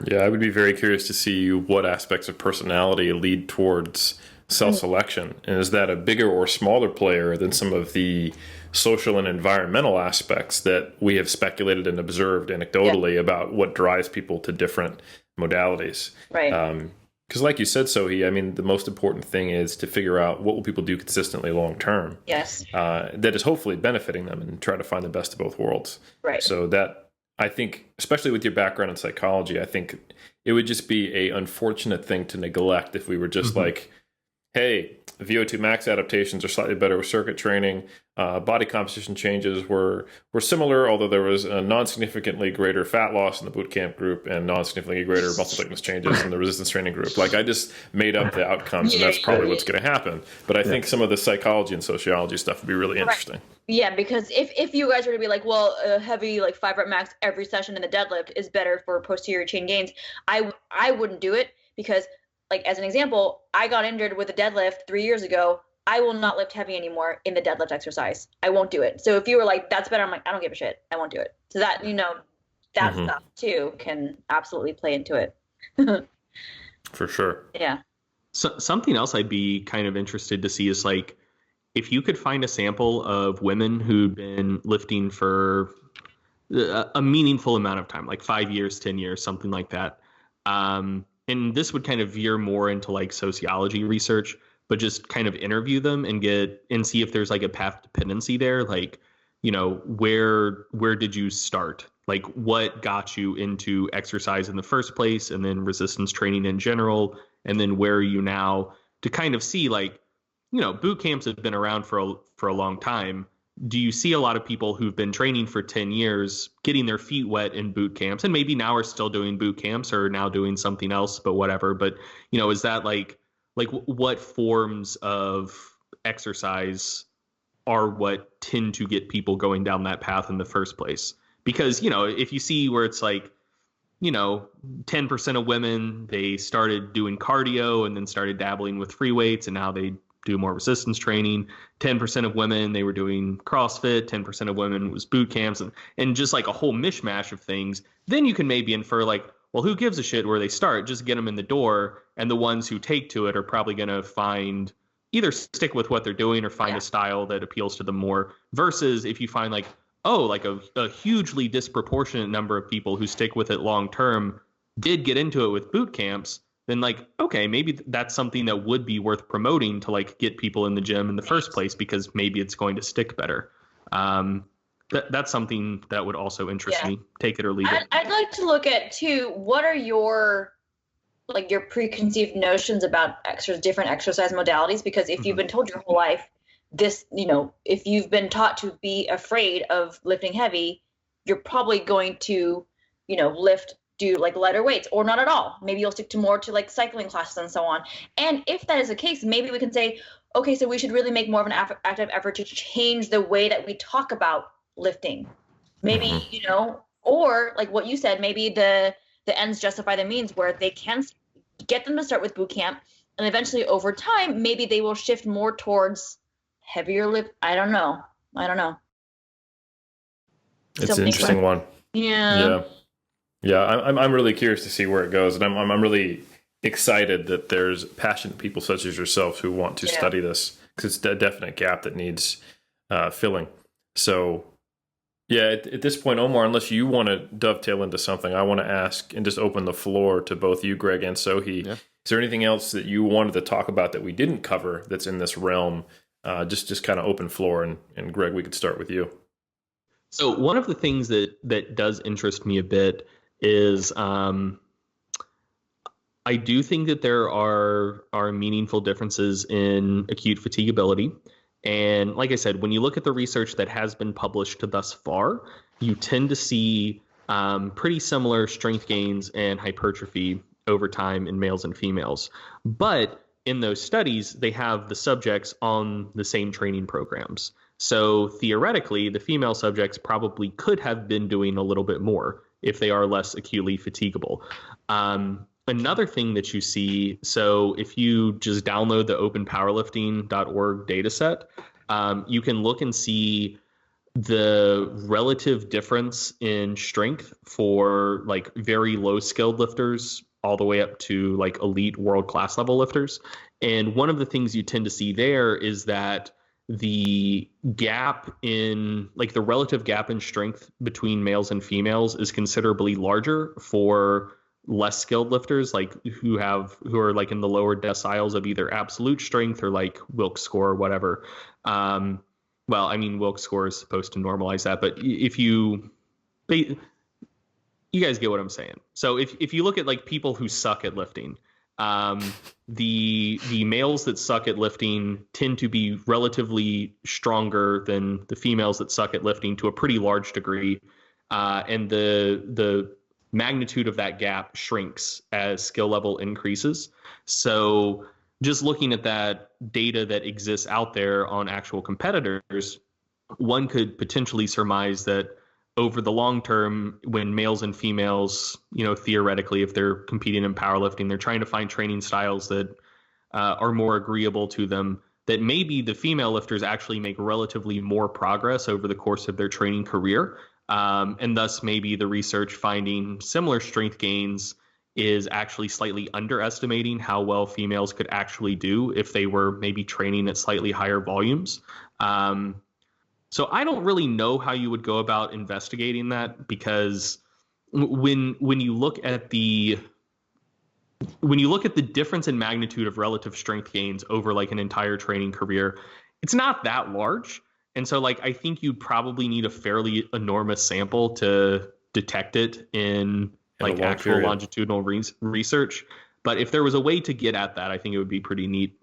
Yeah, I would be very curious to see what aspects of personality lead towards self-selection? And is that a bigger or smaller player than some of the social and environmental aspects that we have speculated and observed anecdotally about what drives people to different modalities? Right. Because like you said, Sohee, I mean, the most important thing is to figure out what will people do consistently long term. Yes. That is hopefully benefiting them, and try to find the best of both worlds. Right. So that, I think, especially with your background in psychology, I think it would just be a unfortunate thing to neglect if we were just like, hey, VO2 max adaptations are slightly better with circuit training. Body composition changes were similar, although there was a non-significantly greater fat loss in the bootcamp group and non-significantly greater muscle thickness changes in the resistance training group. Like, I just made up the outcomes, and that's probably what's going to happen. But I think some of the psychology and sociology stuff would be really interesting. Yeah, because if you guys were to be like, well, a heavy like 5 rep max every session in the deadlift is better for posterior chain gains, I wouldn't do it, because, like, as an example, I got injured with a deadlift 3 years ago. I will not lift heavy anymore in the deadlift exercise. I won't do it. So if you were like, that's better, I'm like, I don't give a shit. I won't do it. So that, that stuff too can absolutely play into it. For sure. Yeah. So, something else I'd be kind of interested to see is, like, if you could find a sample of women who'd been lifting for a meaningful amount of time, like 5 years, 10 years, something like that. And this would kind of veer more into like sociology research, but just kind of interview them and see if there's like a path dependency there. Like, where did you start? Like, what got you into exercise in the first place, and then resistance training in general, and then where are you now, to kind of see, like, boot camps have been around for a long time. Do you see a lot of people who've been training for 10 years getting their feet wet in boot camps, and maybe now are still doing boot camps or now doing something else, but whatever. But, is that like what forms of exercise are what tend to get people going down that path in the first place? Because, if you see where it's like, 10% of women, they started doing cardio and then started dabbling with free weights, and now they do more resistance training. 10% of women, they were doing CrossFit. 10% of women was boot camps, and just like a whole mishmash of things. Then you can maybe infer, like, well, who gives a shit where they start? Just get them in the door, and the ones who take to it are probably going to either stick with what they're doing or find a style that appeals to them more. Versus if you find like, like a hugely disproportionate number of people who stick with it long term did get into it with boot camps, then like, okay, maybe that's something that would be worth promoting to like get people in the gym in the first place, because maybe it's going to stick better. That's something that would also interest me. Take it or leave it. I'd like to look at too, what are your preconceived notions about different exercise modalities? Because if you've been told your whole life this, if you've been taught to be afraid of lifting heavy, you're probably going to, do like lighter weights or not at all. Maybe you'll stick to more to like cycling classes and so on. And if that is the case, maybe we can say, okay, so we should really make more of an active effort to change the way that we talk about lifting. Maybe, or like what you said, maybe the ends justify the means, where they can get them to start with boot camp, and eventually over time, maybe they will shift more towards heavier lift. I don't know. It's an interesting one. Yeah. Yeah, I'm really curious to see where it goes, and I'm really excited that there's passionate people such as yourself who want to study this, because it's a definite gap that needs filling. So, at this point, Omar, unless you want to dovetail into something, I want to ask and just open the floor to both you, Greg, and Sohee. Yeah. Is there anything else that you wanted to talk about that we didn't cover that's in this realm? Just kind of open floor, and Greg, we could start with you. So one of the things that does interest me a bit is I do think that there are meaningful differences in acute fatigability. And like I said, when you look at the research that has been published thus far, you tend to see pretty similar strength gains and hypertrophy over time in males and females. But in those studies, they have the subjects on the same training programs. So theoretically, the female subjects probably could have been doing a little bit more if they are less acutely fatigable. Another thing that you see, so if you just download the openpowerlifting.org data set, you can look and see the relative difference in strength for like very low skilled lifters all the way up to like elite world class level lifters. And one of the things you tend to see there is that the gap in like the relative gap in strength between males and females is considerably larger for less skilled lifters, like who are like in the lower deciles of either absolute strength or like Wilks score or whatever. Well, I mean, Wilks score is supposed to normalize that, but if you guys get what I'm saying. So if you look at like people who suck at lifting, the males that suck at lifting tend to be relatively stronger than the females that suck at lifting to a pretty large degree, and the magnitude of that gap shrinks as skill level increases. So just looking at that data that exists out there on actual competitors, one could potentially surmise that over the long term, when males and females, theoretically, if they're competing in powerlifting, they're trying to find training styles that are more agreeable to them, that maybe the female lifters actually make relatively more progress over the course of their training career. And thus maybe the research finding similar strength gains is actually slightly underestimating how well females could actually do if they were maybe training at slightly higher volumes. So I don't really know how you would go about investigating that, because when you look at the difference in magnitude of relative strength gains over like an entire training career, it's not that large. And so like I think you probably need a fairly enormous sample to detect it in like actual longitudinal research. But if there was a way to get at that, I think it would be pretty neat.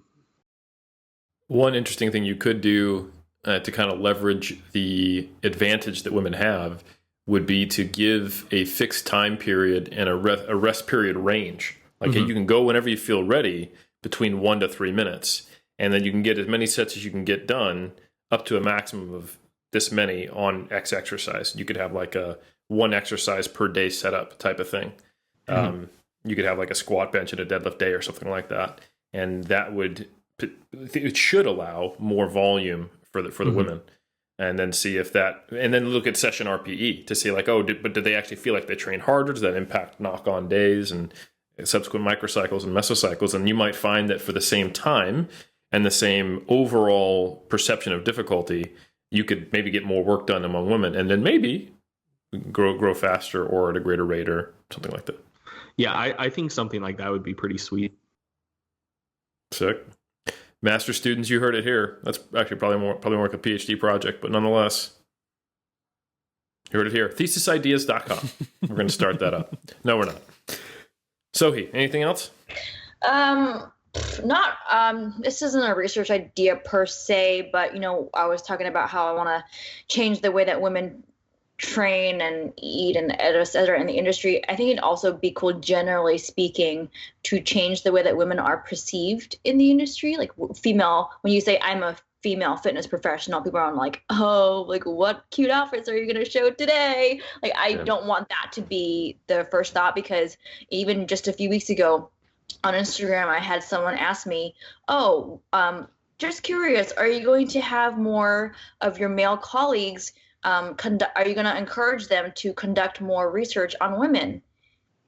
One interesting thing you could do to kind of leverage the advantage that women have would be to give a fixed time period and a rest period range. Like you can go whenever you feel ready between 1 to 3 minutes, and then you can get as many sets as you can get done up to a maximum of this many on X exercise. You could have like a 1 exercise per day setup type of thing. You could have like a squat, bench, and a deadlift day or something like that. And that it should allow more volume for the women, and then see if that, and then look at session RPE to see like, but did they actually feel like they train harder? Does that impact knock-on days and subsequent microcycles and mesocycles? And you might find that for the same time and the same overall perception of difficulty, you could maybe get more work done among women, and then maybe grow faster or at a greater rate or something like that. Yeah, I think something like that would be pretty sweet. Sick. Master students, you heard it here. That's actually probably more like a PhD project, but nonetheless, you heard it here. Thesisideas.com. We're going to start that up. No, we're not. Sohee, anything else? This isn't a research idea per se, but I was talking about how I want to change the way that women train and eat and et cetera in the industry. I think it'd also be cool, generally speaking, to change the way that women are perceived in the industry. Like female, when you say I'm a female fitness professional, people are like, oh, like what cute outfits are you going to show today? Like I don't want that to be the first thought, because even just a few weeks ago on Instagram, I had someone ask me, just curious, are you going to have more of your male colleagues are you going to encourage them to conduct more research on women?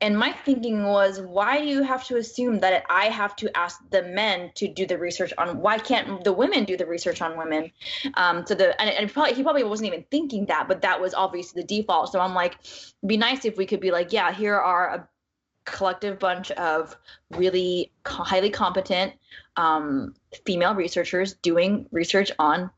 And my thinking was, why do you have to assume that I have to ask the men to do the research on, why can't the women do the research on women? He probably wasn't even thinking that, but that was obviously the default. So I'm like, it'd be nice if we could be like, yeah, here are a collective bunch of really highly competent female researchers doing research on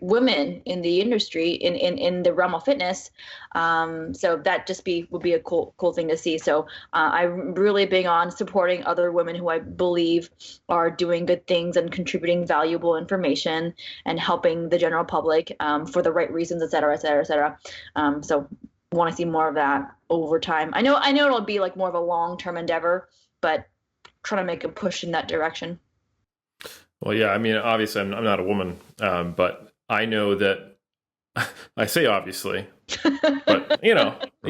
women in the industry in the realm of fitness. So that just would be a cool thing to see. So I'm really big on supporting other women who I believe are doing good things and contributing valuable information and helping the general public for the right reasons, et cetera, et cetera, et cetera. So want to see more of that over time. I know it'll be like more of a long-term endeavor, but trying to make a push in that direction. Well, yeah, I mean, obviously I'm not a woman, but I know that I say obviously, but you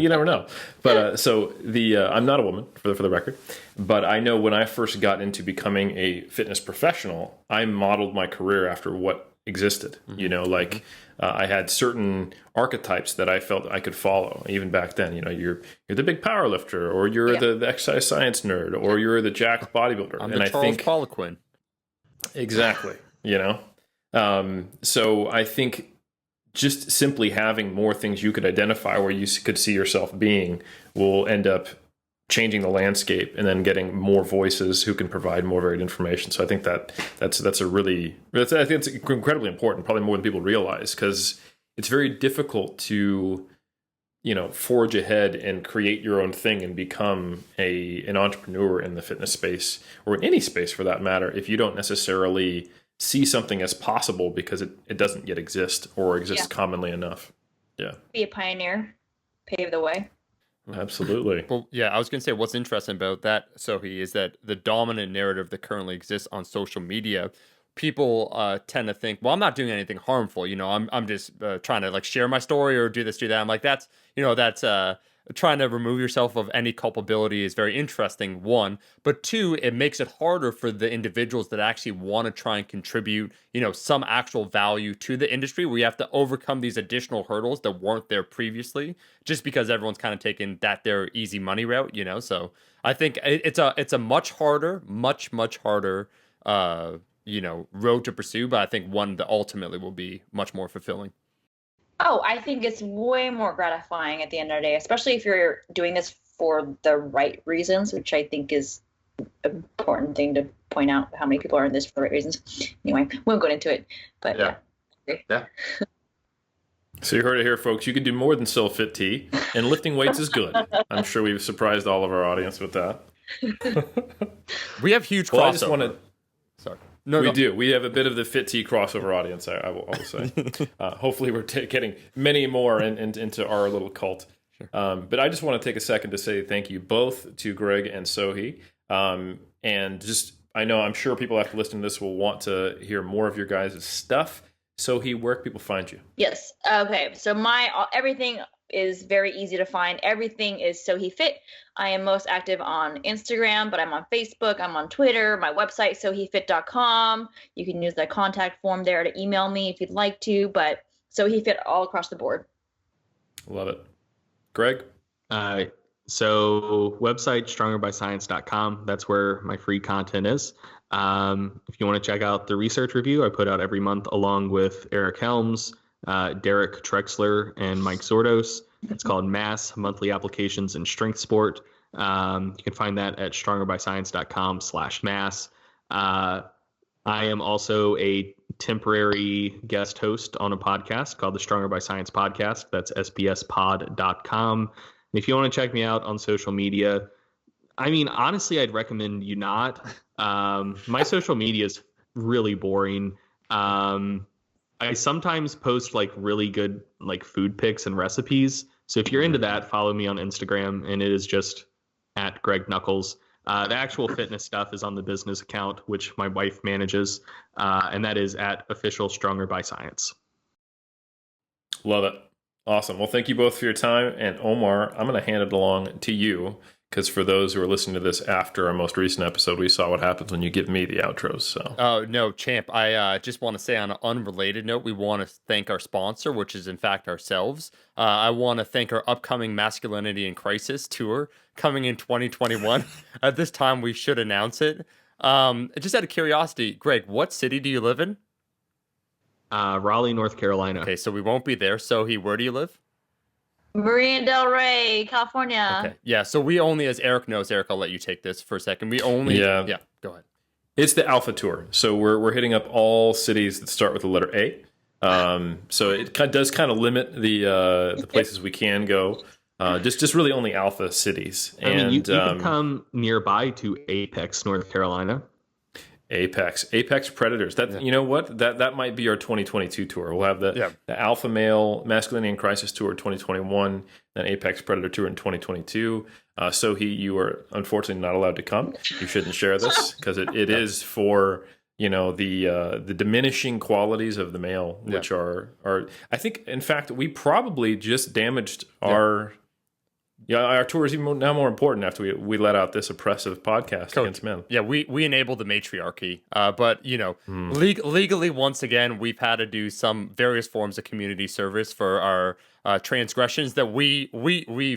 never know. But I'm not a woman for the record, but I know when I first got into becoming a fitness professional, I modeled my career after what existed. You know, like I had certain archetypes that I felt I could follow even back then. You know, you're the big power lifter, or you're the exercise science nerd, or you're the jack bodybuilder. I'm and the I Charles think Poliquin. exactly, you know. So I think just simply having more things you could identify where you could see yourself being will end up changing the landscape, and then getting more voices who can provide more varied information. So I think that's I think it's incredibly important, probably more than people realize, because it's very difficult to, you know, forge ahead and create your own thing and become an entrepreneur in the fitness space, or in any space for that matter, if you don't necessarily see something as possible, because it doesn't yet exist, or exist commonly enough. Yeah. Be a pioneer, pave the way. Absolutely. Well, yeah, I was going to say what's interesting about that, Sohee, is that the dominant narrative that currently exists on social media, people tend to think, well, I'm not doing anything harmful. You know, I'm just trying to like share my story or do this, do that. I'm like, that's trying to remove yourself of any culpability is very interesting, one. But two, it makes it harder for the individuals that actually want to try and contribute, you know, some actual value to the industry, where you have to overcome these additional hurdles that weren't there previously, just because everyone's kind of taken their easy money route, you know. So I think it's a much harder, much harder, you know, road to pursue, but I think one that ultimately will be much more fulfilling. Oh, I think it's way more gratifying at the end of the day, especially if you're doing this for the right reasons, which I think is an important thing to point out, how many people are in this for the right reasons. Anyway, we won't go into it, but Yeah. So you heard it here, folks. You can do more than sell fit tea, and lifting weights is good. I'm sure we've surprised all of our audience with that. We have huge crossover. Well, I just want to... Sorry. We do. We have a bit of the fit tea crossover audience, I will say. Hopefully we're getting many more into our little cult. Sure. But I just want to take a second to say thank you both to Greg and Sohee. And just, I'm sure people after listening to this will want to hear more of your guys' stuff. Sohee, where can people find you? Yes. Okay. So my everything is very easy to find. Everything is Sohee Fit. I am most active on Instagram, but I'm on Facebook, I'm on Twitter, my website, soheefit.com. You can use the contact form there to email me if you'd like to, but Sohee Fit all across the board. Love it. Greg? So website, strongerbyscience.com. That's where my free content is. If you want to check out the research review I put out every month, along with Eric Helms, Derek Trexler, and Mike Zordos. It's called Mass Monthly Applications in Strength Sport. You can find that at strongerbyscience.com/mass. I am also a temporary guest host on a podcast called the Stronger by Science Podcast. That's sbspod.com. And if you want to check me out on social media, I mean, honestly, I'd recommend you not. My social media is really boring. I sometimes post like really good like food pics and recipes. So if you're into that, follow me on Instagram, and it is just at Greg Nuckols. The actual fitness stuff is on the business account, which my wife manages, and that is at Official Stronger by Science. Love it. Awesome. Well, thank you both for your time. And Omar, I'm going to hand it along to you, because for those who are listening to this after our most recent episode, we saw what happens when you give me the outros. So, no, champ. I just want to say on an unrelated note, we want to thank our sponsor, which is in fact ourselves. I want to thank our upcoming Masculinity in Crisis tour coming in 2021. At this time, we should announce it. Just out of curiosity, Greg, what city do you live in? Raleigh, North Carolina. Okay, so we won't be there. Sohee, where do you live? Marina Del Rey, California. Okay. Yeah. So we only, as Eric knows, Eric, I'll let you take this for a second. We only, yeah, go ahead. It's the Alpha Tour. So we're hitting up all cities that start with the letter A. So it does kind of limit the places we can go. Just really only Alpha cities. I mean, you can come nearby to Apex, North Carolina. Apex Predators. That You know what? That might be our 2022 tour. We'll have the Alpha Male Masculinity in Crisis Tour 2021, then Apex Predator Tour in 2022. Sohee, you are unfortunately not allowed to come. You shouldn't share this, because it is for the diminishing qualities of the male, which are I think in fact we probably just damaged our Yeah, our tour is even now more important after we let out this oppressive podcast against men. Yeah, we enable the matriarchy. But, legally, once again, we've had to do some various forms of community service for our transgressions that we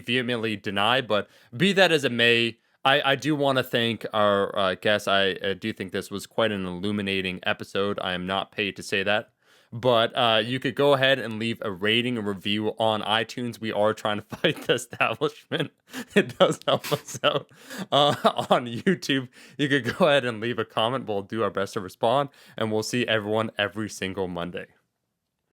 vehemently deny. But be that as it may, I do want to thank our guests. I do think this was quite an illuminating episode. I am not paid to say that. But you could go ahead and leave a rating and review on iTunes. We are trying to fight the establishment. It does help us out. On YouTube, you could go ahead and leave a comment. We'll do our best to respond, and we'll see everyone every single Monday.